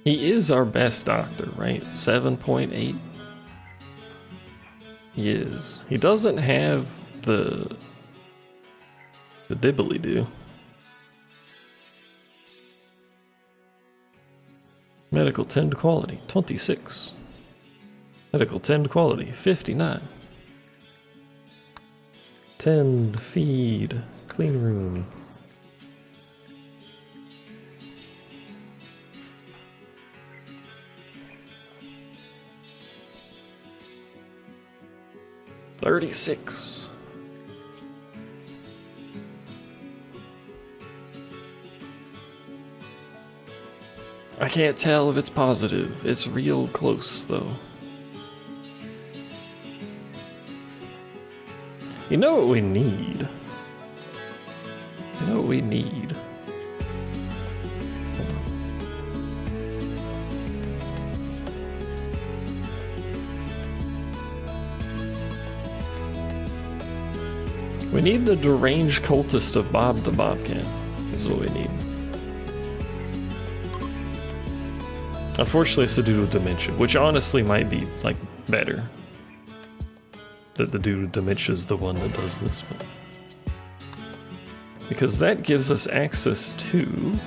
He is our best doctor, right? 7.8. He is. He doesn't have the dibbly-do. Medical tend quality, 26. Medical tend quality, 59. Tend, feed, clean room. $36. I can't tell if it's positive. It's real close, though. You know what we need? You know what we need? We need the deranged cultist of Bob the Bobcat, is what we need. Unfortunately, it's a dude with dementia, which honestly might be, like, better. That the dude with dementia is the one that does this, but... because that gives us access to...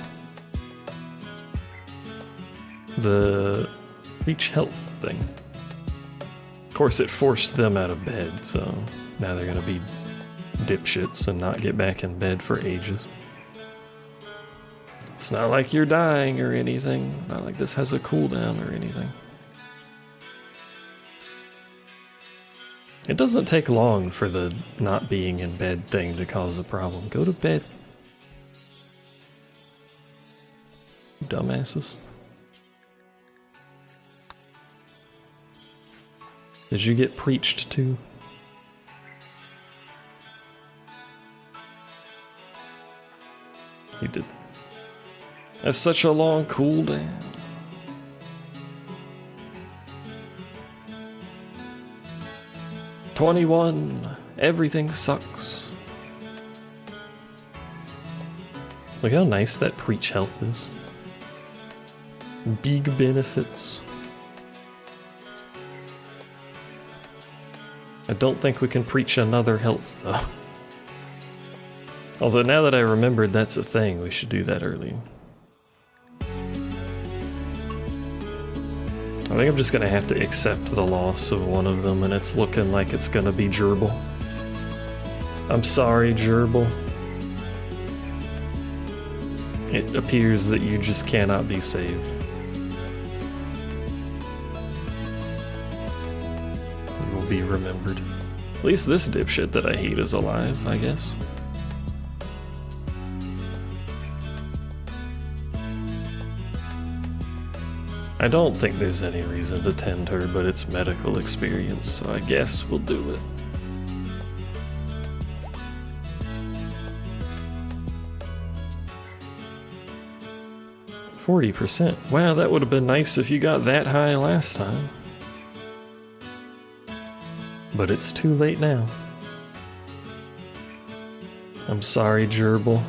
the reach health thing. Of course, it forced them out of bed, so now they're gonna be dipshits and not get back in bed for ages. It's not like you're dying or anything. Not like this has a cooldown or anything. It doesn't take long for the not being in bed thing to cause a problem. Go to bed. Dumbasses. Did you get preached to? You did. That's such a long cooldown. $21. Everything sucks. Look how nice that preach health is. Big benefits. I don't think we can preach another health though. Although now that I remembered that's a thing, we should do that early. I think I'm just gonna have to accept the loss of one of them, and it's looking like it's gonna be Gerbil. I'm sorry, Gerbil. It appears that you just cannot be saved. You will be remembered. At least this dipshit that I hate is alive, I guess. I don't think there's any reason to tend her, but it's medical experience, so I guess we'll do it. %. Wow, that would have been nice if you got that high last time. But it's too late now. I'm sorry, Gerbil.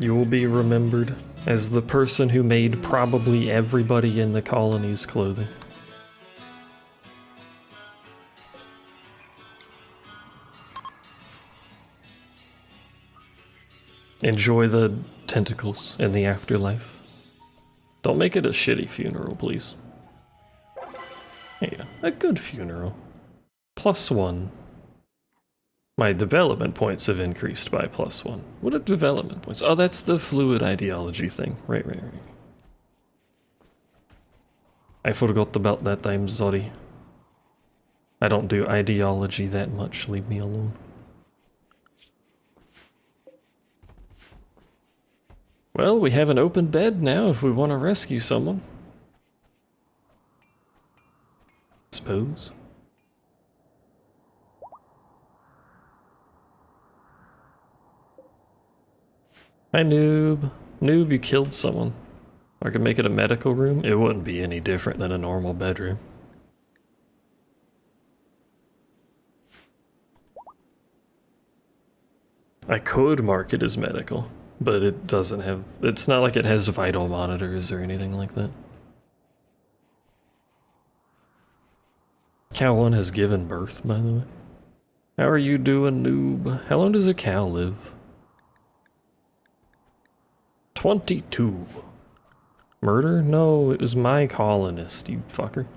You will be remembered as the person who made probably everybody in the colony's clothing. Enjoy the tentacles in the afterlife. Don't make it a shitty funeral, please. Yeah, a good funeral. +1. My development points have increased by +1. What are development points? Oh, that's the fluid ideology thing. Right. I forgot about that, I'm sorry. I don't do ideology that much, leave me alone. Well, we have an open bed now if we want to rescue someone. Suppose. Hi, noob. Noob, you killed someone. I could make it a medical room. It wouldn't be any different than a normal bedroom. I could mark it as medical. but it doesn't have, it's not like it has vital monitors or anything like that. Cow 1 has given birth, by the way. How are you doing, noob? How long does a cow live? 22. Murder? No, it was my colonist, you fucker.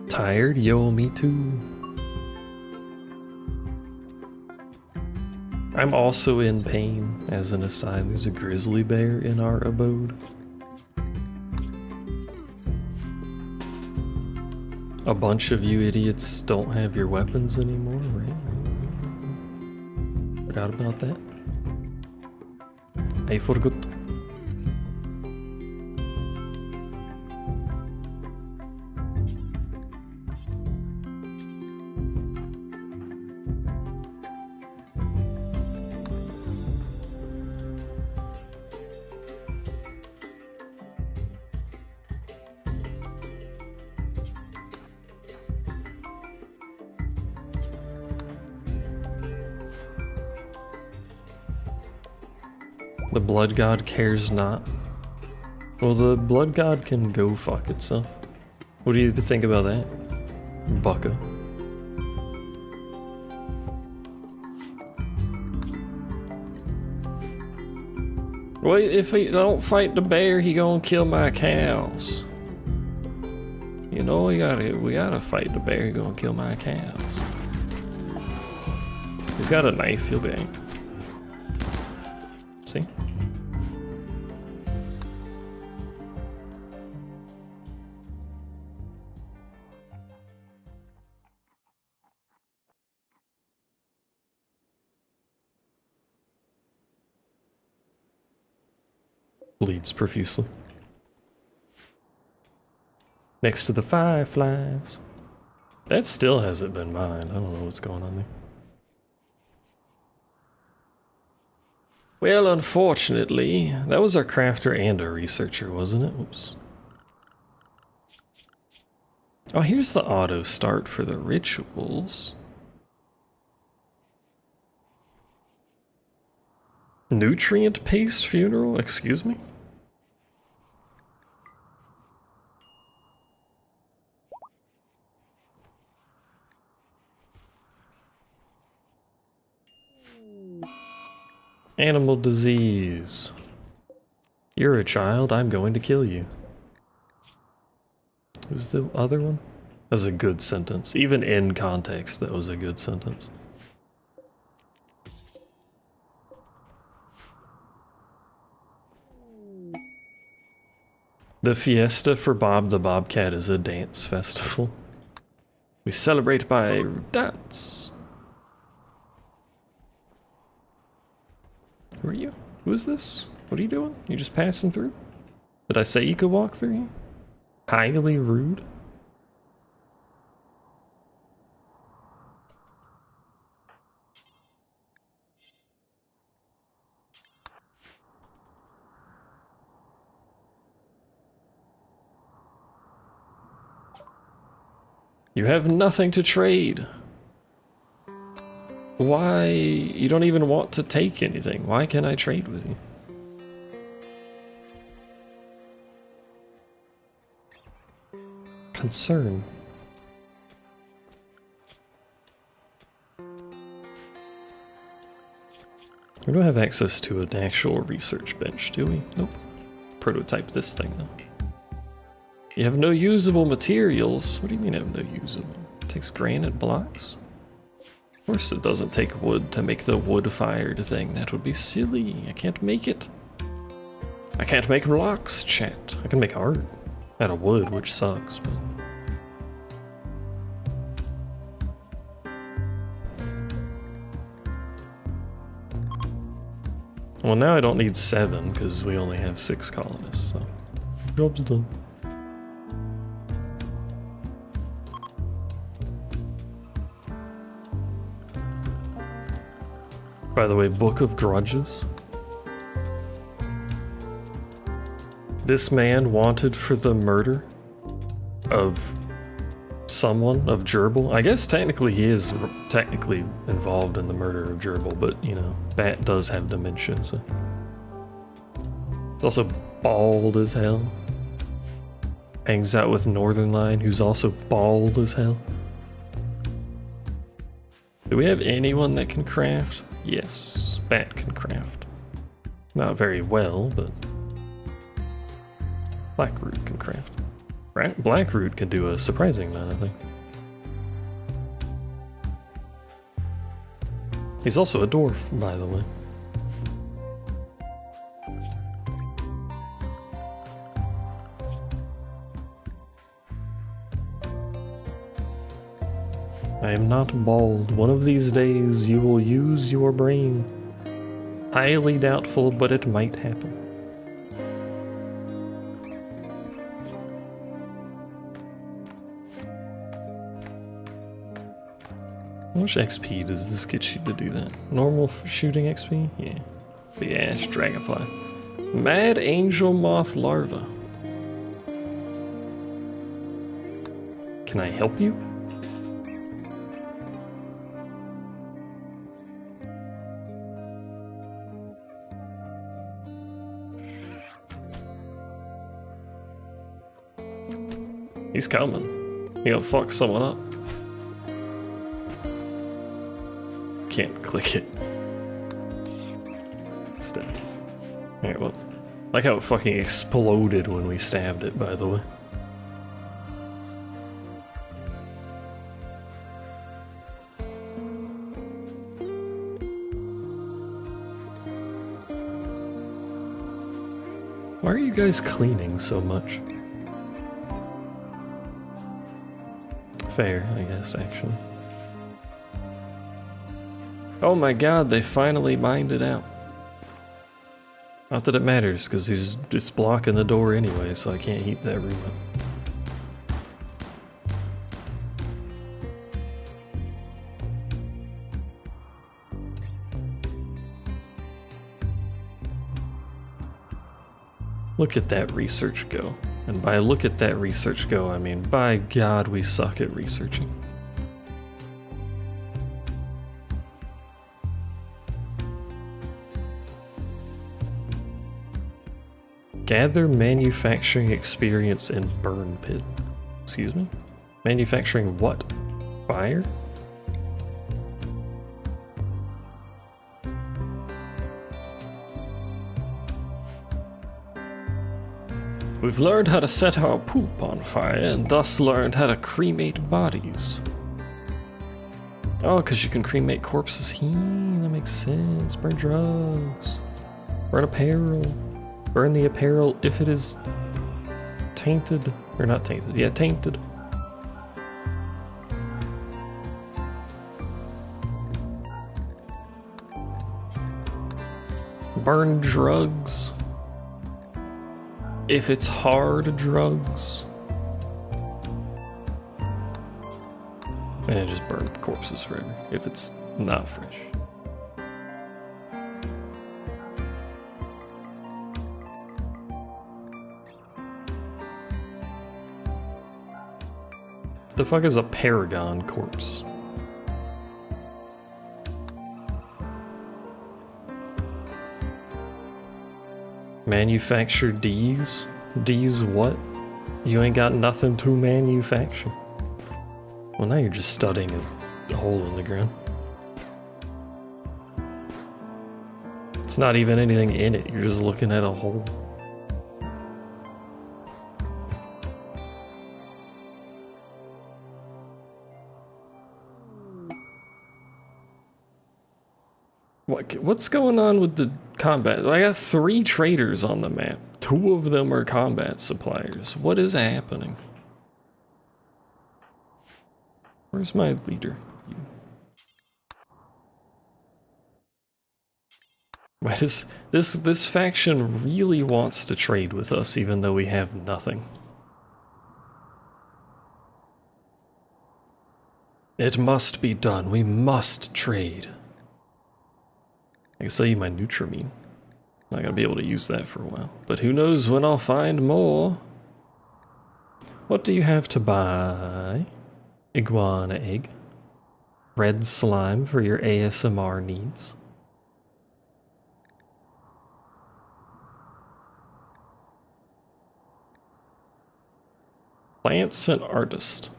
Tired? Yo, me too. I'm also in pain, as an aside. There's a grizzly bear in our abode. A bunch of you idiots don't have your weapons anymore, right? Forgot about that. I forgot. The blood god cares not. Well, the blood god can go fuck itself. What do you think about that, bucka? Well, if he don't fight the bear, he gonna kill my cows. You know, we gotta fight the bear, he gonna kill my cows. He's got a knife, he'll be angry. See? Bleeds profusely. Next to the fireflies. That still hasn't been mined. I don't know what's going on there. Well, unfortunately, that was our crafter and a researcher, wasn't it? Oops. Oh, here's the auto start for the rituals. Nutrient paste funeral? Excuse me? Animal disease. You're a child, I'm going to kill you. Who's the other one? That was a good sentence. Even in context, that was a good sentence. The fiesta for Bob the Bobcat is a dance festival. We celebrate by dance. Who are you? Who is this? What are you doing? You just passing through? Did I say you could walk through here? Highly rude. You have nothing to trade. Why? You don't even want to take anything. Why can't I trade with you? Concern. We don't have access to an actual research bench, do we? Nope. Prototype this thing, though. You have no usable materials. What do you mean I have no usable? It takes granite blocks? Of course it doesn't take wood to make the wood-fired thing. That would be silly. I can't make it. I can't make blocks, chat. I can make art out of wood, which sucks, but... Well, now I don't need 7 because we only have 6 colonists, so job's done. By the way, Book of Grudges. This man wanted for the murder of someone, of Gerbil. I guess technically he is technically involved in the murder of Gerbil, but you know, Bat does have dementia, so. He's also bald as hell. Hangs out with Northern Lion, who's also bald as hell. Do we have anyone that can craft? Yes, Bat can craft. Not very well, but Blackroot can craft. Blackroot can do a surprising amount, I think. He's also a dwarf, by the way. I am not bald. One of these days you will use your brain. Highly doubtful, but it might happen. How much XP does this get you to do that? Normal shooting XP? Yeah. Big ass dragonfly. Mad angel moth larva. Can I help you? He's coming. He gonna fuck someone up. Can't click it. It's dead. Alright, well. Like how it fucking exploded when we stabbed it, by the way. Why are you guys cleaning so much? Fair, I guess, actually. Oh my god, they finally mined it out. Not that it matters, because it's blocking the door anyway, so I can't heat that room up. Look at that research go. And by look at that research go, I mean, by God, we suck at researching. Gather manufacturing experience in burn pit. Excuse me? Manufacturing what? Fire? We've learned how to set our poop on fire and thus learned how to cremate bodies. Oh, because you can cremate corpses. That makes sense. Burn drugs. Burn apparel. Burn the apparel if it is tainted. Or not tainted. Yeah, tainted. Burn drugs. If it's hard drugs. And just burn corpses forever. If it's not fresh. The fuck is a paragon corpse? Manufacture D's? D's what? You ain't got nothing to manufacture. Well, now you're just studying a hole in the ground. It's not even anything in it, you're just looking at a hole. What's going on with the combat? I got 3 traders on the map. 2 of them are combat suppliers. What is happening? Where's my leader? You. Why does this faction really wants to trade with us even though we have nothing? It must be done. We must trade. I can sell you my Nutramine. Not gonna be able to use that for a while. But who knows when I'll find more. What do you have to buy? Iguana egg. Red slime for your ASMR needs. Plants and artist.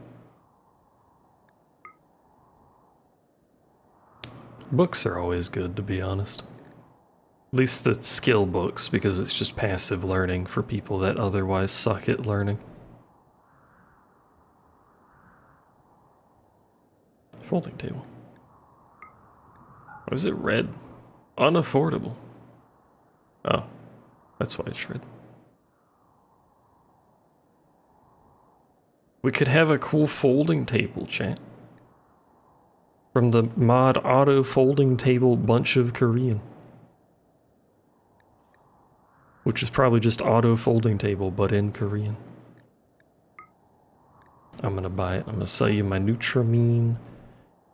Books are always good, to be honest. At least the skill books, because it's just passive learning for people that otherwise suck at learning. Folding table. Why is it red? Unaffordable. Oh, that's why it's red. We could have a cool folding table, chat. From the mod auto folding table bunch of Korean. Which is probably just auto folding table, but in Korean. I'm gonna buy it. I'm gonna sell you my Nutramine.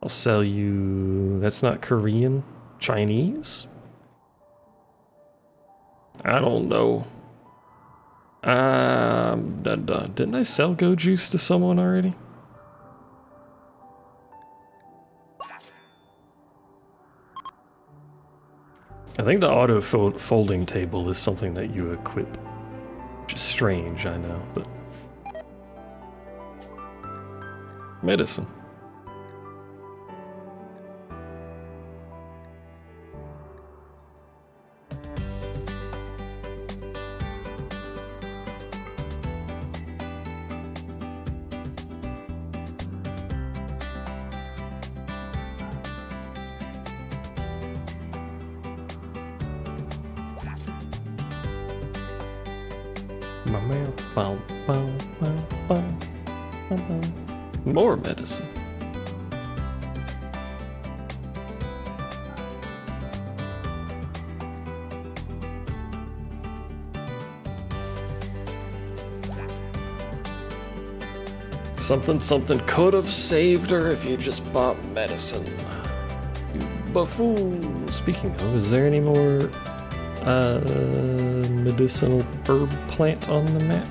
I'll sell you... That's not Korean? Chinese? I don't know. Didn't I sell Go Juice to someone already? I think the auto folding table is something that you equip. Which is strange, I know, but... Medicine. More medicine. Something could have saved her if you just bought medicine. You buffoon. Speaking of, is there any more medicinal herb plant on the map?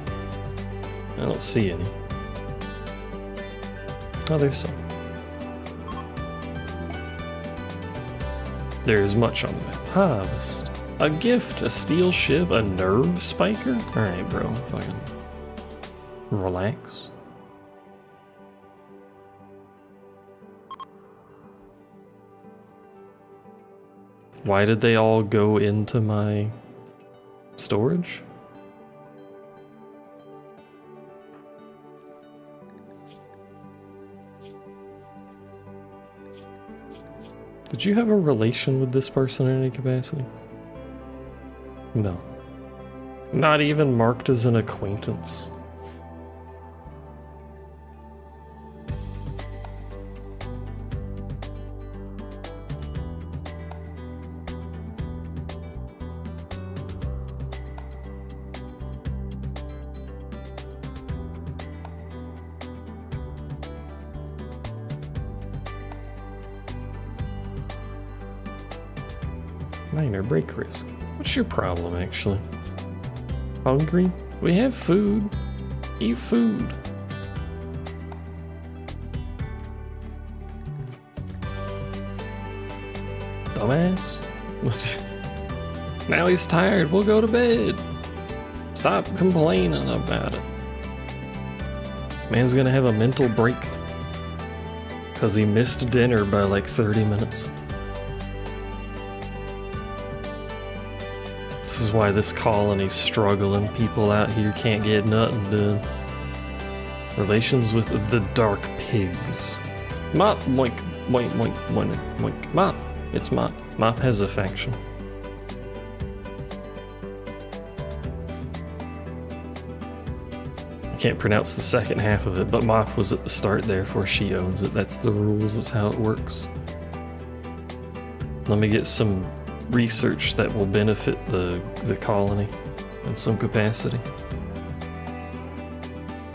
I don't see any. Oh, there's some. There is much on the map. Harvest. A gift, a steel shiv, a nerve spiker? Alright, bro. Fucking relax. Why did they all go into my storage? Did you have a relation with this person in any capacity? No. Not even marked as an acquaintance. Minor break risk. What's your problem, actually? Hungry? We have food. Eat food. Dumbass. Now he's tired. We'll go to bed. Stop complaining about it. Man's gonna have a mental break. Because he missed dinner by like 30 minutes. This is why this colony's struggling. People out here can't get nothing done. Relations with the dark pigs. Mop, moink, moink, moink, moink, moink. Mop. It's Mop. Mop has a faction. I can't pronounce the second half of it, but Mop was at the start, therefore she owns it. That's the rules, that's how it works. Let me get some research that will benefit the colony in some capacity.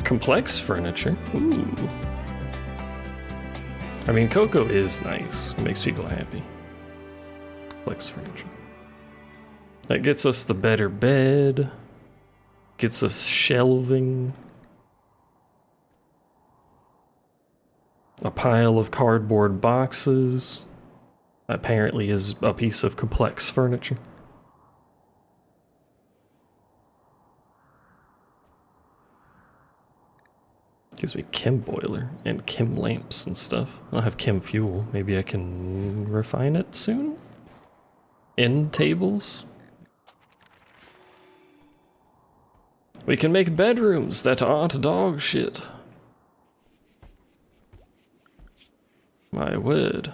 Complex furniture. Ooh. I mean, cocoa is nice. It makes people happy. Complex furniture. That gets us the better bed. Gets us shelving. A pile of cardboard boxes. Apparently is a piece of complex furniture. Gives me chem boiler and chem lamps and stuff. I don't have chem fuel. Maybe I can refine it soon? End tables? We can make bedrooms that aren't dog shit. My word.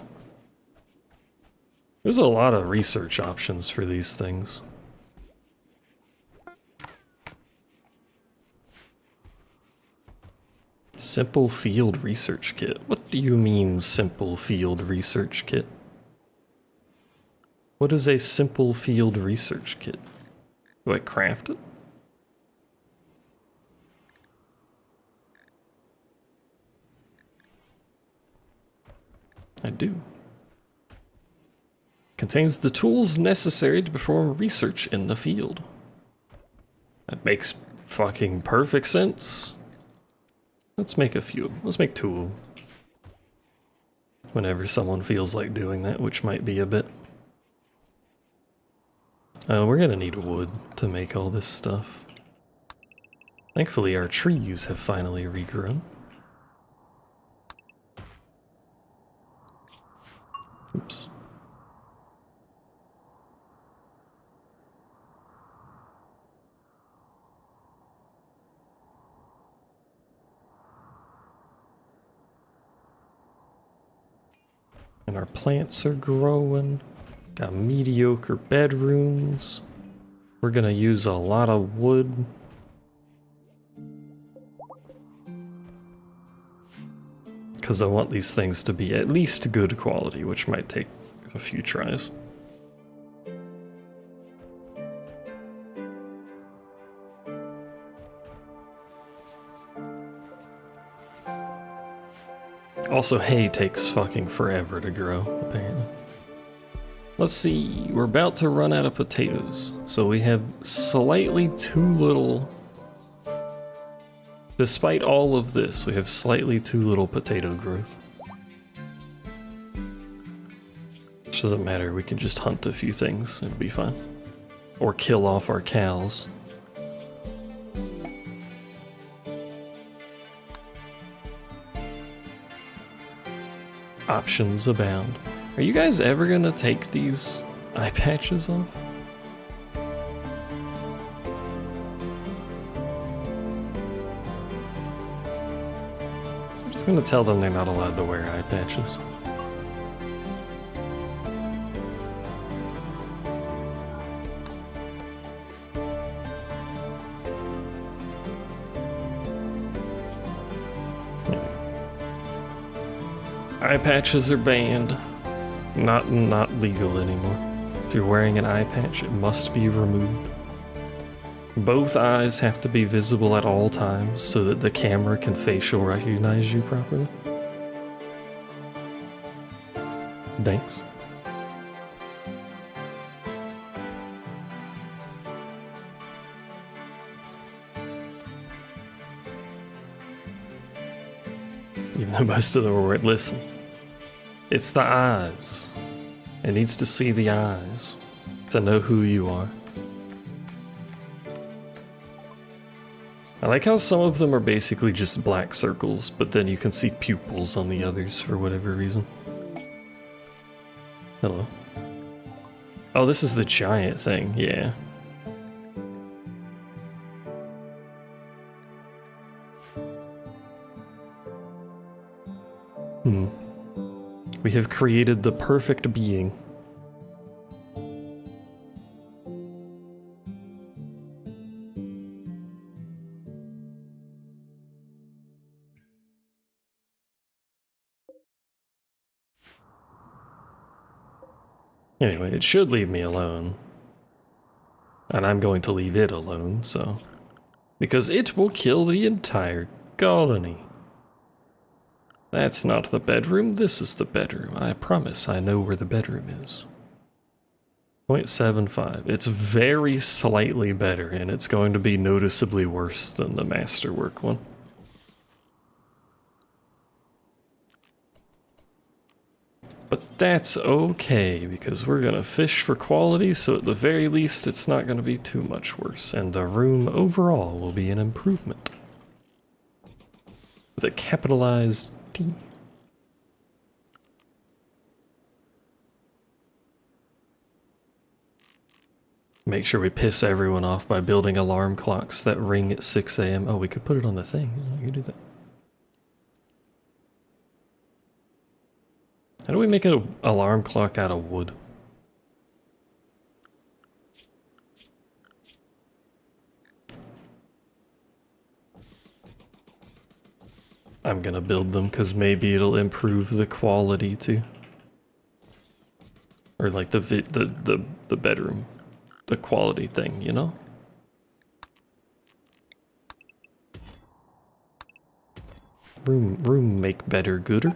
There's a lot of research options for these things. Simple field research kit. What do you mean, simple field research kit? What is a simple field research kit? Do I craft it? I do. Contains the tools necessary to perform research in the field. That makes fucking perfect sense. Let's make a few. Let's make 2. Whenever someone feels like doing that, which might be a bit. We're gonna need wood to make all this stuff. Thankfully our trees have finally regrown. Oops. And our plants are growing. Got mediocre bedrooms. We're gonna use a lot of wood. Because I want these things to be at least good quality, which might take a few tries. Also, hay takes fucking forever to grow, apparently. Let's see, we're about to run out of potatoes, so we have slightly too little. Despite all of this, we have slightly too little potato growth. Which doesn't matter, we can just hunt a few things, it'll be fine. Or kill off our cows. Options abound. Are you guys ever gonna take these eye patches off? I'm just gonna tell them they're not allowed to wear eye patches. Eye patches are banned. Not legal anymore. If you're wearing an eye patch, it must be removed. Both eyes have to be visible at all times so that the camera can facial recognize you properly. Thanks. Even though most of them were, listen. It's the eyes. It needs to see the eyes to know who you are. I like how some of them are basically just black circles, but then you can see pupils on the others for whatever reason. Hello. Oh, this is the giant thing, yeah. We have created the perfect being. Anyway, it should leave me alone. And I'm going to leave it alone, so... Because it will kill the entire colony. That's not the bedroom, this is the bedroom. I promise I know where the bedroom is. 0.75. It's very slightly better, and it's going to be noticeably worse than the masterwork one. But that's okay, because we're gonna fish for quality, so at the very least it's not gonna be too much worse, and the room overall will be an improvement. With a capitalized D. Make sure we piss everyone off by building alarm clocks that ring at 6 a.m. Oh, we could put it on the thing. You could do that. How do we make an alarm clock out of wood? I'm gonna build them because maybe it'll improve the quality too. Or like the bedroom, the quality thing, you know? Room make better gooder.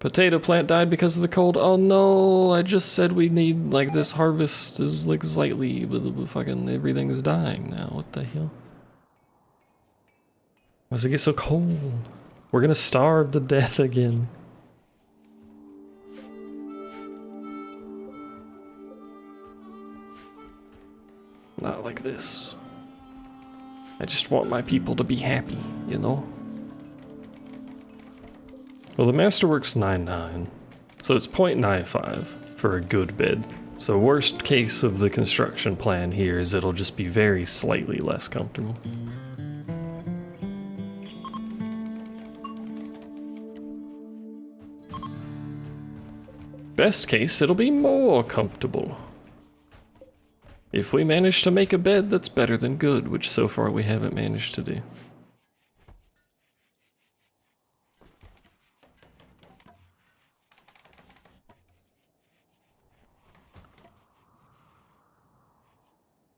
Potato plant died because of the cold. Oh no, I just said we need, like, this harvest is like slightly, but fucking everything's dying now. What the hell? Why does it get so cold? We're gonna starve to death again. Not like this. I just want my people to be happy, you know? Well, the Masterwork's 9.9, so it's 0.95 for a good bed. So worst case of the construction plan here is it'll just be very slightly less comfortable. Best case, it'll be more comfortable. If we manage to make a bed that's better than good, which so far we haven't managed to do.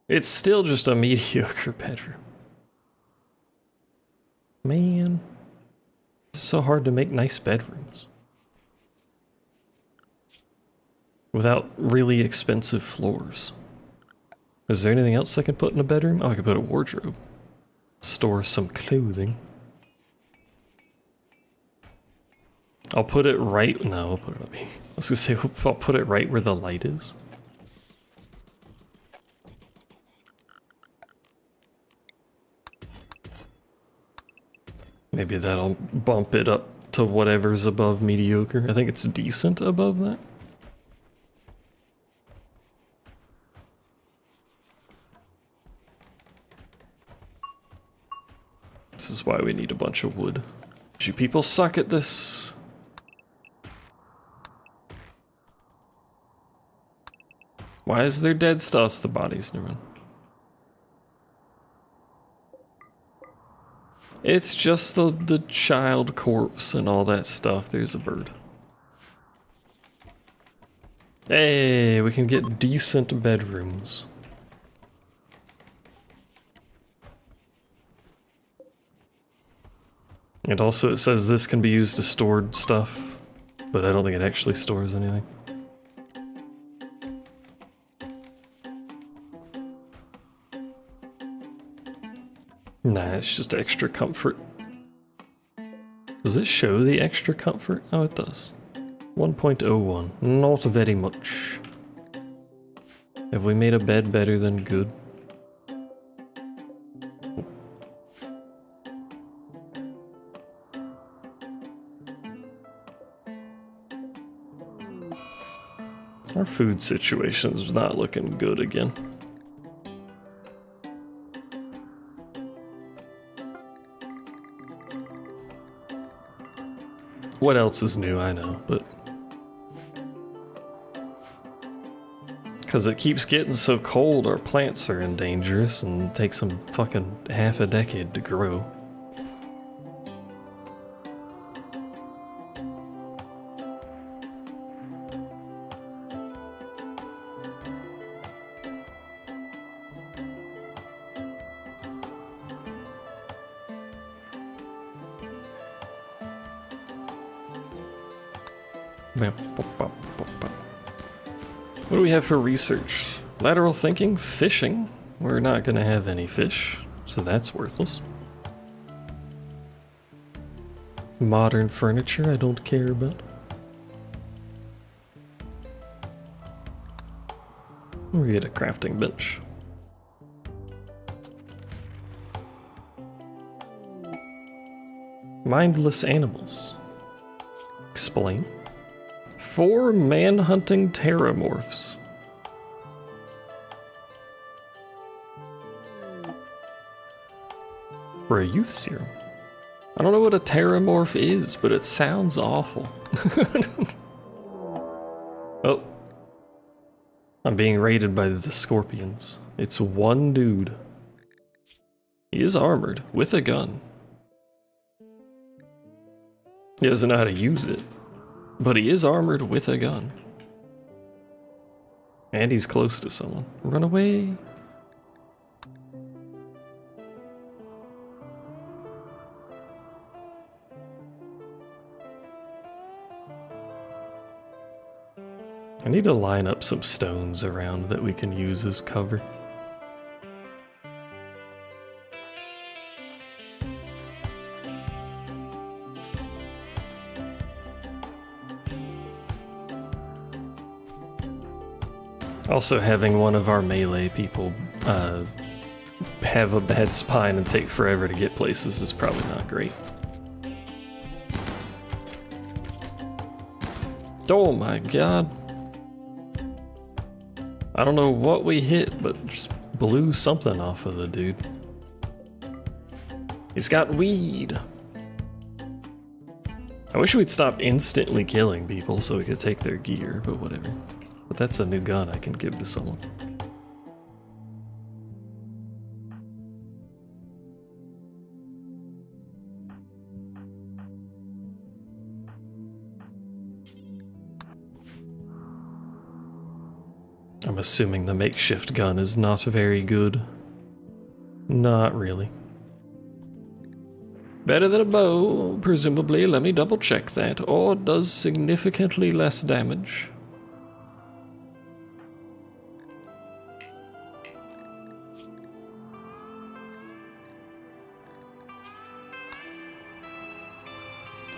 It's still just a mediocre bedroom. Man, it's so hard to make nice bedrooms. Without really expensive floors. Is there anything else I can put in a bedroom? Oh, I could put a wardrobe. Store some clothing. I'll put it right... No, I'll put it up here. I was gonna say, I'll put it right where the light is. Maybe that'll bump it up to whatever's above mediocre. I think it's decent above that. This is why we need a bunch of wood. You people suck at this. Why is there dead stuff? It's the bodies, never mind. It's just the child corpse and all that stuff. There's a bird. Hey, we can get decent bedrooms. And also it says this can be used to store stuff, but I don't think it actually stores anything. Nah, it's just extra comfort. Does it show the extra comfort? Oh, it does. 1.01. Not very much. Have we made a bed better than good? Our food situation's not looking good again. What else is new? I know, but... Because it keeps getting so cold, our plants are endangerous and it takes them fucking half a decade to grow. What do we have for research? Lateral thinking? Fishing? We're not gonna have any fish, so that's worthless. Modern furniture I don't care about. We get a crafting bench. Mindless animals. Explain. 4 man-hunting terramorphs. For a youth serum. I don't know what a terramorph is, but it sounds awful. Oh. I'm being raided by the scorpions. It's one dude. He is armored, with a gun. He doesn't know how to use it, but he is armored with a gun. And he's close to someone. Run away. I need to line up some stones around that we can use as cover. Also, having one of our melee people have a bad spine and take forever to get places is probably not great. Oh my god. I don't know what we hit, but just blew something off of the dude. He's got weed. I wish we'd stop instantly killing people so we could take their gear, but whatever. But that's a new gun I can give to someone. I'm assuming the makeshift gun is not very good. Not really. Better than a bow, presumably. Let me double check that. Or does significantly less damage.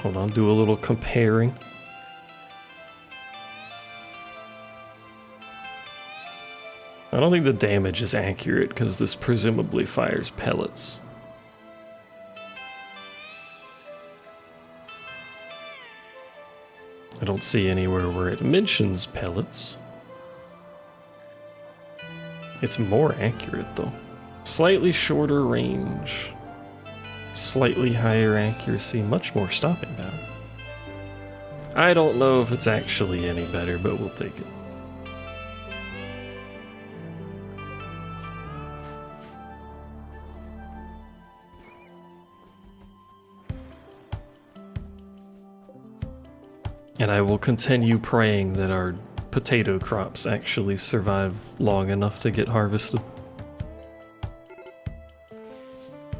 Hold on, do a little comparing. I don't think the damage is accurate because this presumably fires pellets. I don't see anywhere where it mentions pellets. It's more accurate though. Slightly shorter range. Slightly higher accuracy, much more stopping power. I don't know if it's actually any better, but we'll take it. And I will continue praying that our potato crops actually survive long enough to get harvested.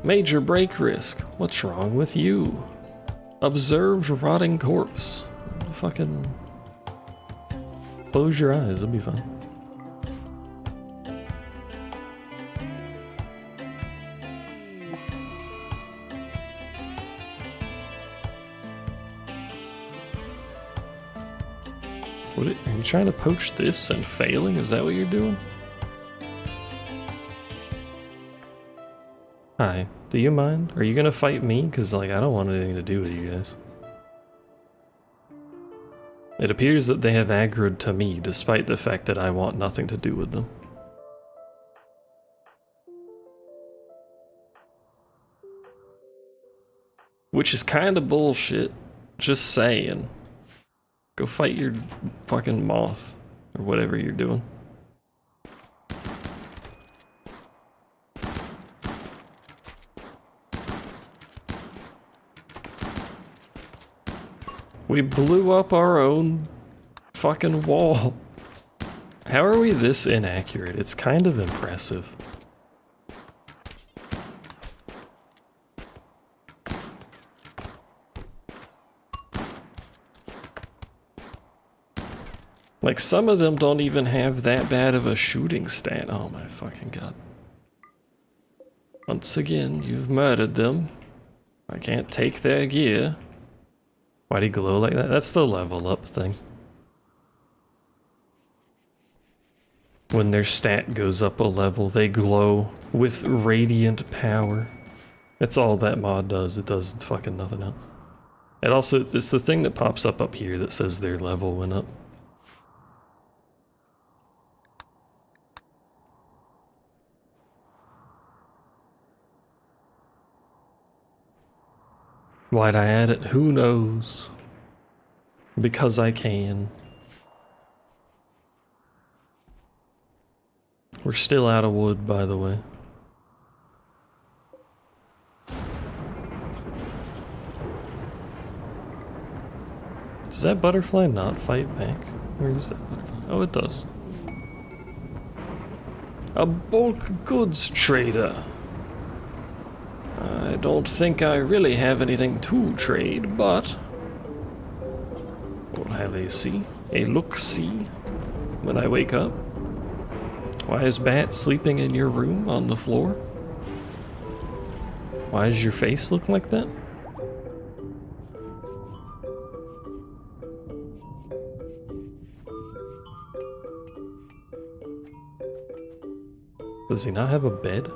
Major break risk. What's wrong with you? Observed rotting corpse. Fucking close your eyes, it'll be fine. Are you trying to poach this and failing? Is that what you're doing? Hi, do you mind? Are you gonna fight me? Cause like I don't want anything to do with you guys. It appears that they have aggroed to me despite the fact that I want nothing to do with them. Which is kinda bullshit. Just saying. Go fight your fucking moth, or whatever you're doing. We blew up our own fucking wall. How are we this inaccurate? It's kind of impressive. Like, some of them don't even have that bad of a shooting stat. Oh my fucking god. Once again, you've murdered them. I can't take their gear. Why'd he glow like that? That's the level up thing. When their stat goes up a level, they glow with radiant power. That's all that mod does. It does fucking nothing else. It also, it's the thing that pops up here that says their level went up. Why'd I add it? Who knows? Because I can. We're still out of wood, by the way. Does that butterfly not fight back? Where is that butterfly? Oh, it does. A bulk goods trader. I don't think I really have anything to trade, but we'll have a look-see when I wake up. Why is Bat sleeping in your room on the floor? Why does your face look like that? Does he not have a bed?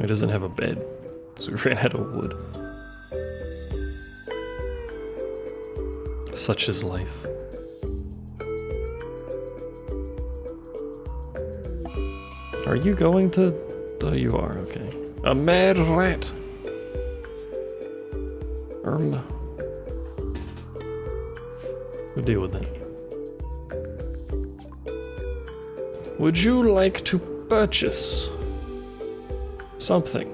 He doesn't have a bed, so we ran out of wood. Such is life. Are you going to... Oh, you are, okay. A mad rat! We'll deal with that. Would you like to purchase something?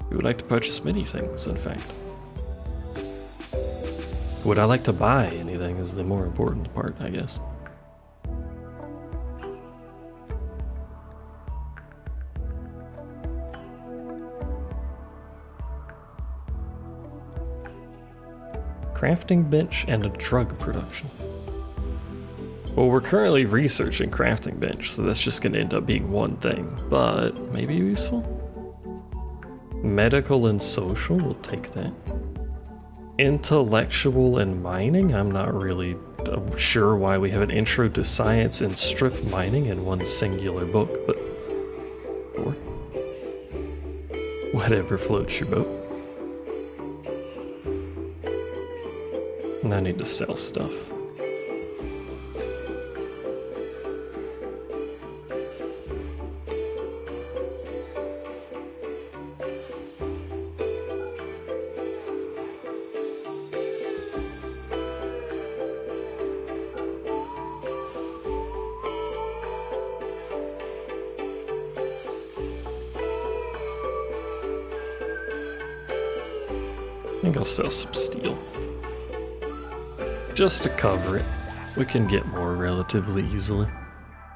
We would like to purchase many things, in fact. Would I like to buy anything is the more important part, I guess. Crafting bench and a drug production. Well, we're currently researching crafting bench, so that's just going to end up being one thing, but maybe useful? Medical and social, we'll take that. Intellectual and mining, I'm not really sure why we have an intro to science and strip mining in one singular book, but or whatever floats your boat. And I need to sell stuff. I think I'll sell some steel. Just to cover it. We can get more relatively easily.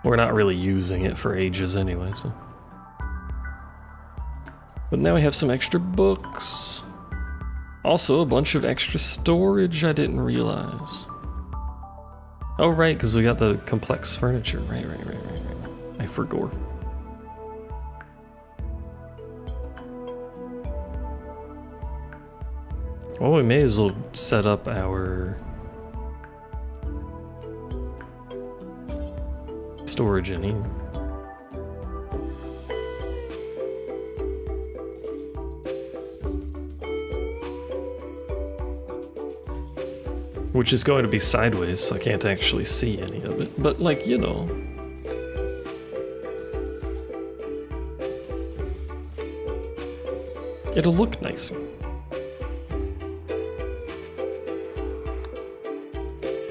We're not really using it for ages anyway, so. But now we have some extra books. Also a bunch of extra storage I didn't realize. Oh right, because we got the complex furniture. Right. I forgot. Well, we may as well set up our storage in here. Which is going to be sideways, so I can't actually see any of it. But, like, you know. It'll look nicer.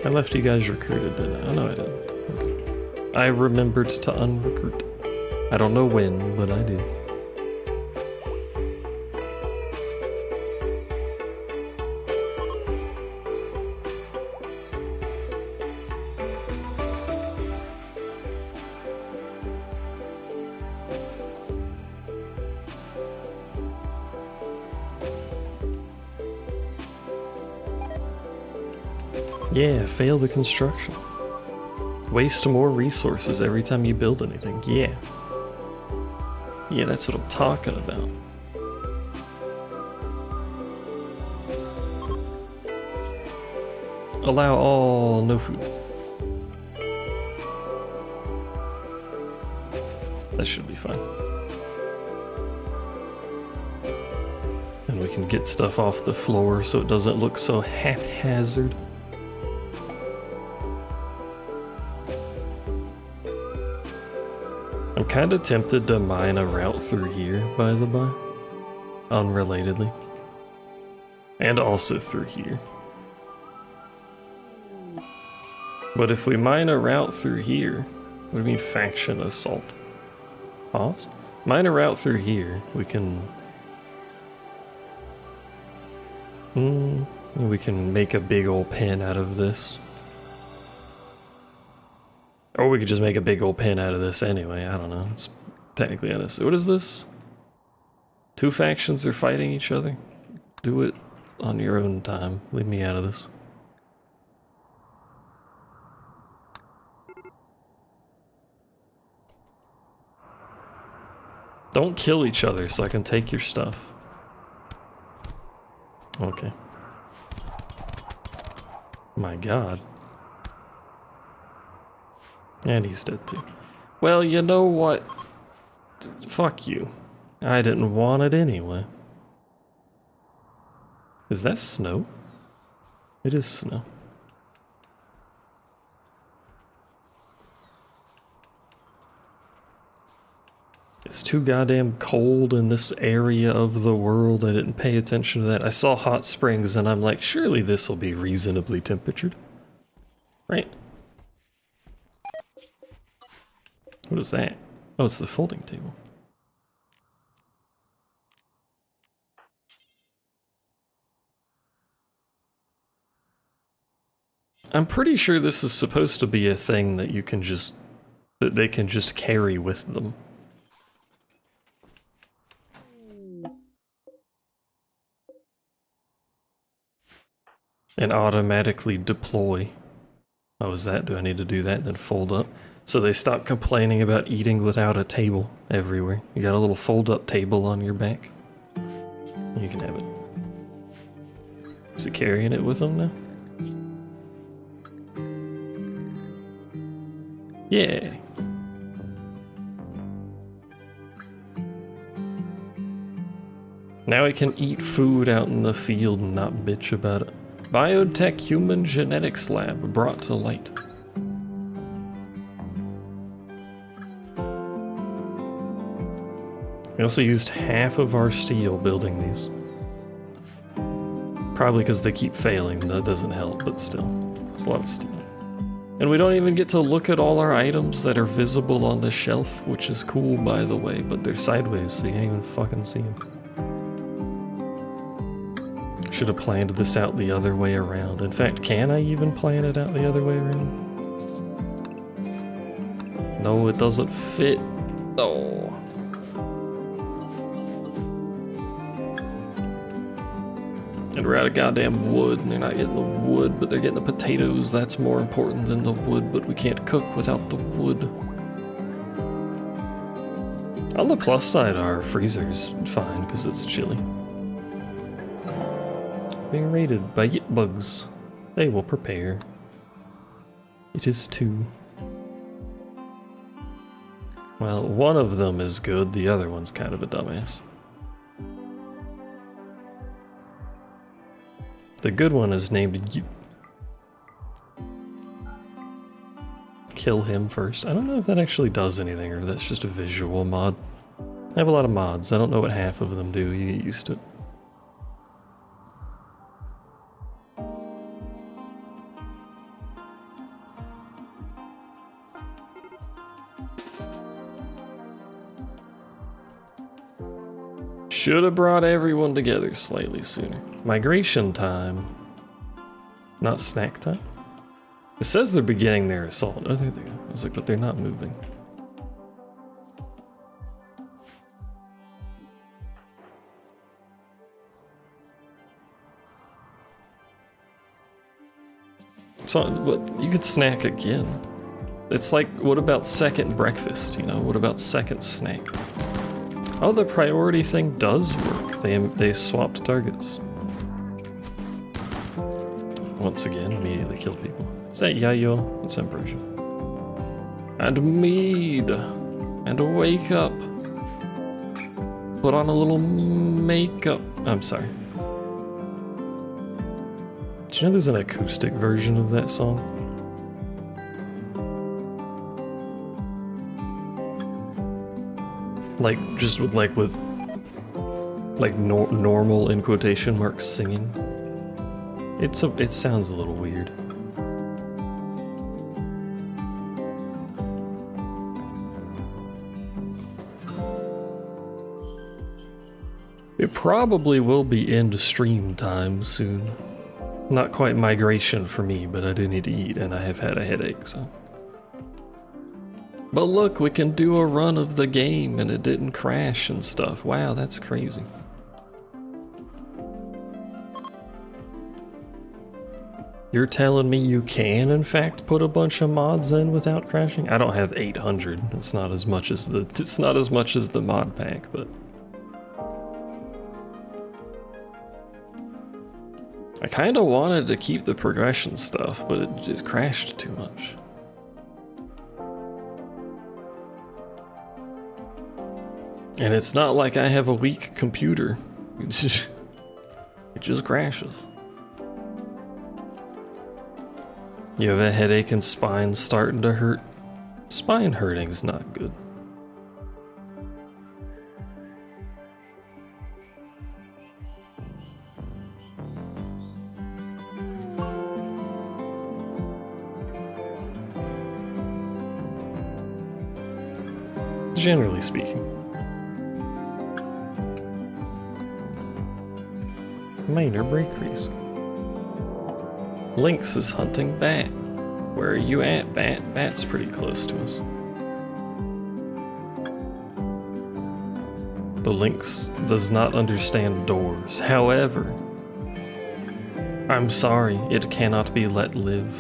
I left you guys recruited, didn't I? Oh, no, I didn't. Okay. I remembered to unrecruit. I don't know when, but I did. Yeah, fail the construction. waste more resources every time you build anything. Yeah. Yeah, that's what I'm talking about. Allow all no food. That should be fine. And we can get stuff off the floor so it doesn't look so haphazard. I'm kind of tempted to mine a route through here, by the by. Unrelatedly. And also through here. But if we mine a route through here, what do you mean faction assault? Pause? Mine a route through here, we can... we can make a big old pen out of this. Or we could just make a big old pen out of this anyway, I don't know. It's technically on this. What is this? Two factions are fighting each other? Do it on your own time. Leave me out of this. Don't kill each other so I can take your stuff. Okay. My god. And he's dead too. Well, you know what? Fuck you. I didn't want it anyway. Is that snow? It is snow. It's too goddamn cold in this area of the world. I didn't pay attention to that. I saw hot springs and I'm like, surely this will be reasonably temperatured. Right? What is that? Oh, it's the folding table. I'm pretty sure this is supposed to be a thing that you can just... that they can just carry with them. And automatically deploy. Oh, is that? Do I need to do that and then fold up? So they stop complaining about eating without a table everywhere. You got a little fold-up table on your back. You can have it. Is it carrying it with them now? Yeah. Now I can eat food out in the field and not bitch about it. Biotech Human Genetics Lab brought to light. We also used half of our steel building these. Probably because they keep failing, that doesn't help, but still. It's a lot of steel. And we don't even get to look at all our items that are visible on the shelf, which is cool by the way, but they're sideways so you can't even fucking see them. Should have planned this out the other way around. In fact, can I even plan it out the other way around? No, it doesn't fit. Oh. And we're out of goddamn wood, and they're not getting the wood, but they're getting the potatoes. That's more important than the wood, but we can't cook without the wood. On the plus side, our freezer's fine, because it's chilly. Being raided by yit bugs. They will prepare. It is 2. Well, one of them is good, the other one's kind of a dumbass. The good one is named Yit. Kill him first. I don't know if that actually does anything or if that's just a visual mod. I have a lot of mods. I don't know what half of them do. You get used to it. Should have brought everyone together slightly sooner. Migration time. Not snack time. It says they're beginning their assault. Oh, there they go. I was like, but they're not moving. So, what? You could snack again. it's like, what about second breakfast, you know? What about second snack? Oh, the priority thing does work. They swapped targets. Once again, immediately killed people. Is that Yayo? That's Ambrosia. And mead! And wake up! Put on a little makeup. I'm sorry. Do you know there's an acoustic version of that song? Like, just with, normal, in quotation marks, singing. It sounds a little weird. It probably will be end stream time soon. Not quite migration for me, but I do need to eat and I have had a headache, so. But look, we can do a run of the game and it didn't crash and stuff. Wow, that's crazy. You're telling me you can, in fact, put a bunch of mods in without crashing? I don't have 800. It's not as much as the mod pack, but I kind of wanted to keep the progression stuff, but it just crashed too much. And it's not like I have a weak computer. It just crashes. You have a headache and spine starting to hurt? Spine hurting's not good. Generally speaking. Minor break risk. Lynx is hunting Bat. Where are you at, Bat? Bat's pretty close to us. The Lynx does not understand doors. However, I'm sorry, it cannot be let live.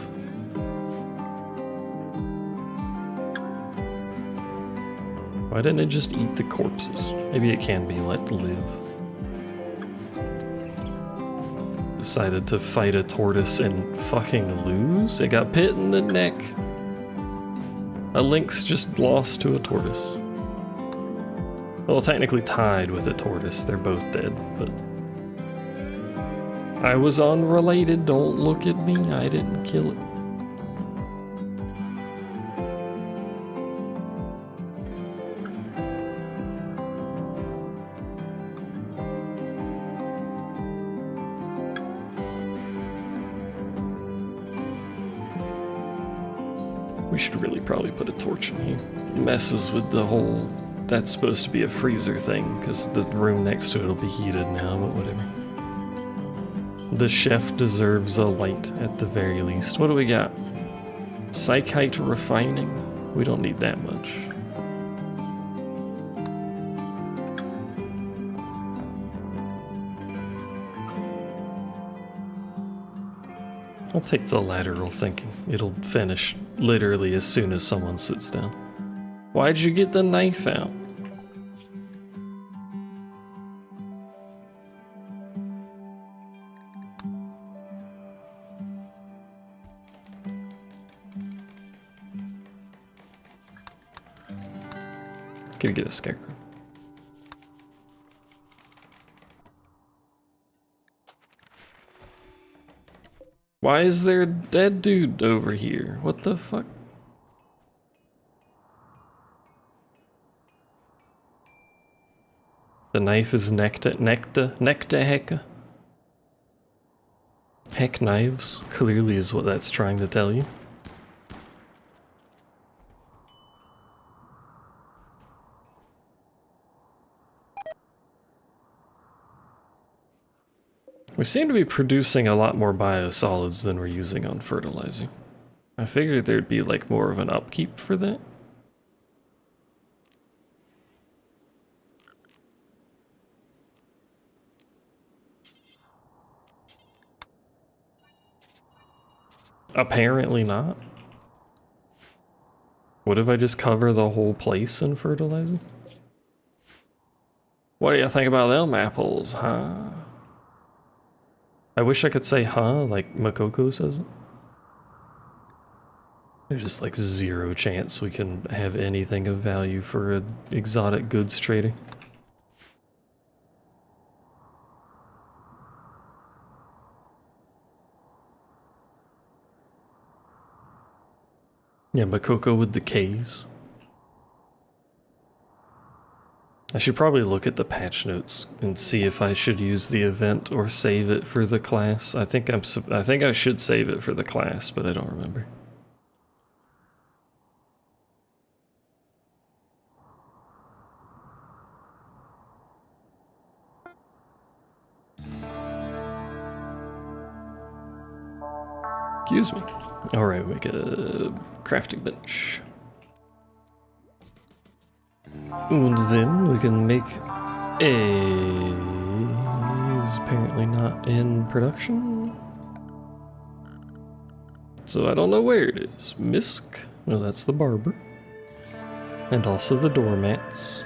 Why didn't it just eat the corpses? Maybe it can be let live. Decided to fight a tortoise and fucking lose? It got bit in the neck. A lynx just lost to a tortoise. Well, technically tied with a tortoise. They're both dead, but I was unrelated. Don't look at me. I didn't kill it. We should really probably put a torch in here. It messes with the whole... That's supposed to be a freezer thing, because the room next to it will be heated now, but whatever. The chef deserves a light at the very least. What do we got? Psychite refining? We don't need that much. I'll take the lateral thinking. It'll finish literally as soon as someone sits down. Why'd you get the knife out? Gonna get a scarecrow. Why is there a dead dude over here? What the fuck? The knife is necta hecka. Heck knives, clearly is what that's trying to tell you. We seem to be producing a lot more biosolids than we're using on fertilizer. I figured there'd be like more of an upkeep for that. Apparently not. What if I just cover the whole place in fertilizer? What do you think about them apples, huh? I wish I could say huh like Makoko says it. There's just like zero chance we can have anything of value for an exotic goods trading. Yeah, Makoko with the K's. I should probably look at the patch notes and see if I should use the event or save it for the class. I think I should save it for the class, but I don't remember. Excuse me. Alright, we get a crafting bench. And then we can make a... is apparently not in production. So I don't know where it is. Misk? No, that's the barber. And also the doormats.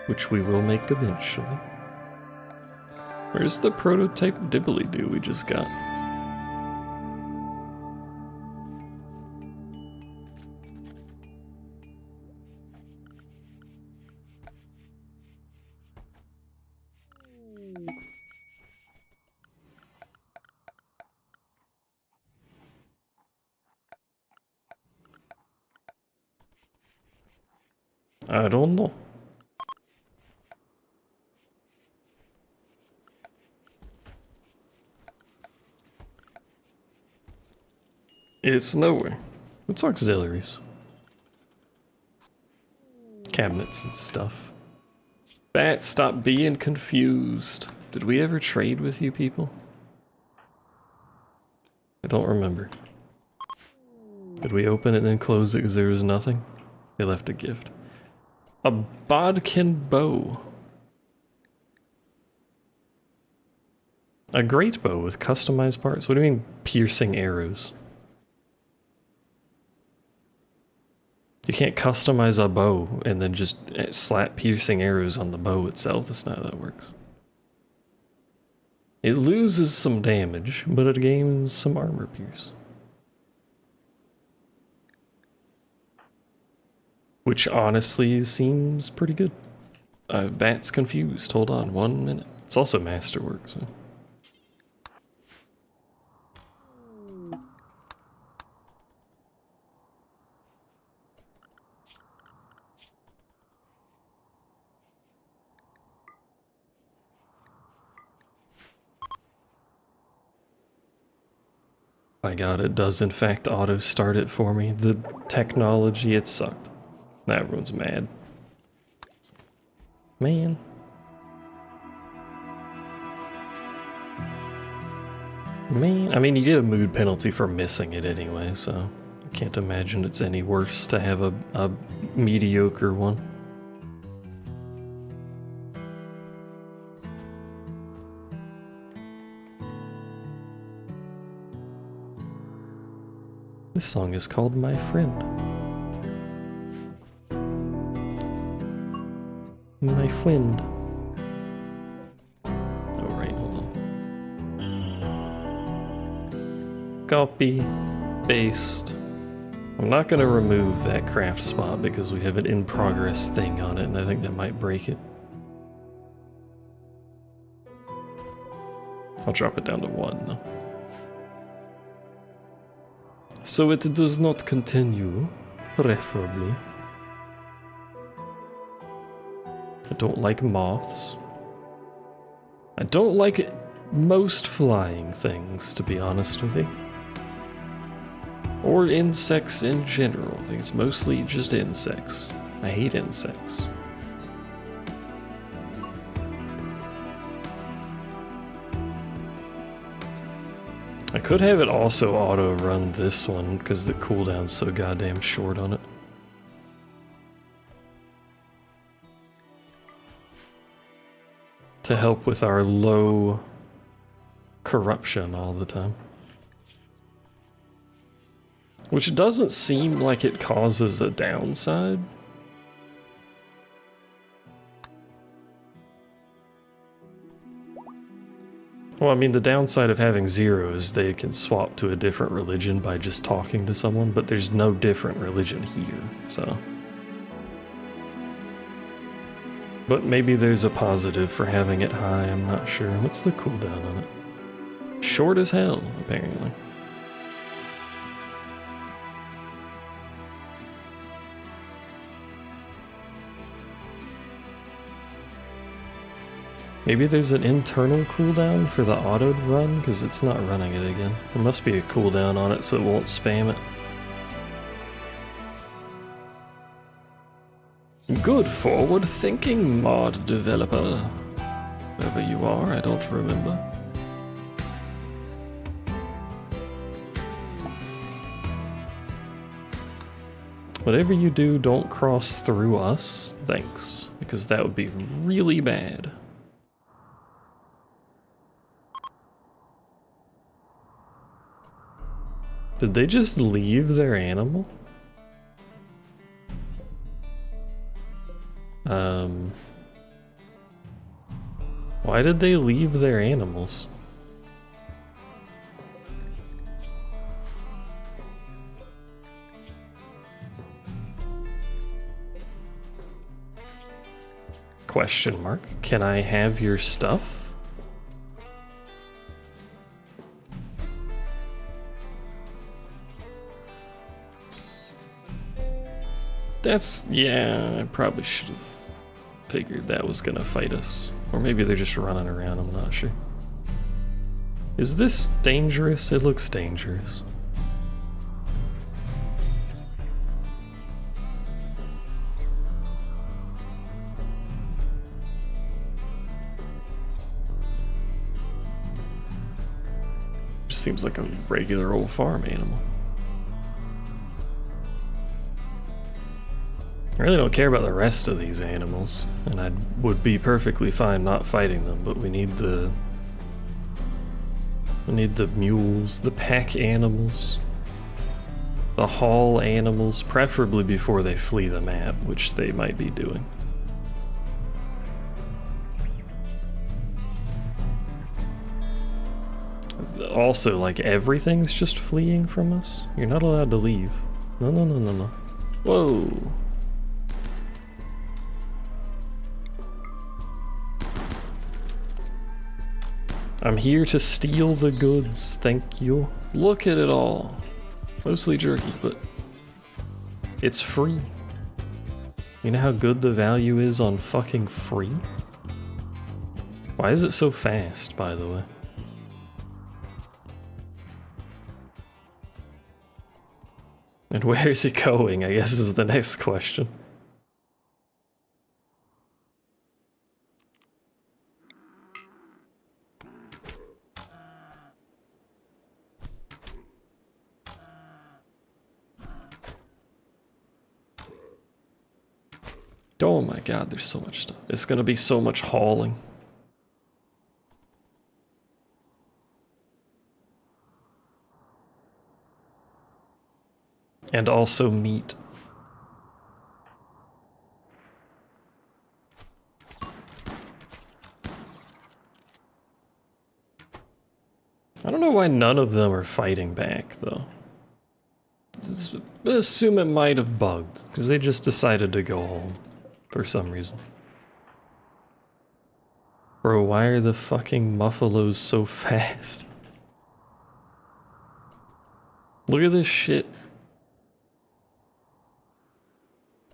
Which we will make eventually. Where's the prototype dibbly-doo we just got? I don't know. It's nowhere. What's auxiliaries? Cabinets and stuff. Bat, stop being confused. Did we ever trade with you people? I don't remember. Did we open it and then close it because there was nothing? They left a gift. A bodkin bow. A great bow with customized parts. What do you mean piercing arrows? You can't customize a bow and then just slap piercing arrows on the bow itself. That's not how that works. It loses some damage, but it gains some armor pierce. Which honestly seems pretty good. Bat's confused. Hold on 1 minute. It's also masterwork, so... My god, it does in fact auto-start it for me. The technology, it sucked. Now everyone's mad. Man. Man, I mean, you get a mood penalty for missing it anyway, so I can't imagine it's any worse to have a mediocre one. This song is called My Friend. My friend. Oh, right, hold on. Copy, paste. I'm not going to remove that craft spot because we have an in progress thing on it, and I think that might break it. I'll drop it down to 1 though. So it does not continue, preferably. I don't like moths. I don't like most flying things, to be honest with you. Or insects in general. I think it's mostly just insects. I hate insects. I could have it also auto-run this one, because the cooldown's so goddamn short on it. To help with our low corruption all the time. Which doesn't seem like it causes a downside. Well, I mean, the downside of having 0 is they can swap to a different religion by just talking to someone, but there's no different religion here, so. But maybe there's a positive for having it high, I'm not sure. What's the cooldown on it? Short as hell, apparently. Maybe there's an internal cooldown for the auto run, because it's not running it again. There must be a cooldown on it so it won't spam it. Good forward thinking, mod developer. Whoever you are, I don't remember. Whatever you do, don't cross through us, thanks, because that would be really bad. Did they just leave their animal? Why did they leave their animals? Question mark. Can I have your stuff? That's, yeah, I probably should have figured that was gonna fight us. Or maybe they're just running around, I'm not sure. Is this dangerous? It looks dangerous. Just seems like a regular old farm animal. I really don't care about the rest of these animals, and I would be perfectly fine not fighting them, but we need the mules, the pack animals, the haul animals, preferably before they flee the map, which they might be doing. Also, like, everything's just fleeing from us? You're not allowed to leave. No, no, no, no, no. Whoa. I'm here to steal the goods, thank you. Look at it all. Mostly jerky, but it's free. You know how good the value is on fucking free? Why is it so fast, by the way? And where is it going, I guess is the next question. Oh my god, there's so much stuff. It's gonna be so much hauling. And also meat. I don't know why none of them are fighting back, though. I assume it might have bugged, because they just decided to go home. For some reason. Bro, why are the fucking muffalos so fast? Look at this shit.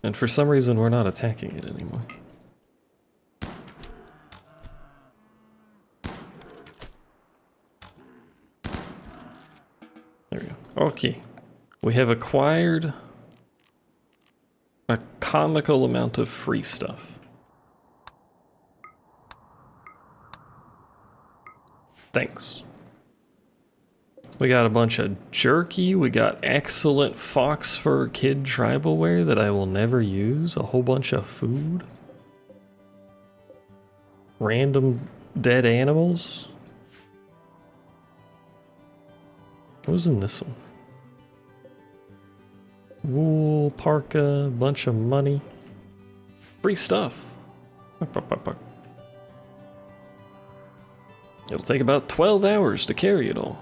And for some reason we're not attacking it anymore. There we go. Okay. We have acquired a comical amount of free stuff. Thanks. We got a bunch of jerky, we got excellent fox fur kid tribal wear that I will never use, a whole bunch of food. Random dead animals. What was in this one? Wool, parka, bunch of money. Free stuff. It'll take about 12 hours to carry it all.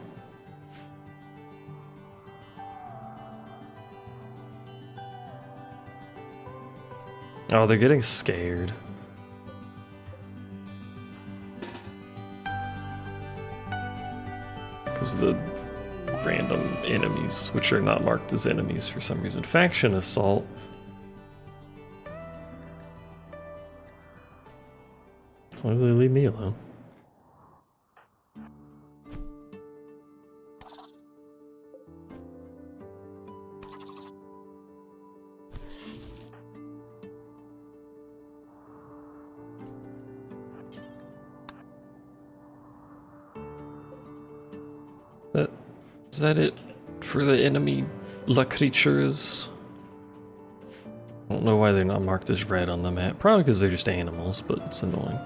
Oh, they're getting scared. Because the random enemies, which are not marked as enemies for some reason. Faction assault. As long as they leave me alone. Is that it for the enemy La Creatures? I don't know why they're not marked as red on the map. Probably because they're just animals, but it's annoying.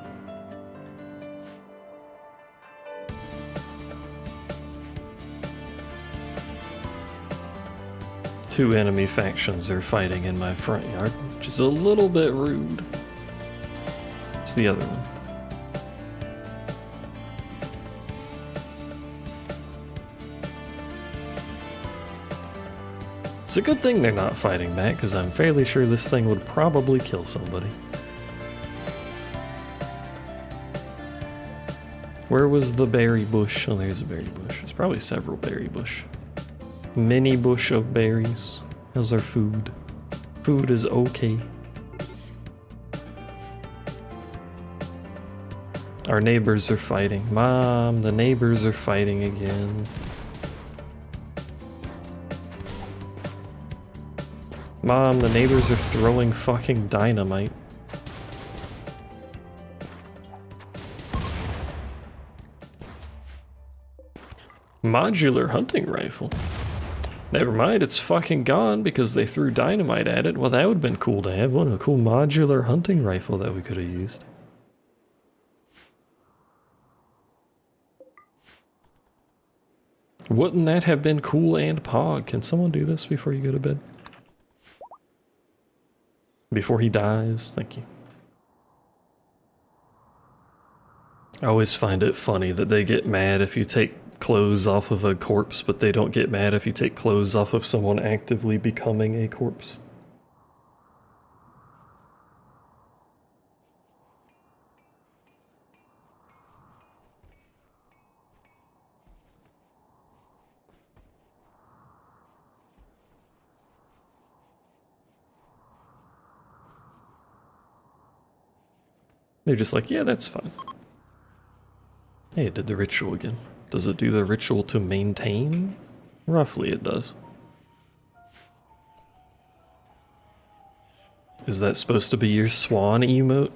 Two enemy factions are fighting in my front yard, which is a little bit rude. It's the other one. It's a good thing they're not fighting back, because I'm fairly sure this thing would probably kill somebody. Where was the berry bush? Oh, there's a berry bush. There's probably several berry bush. Mini bush of berries. How's our food? Food is okay. Our neighbors are fighting. Mom, the neighbors are fighting again. Mom, the neighbors are throwing fucking dynamite. Modular hunting rifle. Never mind, it's fucking gone because they threw dynamite at it. Well, that would have been cool to have. What a cool modular hunting rifle that we could have used. Wouldn't that have been cool and pog? Can someone do this before you go to bed? Before he dies, thank you. I always find it funny that they get mad if you take clothes off of a corpse, but they don't get mad if you take clothes off of someone actively becoming a corpse. They're just like, yeah, that's fine. Hey, it did the ritual again. Does it do the ritual to maintain? Roughly it does. Is that supposed to be your swan emote?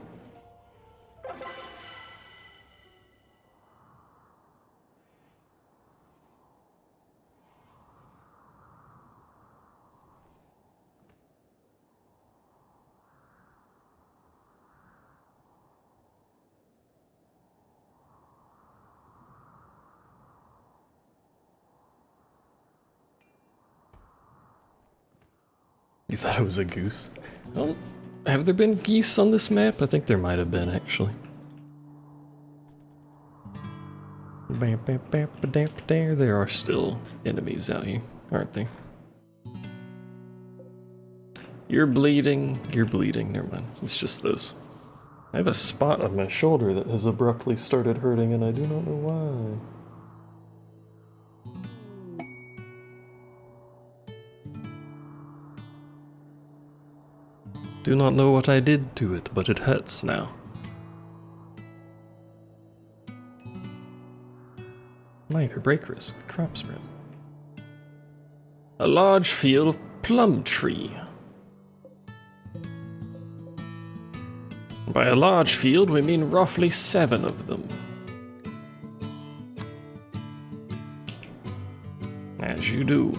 You thought it was a goose? Well, have there been geese on this map? I think there might have been, actually. There are still enemies out here, aren't they? You're bleeding, never mind. It's just those. I have a spot on my shoulder that has abruptly started hurting and I do not know why. Do not know what I did to it, but it hurts now. Minor break risk, crop spread. A large field of plum tree. By a large field, we mean roughly 7 of them. As you do.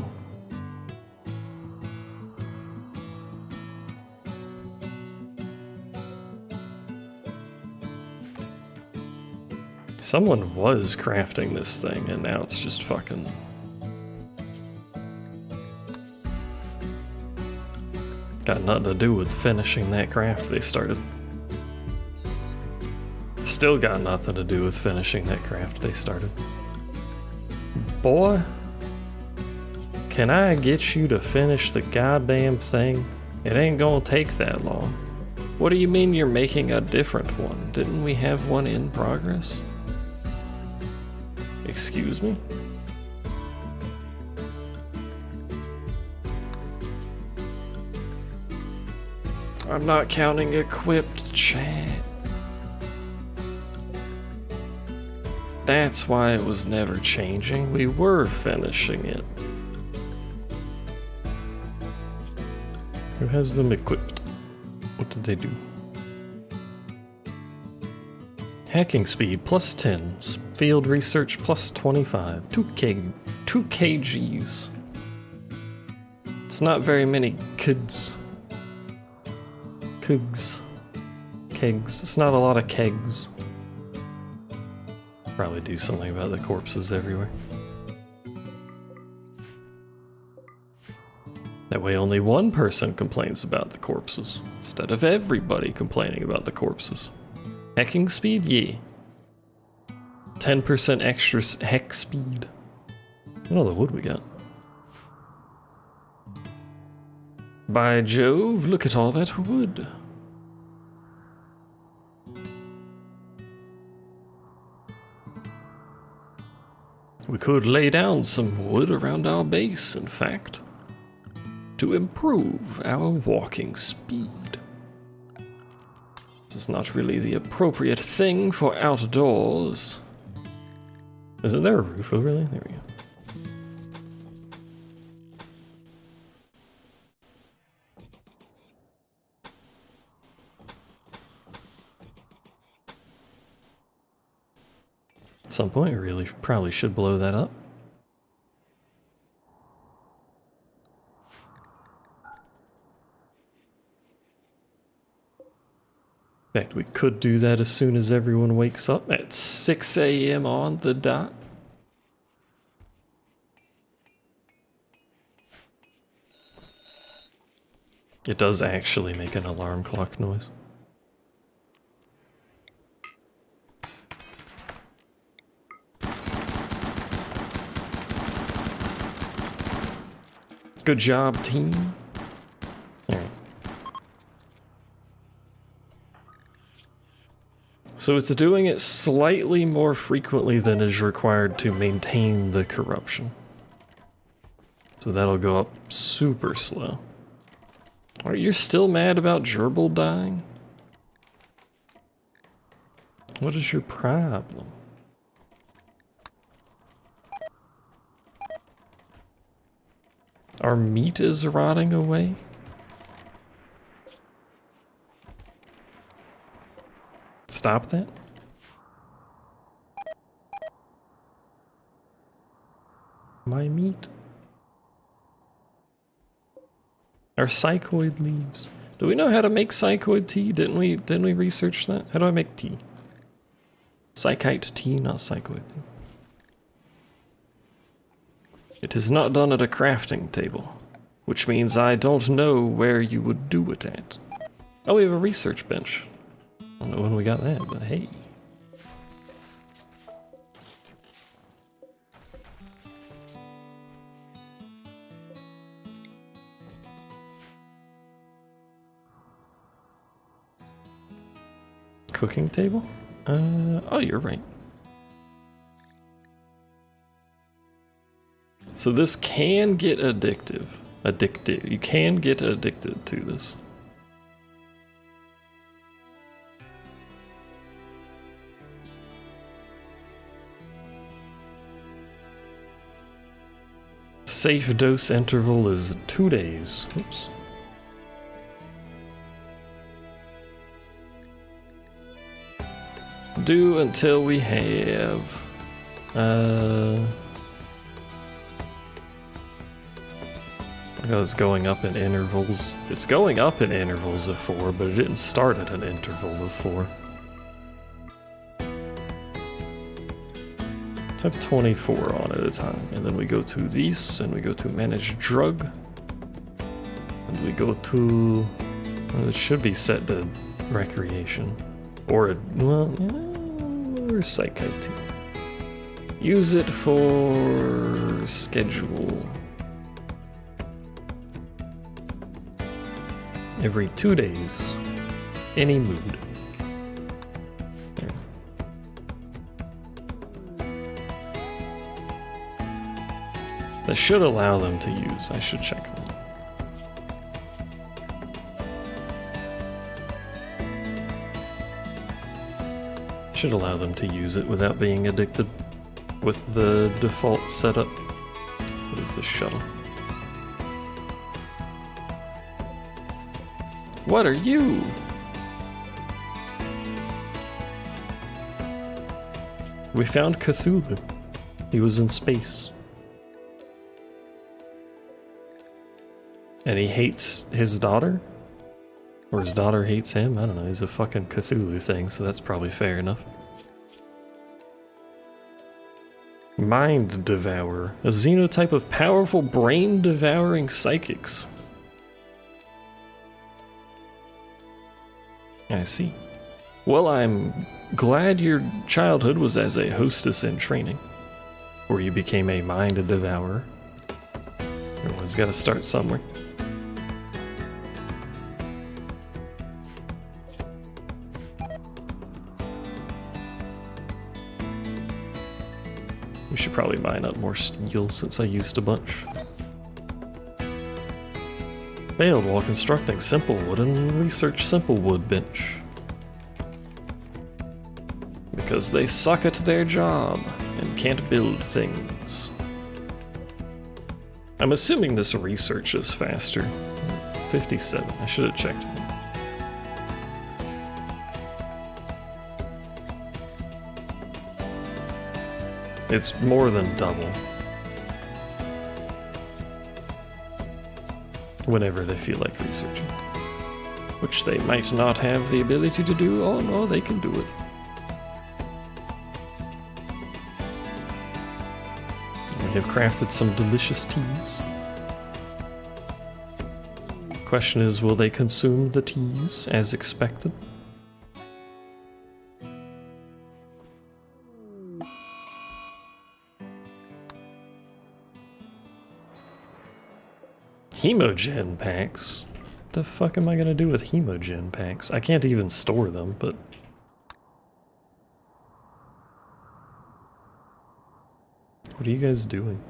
Someone was crafting this thing, and now it's just fucking... Got nothing to do with finishing that craft they started. Still got nothing to do with finishing that craft they started. Boy, can I get you to finish the goddamn thing? It ain't gonna take that long. What do you mean you're making a different one? Didn't we have one in progress? Excuse me? I'm not counting equipped, chat. That's why it was never changing. We were finishing it. Who has them equipped? What did they do? Hacking speed plus 10. Field research plus 25. 2 kgs. It's not very many kids. Kegs. It's not a lot of kegs. Probably do something about the corpses everywhere. That way only one person complains about the corpses, instead of everybody complaining about the corpses. Hacking speed? Yeah. 10% extra heck speed. Look at all the wood we got. By Jove, look at all that wood. We could lay down some wood around our base, in fact, to improve our walking speed. This is not really the appropriate thing for outdoors. Isn't there a roof over there? There we go. At some point, we really probably should blow that up. In fact, we could do that as soon as everyone wakes up at 6 a.m. on the dot. It does actually make an alarm clock noise. Good job, team. Alright. So it's doing it slightly more frequently than is required to maintain the corruption. So that'll go up super slow. Are you still mad about Gerbil dying? What is your problem? Our meat is rotting away? Stop that. My meat. Our psychoid leaves. Do we know how to make psychoid tea? Didn't we research that? How do I make tea? Psychite tea, not psychoid tea. It is not done at a crafting table, which means I don't know where you would do it at. Oh, we have a research bench. I don't know when we got that, but hey. Cooking table? Oh, you're right. So this can get addictive. You can get addicted to this. Safe dose interval is 2 days. Oops. Do until we have it's going up in intervals. It's going up in intervals of 4, but it didn't start at an interval of 4. Let's have 24 on at a time, and then we go to these, and we go to manage drug. And we go to... Well, it should be set to recreation. Or, well, or psych IT. Use it for schedule. Every 2 days. Any mood. There. That should allow them to use. I should check that. Should allow them to use it without being addicted with the default setup. What is the shuttle? What are you? We found Cthulhu. He was in space. And he hates his daughter? Or his daughter hates him? I don't know, he's a fucking Cthulhu thing, so that's probably fair enough. Mind Devourer, a xenotype of powerful brain-devouring psychics. I see. Well, I'm glad your childhood was as a hostess in training, where you became a mind devourer. Everyone's got to start somewhere. We should probably mine up more steel since I used a bunch. Failed while constructing simple wood and research simple wood bench. Because they suck at their job and can't build things. I'm assuming this research is faster. 57, I should have checked. It's more than double. Whenever they feel like researching. Which they might not have the ability to do. Oh no, they can do it. We have crafted some delicious teas. Question is, will they consume the teas as expected? Hemogen packs? What the fuck am I gonna do with hemogen packs? I can't even store them, but... What are you guys doing?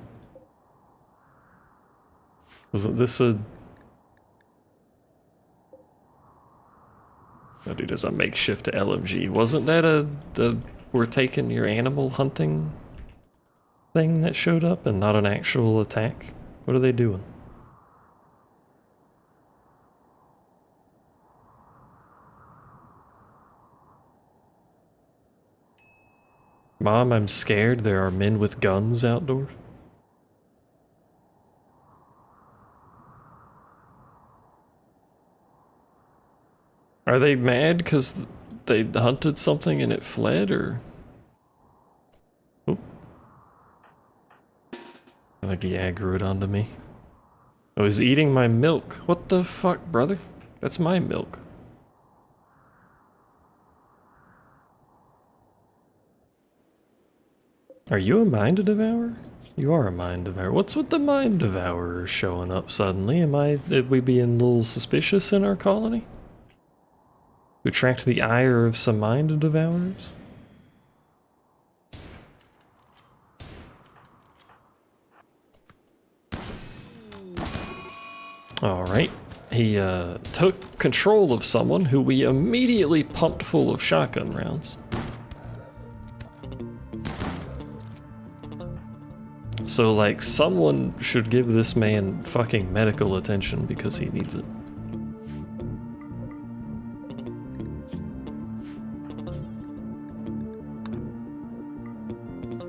Wasn't this a... Oh, dude, as a makeshift LMG. Wasn't that the we're taking your animal hunting thing that showed up and not an actual attack? What are they doing? Mom, I'm scared. There are men with guns outdoors. Are they mad because they hunted something and it fled, or? Oop. I think he aggroed onto me. Oh, he's eating my milk. What the fuck, brother? That's my milk. Are you a mind devourer? You are a mind devourer. What's with the mind devourer showing up suddenly? Did we be a little suspicious in our colony? To attract the ire of some mind devourers? Alright. He took control of someone who we immediately pumped full of shotgun rounds. So, like, someone should give this man fucking medical attention because he needs it.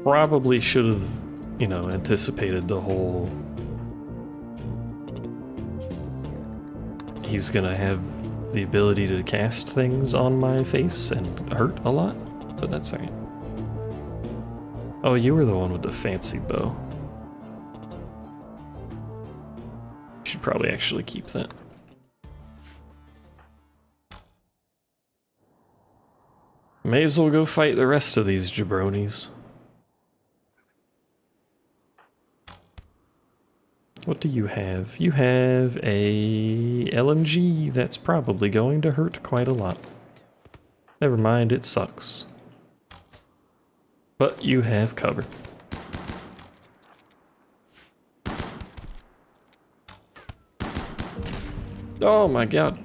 Probably should have, you know, anticipated the whole... He's gonna have the ability to cast things on my face and hurt a lot, but that's alright. Oh, you were the one with the fancy bow. Should should probably actually keep that. May as well go fight the rest of these jabronis. What do you have? You have a LMG that's probably going to hurt quite a lot. Never mind, it sucks. But you have cover. Oh my god.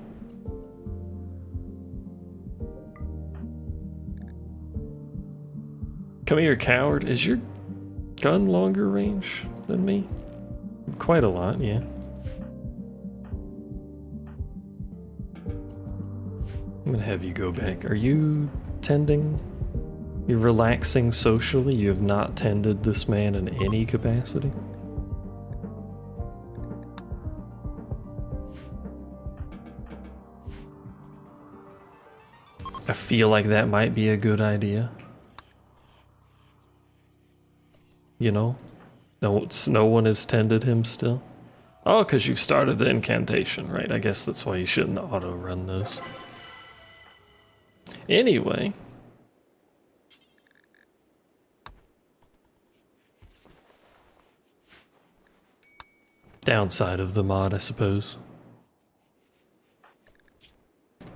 Come here, coward. Is your gun longer range than me? Quite a lot, yeah. I'm gonna have you go back. Are you tending? You're relaxing socially? You have not tended this man in any capacity? I feel like that might be a good idea. You know? No one has tended him still? Oh, because you started the incantation, right? I guess that's why you shouldn't auto-run those. Anyway. Downside of the mod, I suppose.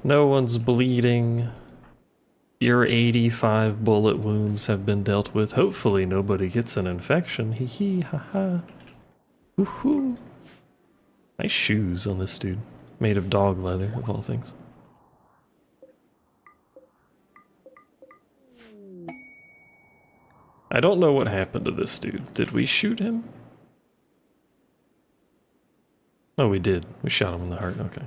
No one's bleeding. Your 85 bullet wounds have been dealt with. Hopefully nobody gets an infection. Hee hee, haha. Woohoo. Nice shoes on this dude. Made of dog leather, of all things. I don't know what happened to this dude. Did we shoot him? Oh, we did. We shot him in the heart. Okay.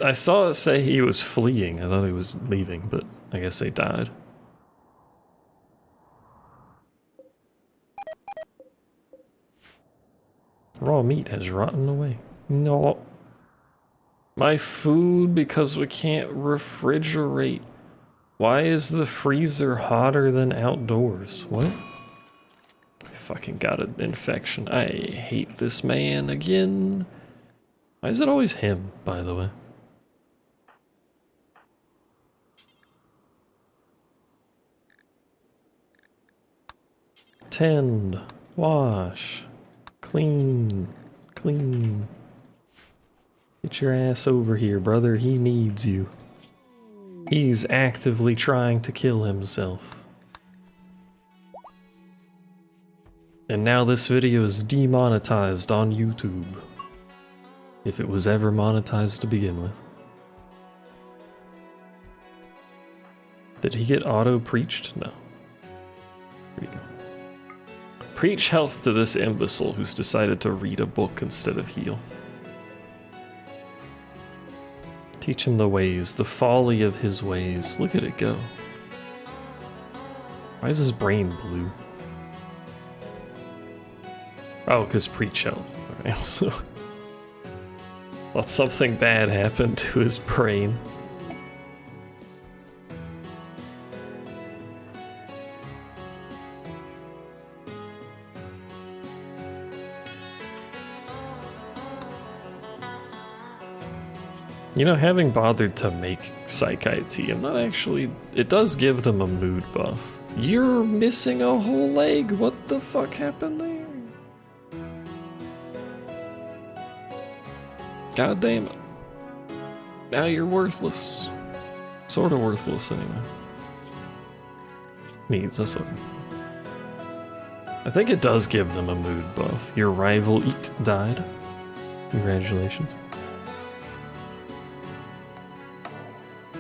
I saw it say he was fleeing. I thought he was leaving, but I guess they died. Raw meat has rotten away. No. My food, because we can't refrigerate. Why is the freezer hotter than outdoors? What? I fucking got an infection. I hate this man again. Why is it always him, by the way? Tend, wash, clean, clean. Get your ass over here, brother. He needs you. He's actively trying to kill himself. And now this video is demonetized on YouTube. If it was ever monetized to begin with. Did he get auto-preached? No. Here you go. Preach health to this imbecile who's decided to read a book instead of heal. Teach him the ways, the folly of his ways. Look at it go. Why is his brain blue? Oh, because preach health. Alright, also. Thought something bad happened to his brain. You know, having bothered to make Psych IT, I'm not actually... It does give them a mood buff. You're missing a whole leg! What the fuck happened there? God damn it. Now you're worthless. Sort of worthless, anyway. Needs us over. I think it does give them a mood buff. Your rival died. Congratulations.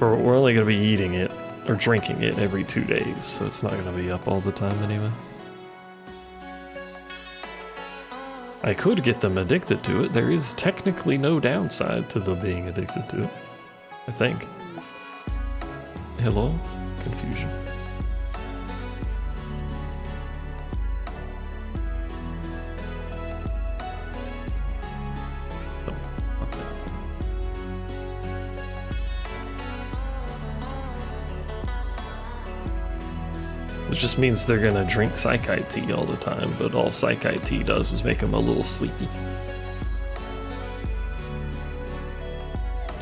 We're only going to be eating it, or drinking it, every 2 days, so it's not going to be up all the time anyway. I could get them addicted to it. There is technically no downside to them being addicted to it. I think. Hello? Confusion. It just means they're gonna drink Psych IT all the time, but all Psych IT does is make them a little sleepy.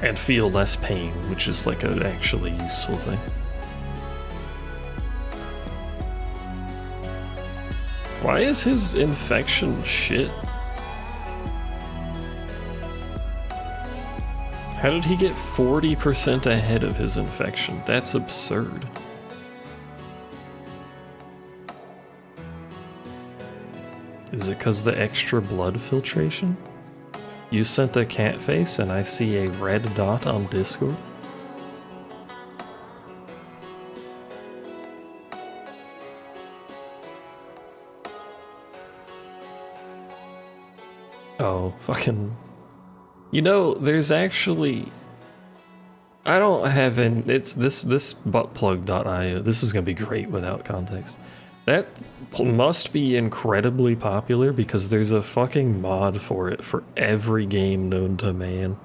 And feel less pain, which is like an actually useful thing. Why is his infection shit? How did he get 40% ahead of his infection? That's absurd. Is it because the extra blood filtration? You sent a cat face and I see a red dot on Discord? Oh, fucking... You know, there's actually... I don't have any... It's this buttplug.io. This is gonna be great without context. That must be incredibly popular because there's a fucking mod for it for every game known to man.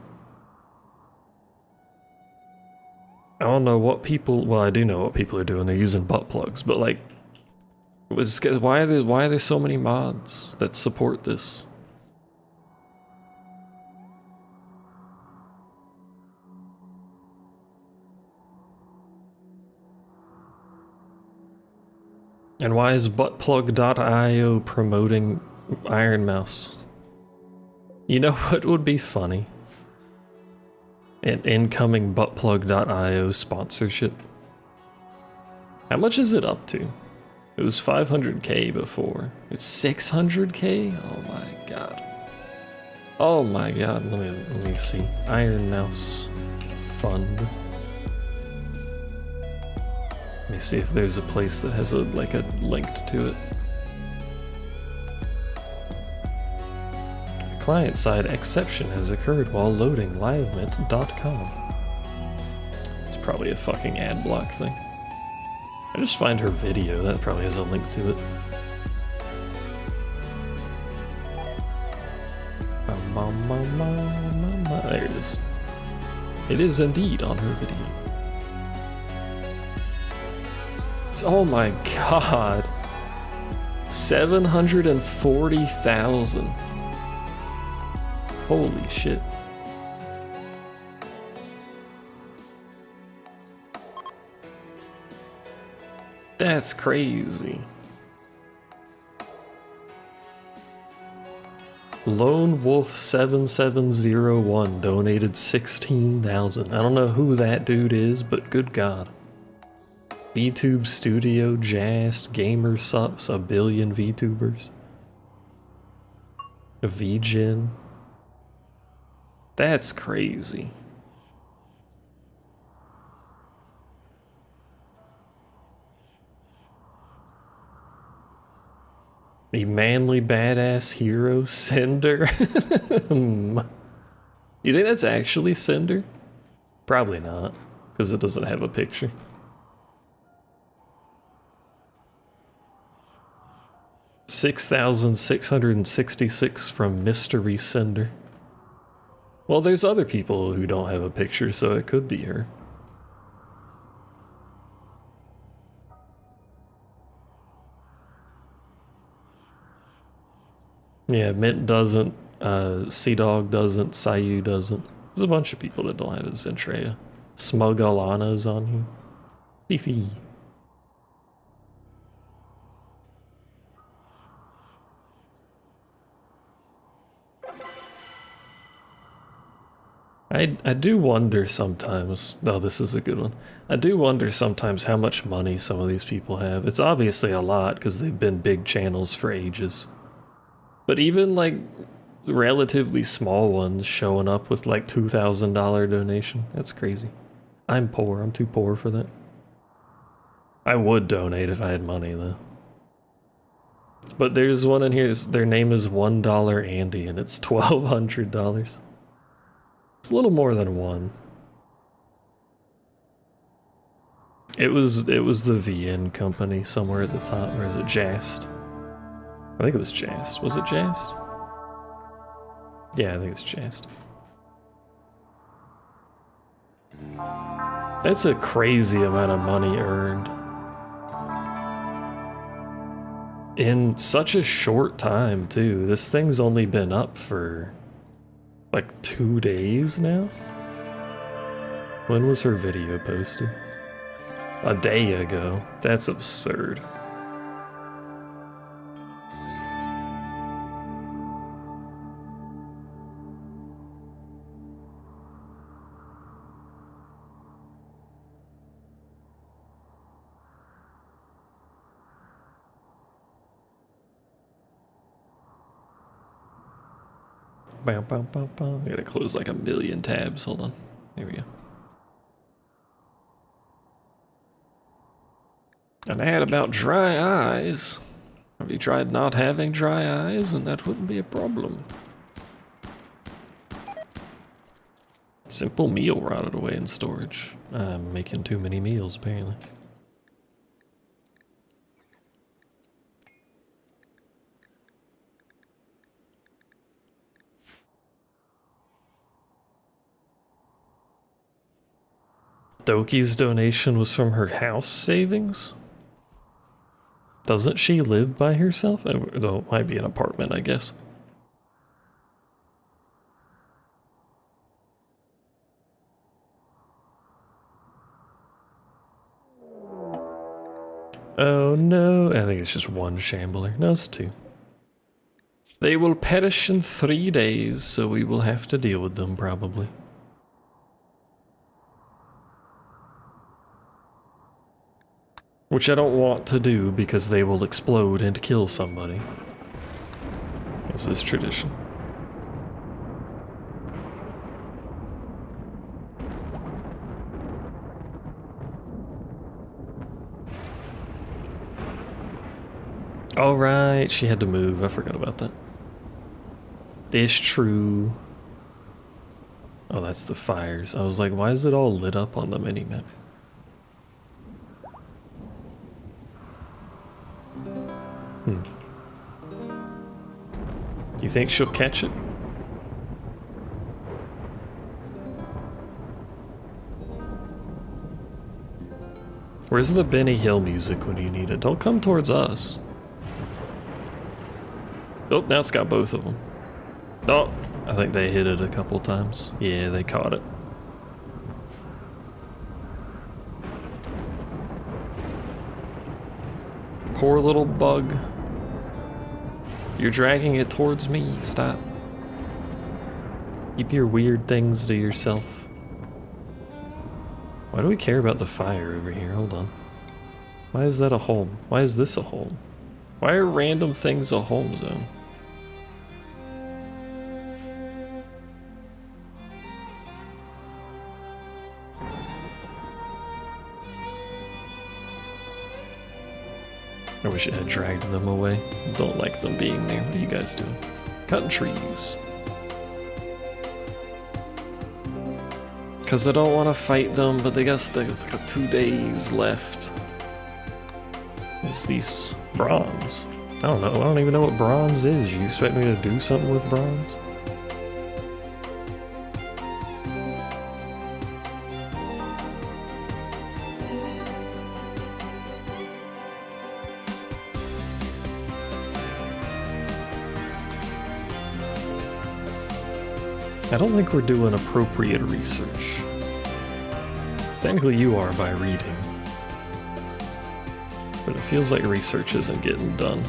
I don't know what people... Well, I do know what people are doing. They're using butt plugs, but like... Why are there so many mods that support this? And why is buttplug.io promoting Iron Mouse? You know what would be funny? An incoming buttplug.io sponsorship. How much is it up to? It was 500k before. It's 600k? Oh my god. Oh my god, let me see. Iron Mouse Fund. Let me see if there's a place that has a link to it. A client-side exception has occurred while loading livemint.com. It's probably a fucking ad block thing. I just find her video, that probably has a link to it. There it is. It is indeed on her video. Oh my god. 740,000. Holy shit. That's crazy. Lone Wolf 7701 donated 16,000. I don't know who that dude is, but good god. VTube Studio, Jast, Gamer Sups, a billion VTubers. VGen. That's crazy. The manly badass hero, Cinder. You think that's actually Cinder? Probably not, because it doesn't have a picture. $6,666 from Mystery Cinder. Well, there's other people who don't have a picture, so it could be her. Yeah, Mint doesn't, Sea-Dog doesn't, Sayu doesn't. There's a bunch of people that don't have it. Zentreya. Smug Alana's on here. Fifi. I do wonder sometimes, though this is a good one, I do wonder sometimes how much money some of these people have. It's obviously a lot because they've been big channels for ages. But even like relatively small ones showing up with like $2,000 donation, that's crazy. I'm poor, I'm too poor for that. I would donate if I had money though. But there's one in here, their name is $1 Andy and it's $1,200. It's a little more than one. It was the VN company somewhere at the top, or is it Jast? I think it was Jast. Was it Jast? Yeah, I think it's Jast. That's a crazy amount of money earned. In such a short time, too. This thing's only been up for like 2 days now? When was her video posted? A day ago. That's absurd. Bow, bow, bow, bow. I gotta close like a million tabs. Hold on. There we go. An ad about dry eyes. Have you tried not having dry eyes? And that wouldn't be a problem. Simple meal rotted away in storage. I'm making too many meals, apparently. Doki's donation was from her house savings? Doesn't she live by herself? Though it might be an apartment, I guess. Oh no, I think it's just one shambler. No, it's two. They will perish in 3 days, so we will have to deal with them, probably. Which I don't want to do because they will explode and kill somebody. This is tradition. All right, she had to move. I forgot about that. It's true. Oh, that's the fires. I was like, why is it all lit up on the minimap? You think she'll catch it? Where's the Benny Hill music when you need it? Don't come towards us. Oh, now it's got both of them. Oh, I think they hit it a couple times. Yeah, they caught it. Poor little bug. You're dragging it towards me. Stop. Keep your weird things to yourself. Why do we care about the fire over here? Hold on. Why is that a home? Why is this a home? Why are random things a home zone? I wish it had dragged them away. Don't like them being there. What are you guys doing? Cutting trees. Because I don't want to fight them, but they got 2 days left. It's these bronze. I don't know. I don't even know what bronze is. You expect me to do something with bronze? I don't think we're doing appropriate research. Technically you are by reading. But it feels like research isn't getting done.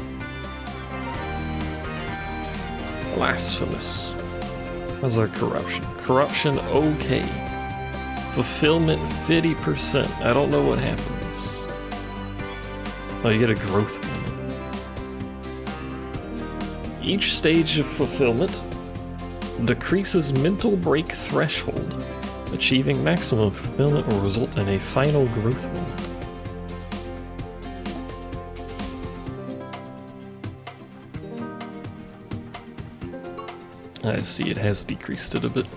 Blasphemous. How's our corruption? Corruption okay. Fulfillment 50%. I don't know what happens. Oh, you get a growth bonus. Each stage of fulfillment decreases mental break threshold. Achieving maximum fulfillment will result in a final growth moment. I see it has decreased it a bit.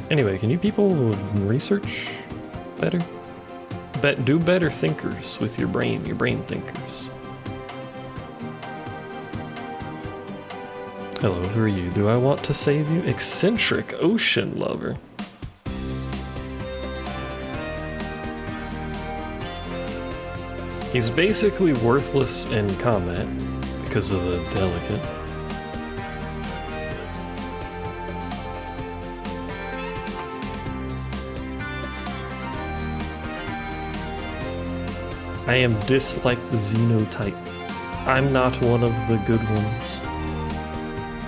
Anyway, can you people research better? Do better thinkers with your brain thinkers. Hello, who are you? Do I want to save you? Eccentric ocean lover. He's basically worthless in combat because of the delicate. I am dislike the xenotype. I'm not one of the good ones.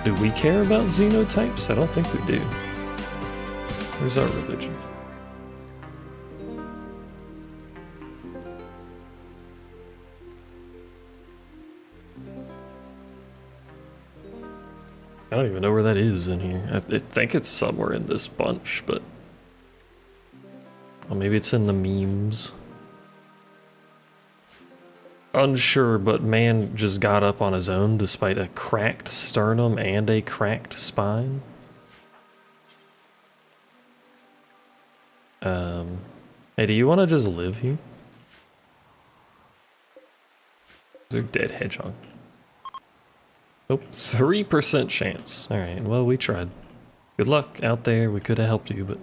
Do we care about xenotypes? I don't think we do. Where's our religion? I don't even know where that is in here. I think it's somewhere in this bunch, but... Oh, maybe it's in the memes. Unsure, but man just got up on his own despite a cracked sternum and a cracked spine. Hey, do you want to just live here? Is there a dead hedgehog? Oh, 3% chance. Alright, well, we tried. Good luck out there, we could have helped you, but...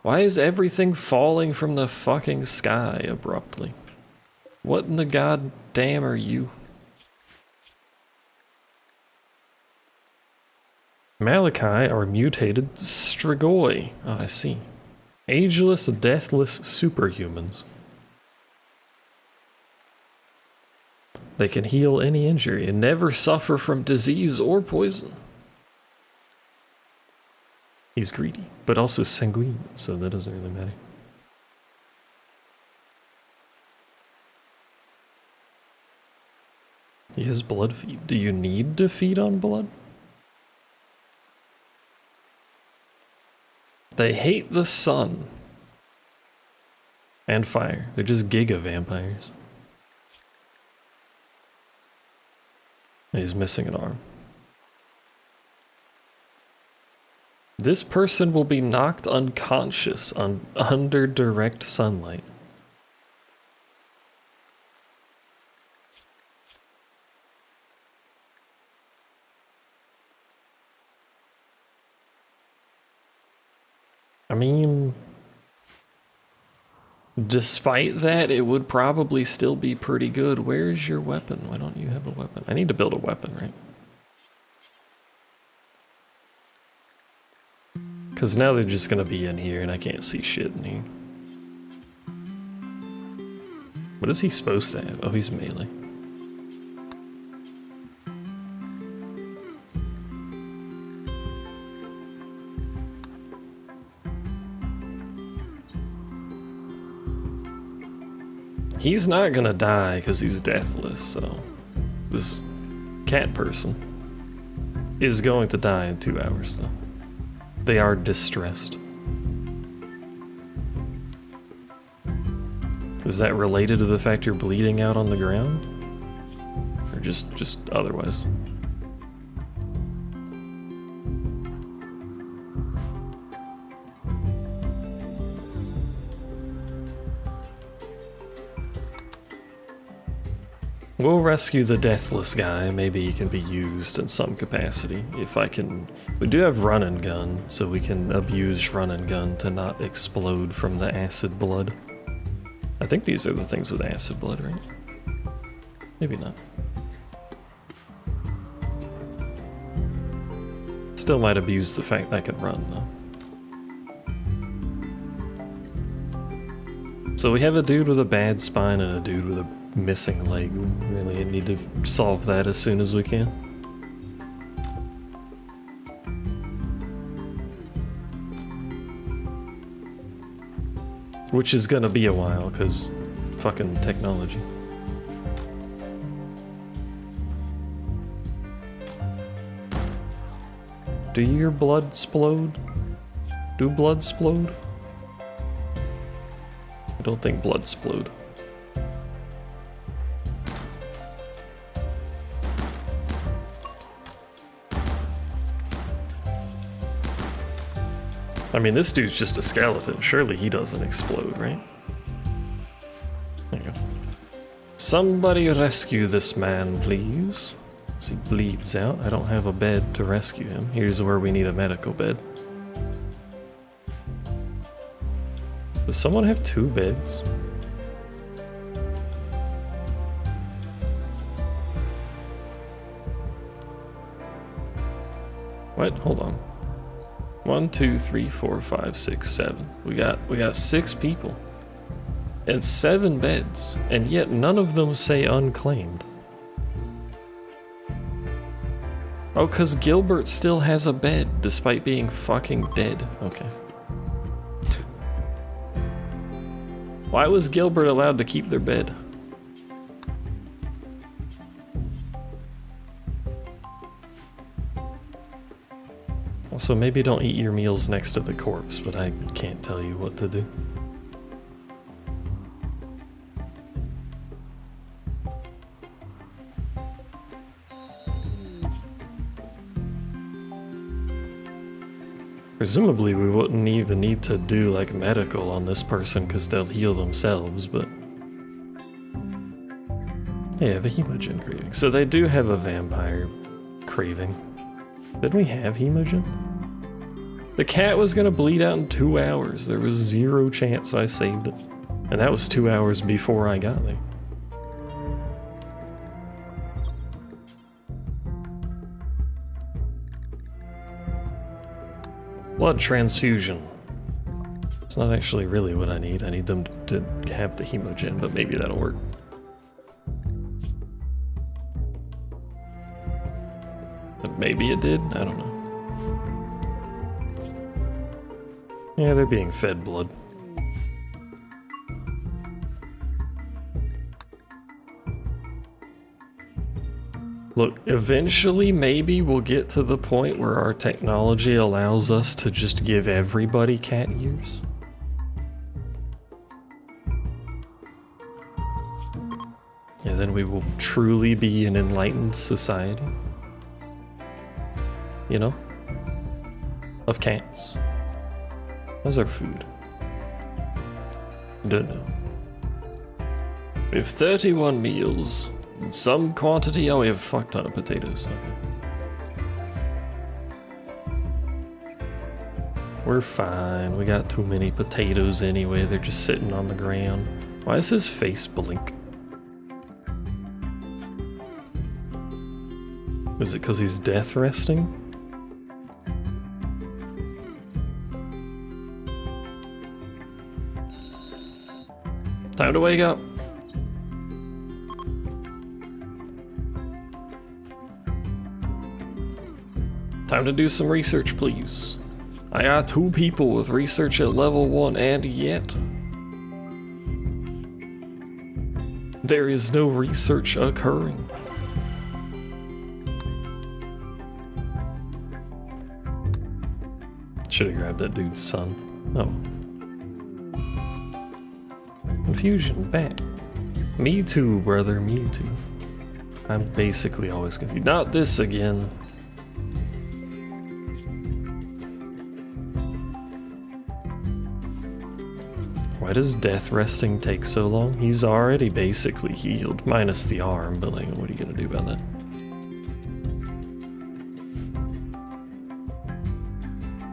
Why is everything falling from the fucking sky abruptly? What in the goddamn are you? Malachi are mutated strigoi. Oh, I see. Ageless, deathless superhumans. They can heal any injury and never suffer from disease or poison. He's greedy, but also sanguine, so that doesn't really matter. He has blood feed. Do you need to feed on blood? They hate the sun. And fire. They're just giga vampires. He's missing an arm. This person will be knocked unconscious under direct sunlight. I mean, despite that, it would probably still be pretty good. Where's your weapon? Why don't you have a weapon? I need to build a weapon, right? Because now they're just going to be in here and I can't see shit in here. What is he supposed to have? Oh, he's melee. He's not gonna die because he's deathless, so this cat person is going to die in 2 hours, though. They are distressed. Is that related to the fact you're bleeding out on the ground? Or just otherwise? We'll rescue the deathless guy. Maybe he can be used in some capacity. If I can... We do have run and gun, so we can abuse run and gun to not explode from the acid blood. I think these are the things with acid blood, right? Maybe not. Still might abuse the fact that I can run, though. So we have a dude with a bad spine and a dude with a missing leg. We really need to solve that as soon as we can. Which is gonna be a while, because fucking technology. Do your blood splode? Do blood splode? I don't think blood splode. I mean, this dude's just a skeleton. Surely he doesn't explode, right? There you go. Somebody rescue this man, please. As he bleeds out. I don't have a bed to rescue him. Here's where we need a medical bed. Does someone have 2 beds? What? Hold on. 1, 2, 3, 4, 5, 6, 7. We got 6 people. And 7 beds. And yet none of them say unclaimed. Oh, cause Gilbert still has a bed, despite being fucking dead. Okay. Why was Gilbert allowed to keep their bed? Also, maybe don't eat your meals next to the corpse, but I can't tell you what to do. Presumably we wouldn't even need to do like medical on this person because they'll heal themselves, but... They have a hemogen craving. So they do have a vampire craving. Did we have hemogen? The cat was gonna bleed out in 2 hours. There was 0 chance I saved it. And that was 2 hours before I got there. Blood transfusion. It's not actually really what I need. I need them to have the hemogen, but maybe that'll work. But maybe it did? I don't know. Yeah, they're being fed blood. Look, eventually maybe we'll get to the point where our technology allows us to just give everybody cat ears. And then we will truly be an enlightened society. You know? Of cats. How's our food? Don't know. We have 31 meals. In some quantity. Oh, we have a fuck ton of potatoes. Okay. We're fine. We got too many potatoes anyway. They're just sitting on the ground. Why does his face blink? Is it because he's death resting? Time to wake up. Time to do some research, please. I got 2 people with research at level 1, and yet there is no research occurring. Should have grabbed that dude's son. Oh. Confusion, bat. Me too, brother, me too. I'm basically always confused. Not this again. Why does death resting take so long? He's already basically healed, minus the arm, but like, what are you gonna do about that?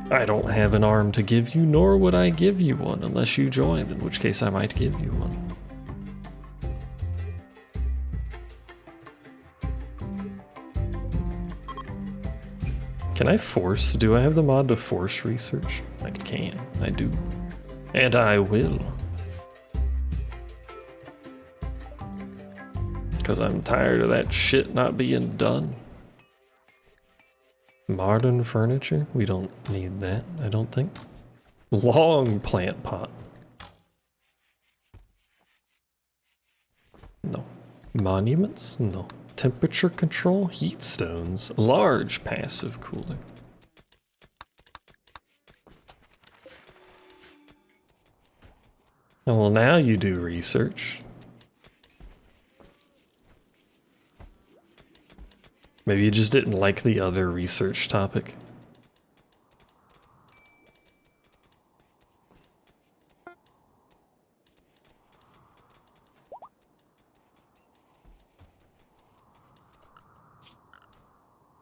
I don't have an arm to give you, nor would I give you one unless you joined, in which case I might give you one. Can I force? Do I have the mod to force research? I can. I do. And I will. Because I'm tired of that shit not being done. Modern furniture? We don't need that, I don't think. Long plant pot. No. Monuments? No. Temperature control? Heat stones. Large passive cooling. Oh, well, now you do research. Maybe you just didn't like the other research topic.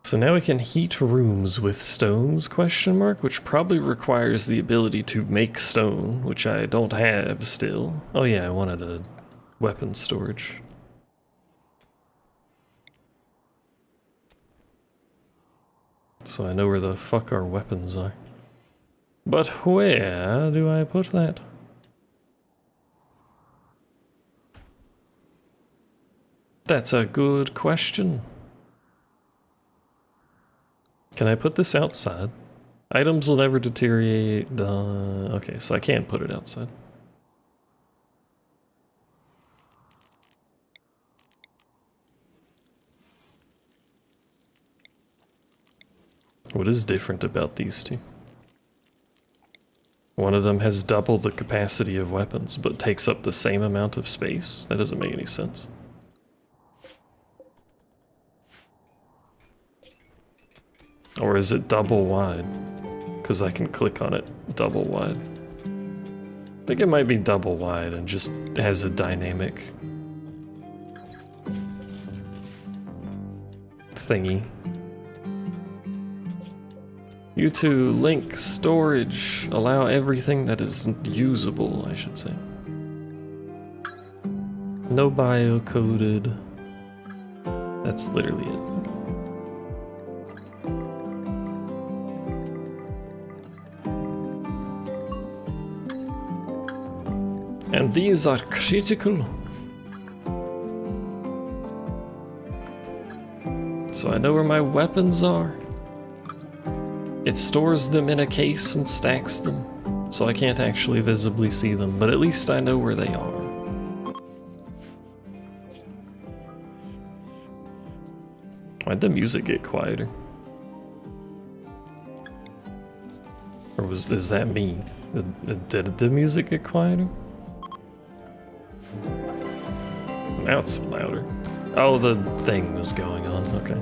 So now we can heat rooms with stones, question mark, which probably requires the ability to make stone, which I don't have still. Oh yeah, I wanted a weapon storage. so I know where the fuck our weapons are. But where do I put that? That's a good question. Can I put this outside? Items will never deteriorate. Okay, so I can't put it outside. What is different about these two? One of them has double the capacity of weapons, but takes up the same amount of space? That doesn't make any sense. Or is it double wide? Because I can click on it double wide. I think it might be double wide and just has a dynamic thingy. U2 link storage. Allow everything that is usable, I should say. No bio-coded. That's literally it. And these are critical. So I know where my weapons are. It stores them in a case and stacks them, so I can't actually visibly see them, but at least I know where they are. Why'd the music get quieter? Or is that me? Did the music get quieter? Now it's louder. Oh, the thing was going on, okay.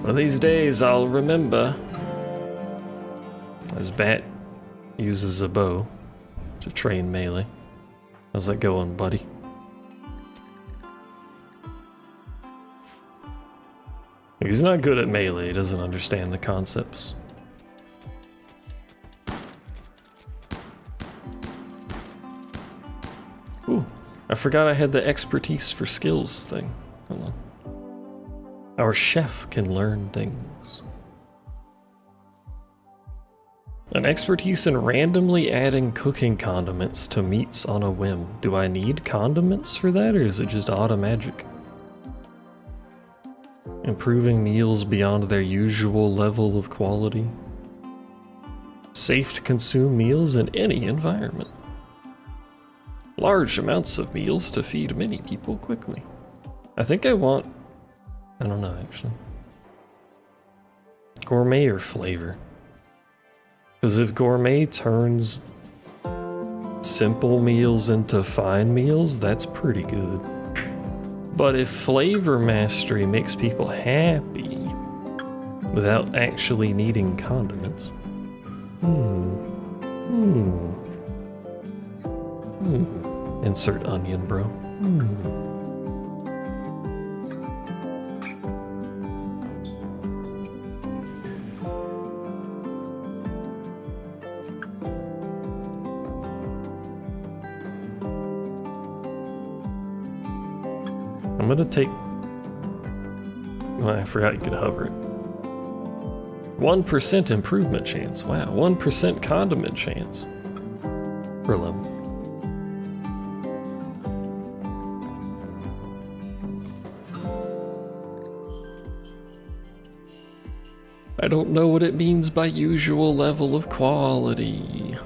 One of these days I'll remember. As Bat uses a bow to train melee. How's that going, buddy? He's not good at melee, he doesn't understand the concepts. Ooh, I forgot I had the expertise for skills thing. Hold on. Our chef can learn things. An expertise in randomly adding cooking condiments to meats on a whim. Do I need condiments for that, or is it just automagic? Improving meals beyond their usual level of quality. Safe to consume meals in any environment. Large amounts of meals to feed many people quickly. I think I want... I don't know, actually. Gourmet or flavor? Because if gourmet turns simple meals into fine meals, that's pretty good. But if flavor mastery makes people happy without actually needing condiments... Insert onion, bro. I'm gonna take... Well, I forgot you could hover it. 1% improvement chance. Wow, 1% condiment chance. Per level. I don't know what it means by usual level of quality.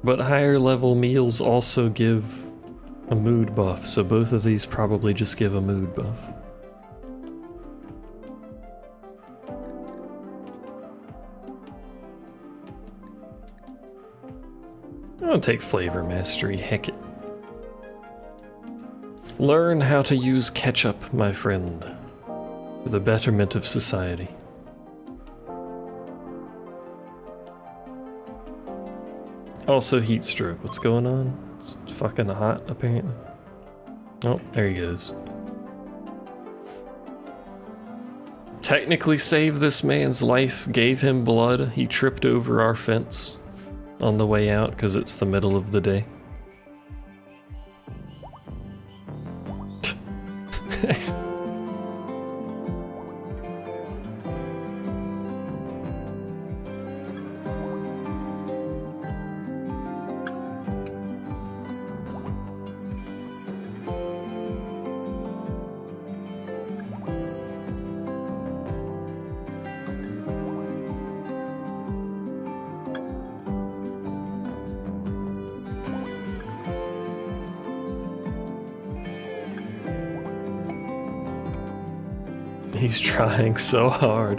But higher level meals also give a mood buff, so both of these probably just give a mood buff. I'll take flavor mastery, heck it. Learn how to use ketchup, my friend, for the betterment of society. Also heat stroke, what's going on? It's fucking hot, apparently. Oh, there he goes. Technically saved this man's life, gave him blood. He tripped over our fence on the way out because it's the middle of the day. He's trying so hard.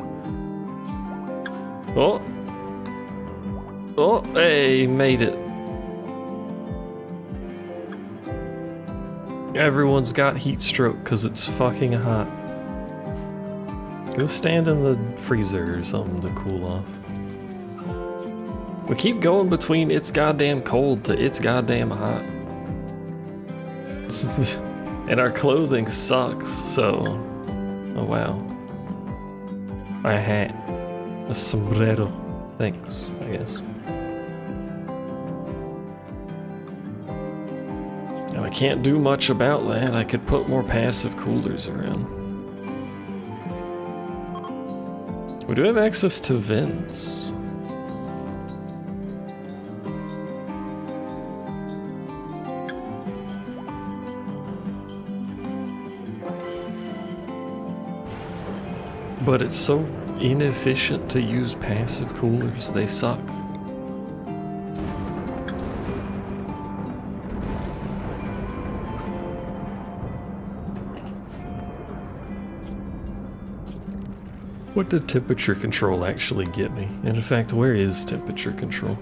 Oh! Oh, hey, made it. Everyone's got heat stroke because it's fucking hot. Go stand in the freezer or something to cool off. We keep going between it's goddamn cold to it's goddamn hot. And our clothing sucks, so... Oh wow. A hat. A sombrero. Thanks, I guess. And I can't do much about that. I could put more passive coolers around. We do have access to vents. But it's so inefficient to use passive coolers, they suck. What did temperature control actually get me? And in fact, where is temperature control?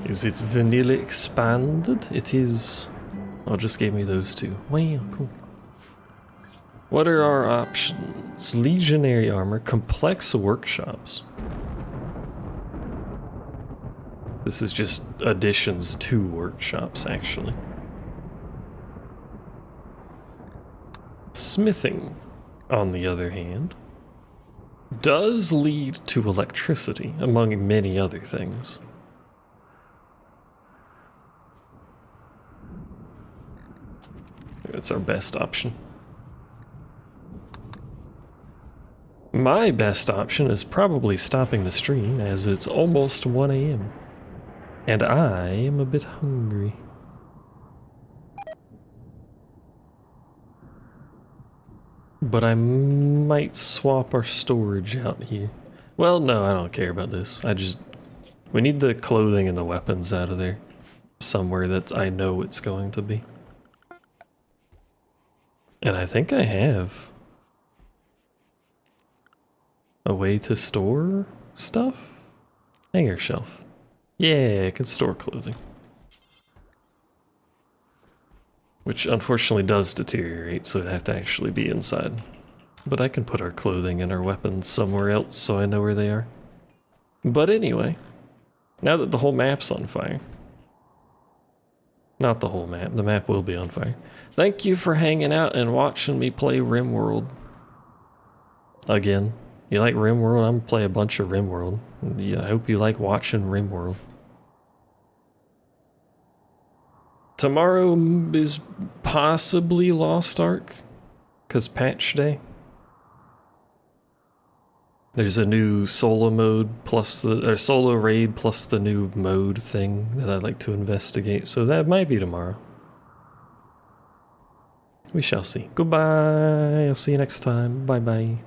Is it vanilla expanded? It is. Oh, just gave me those two. Wow, cool. What are our options? Legionary armor, complex workshops. This is just additions to workshops, actually. Smithing, on the other hand, does lead to electricity, among many other things. That's our best option. My best option is probably stopping the stream, as it's almost 1 AM. And I am a bit hungry. But I might swap our storage out here. Well, no, I don't care about this. We need the clothing and the weapons out of there. Somewhere that I know it's going to be. And I think I have a way to store stuff? Hanger shelf. Yeah, I can store clothing. Which unfortunately does deteriorate, so it'd have to actually be inside. But I can put our clothing and our weapons somewhere else so I know where they are. But anyway, now that the whole map's on fire. Not the whole map, the map will be on fire. Thank you for hanging out and watching me play Rimworld. Again. You like Rimworld? I'm gonna play a bunch of Rimworld. Yeah, I hope you like watching Rimworld. Tomorrow is possibly Lost Ark, because patch day. There's a new solo mode plus or solo raid plus the new mode thing that I'd like to investigate, so that might be tomorrow. We shall see. Goodbye. I'll see you next time. Bye bye.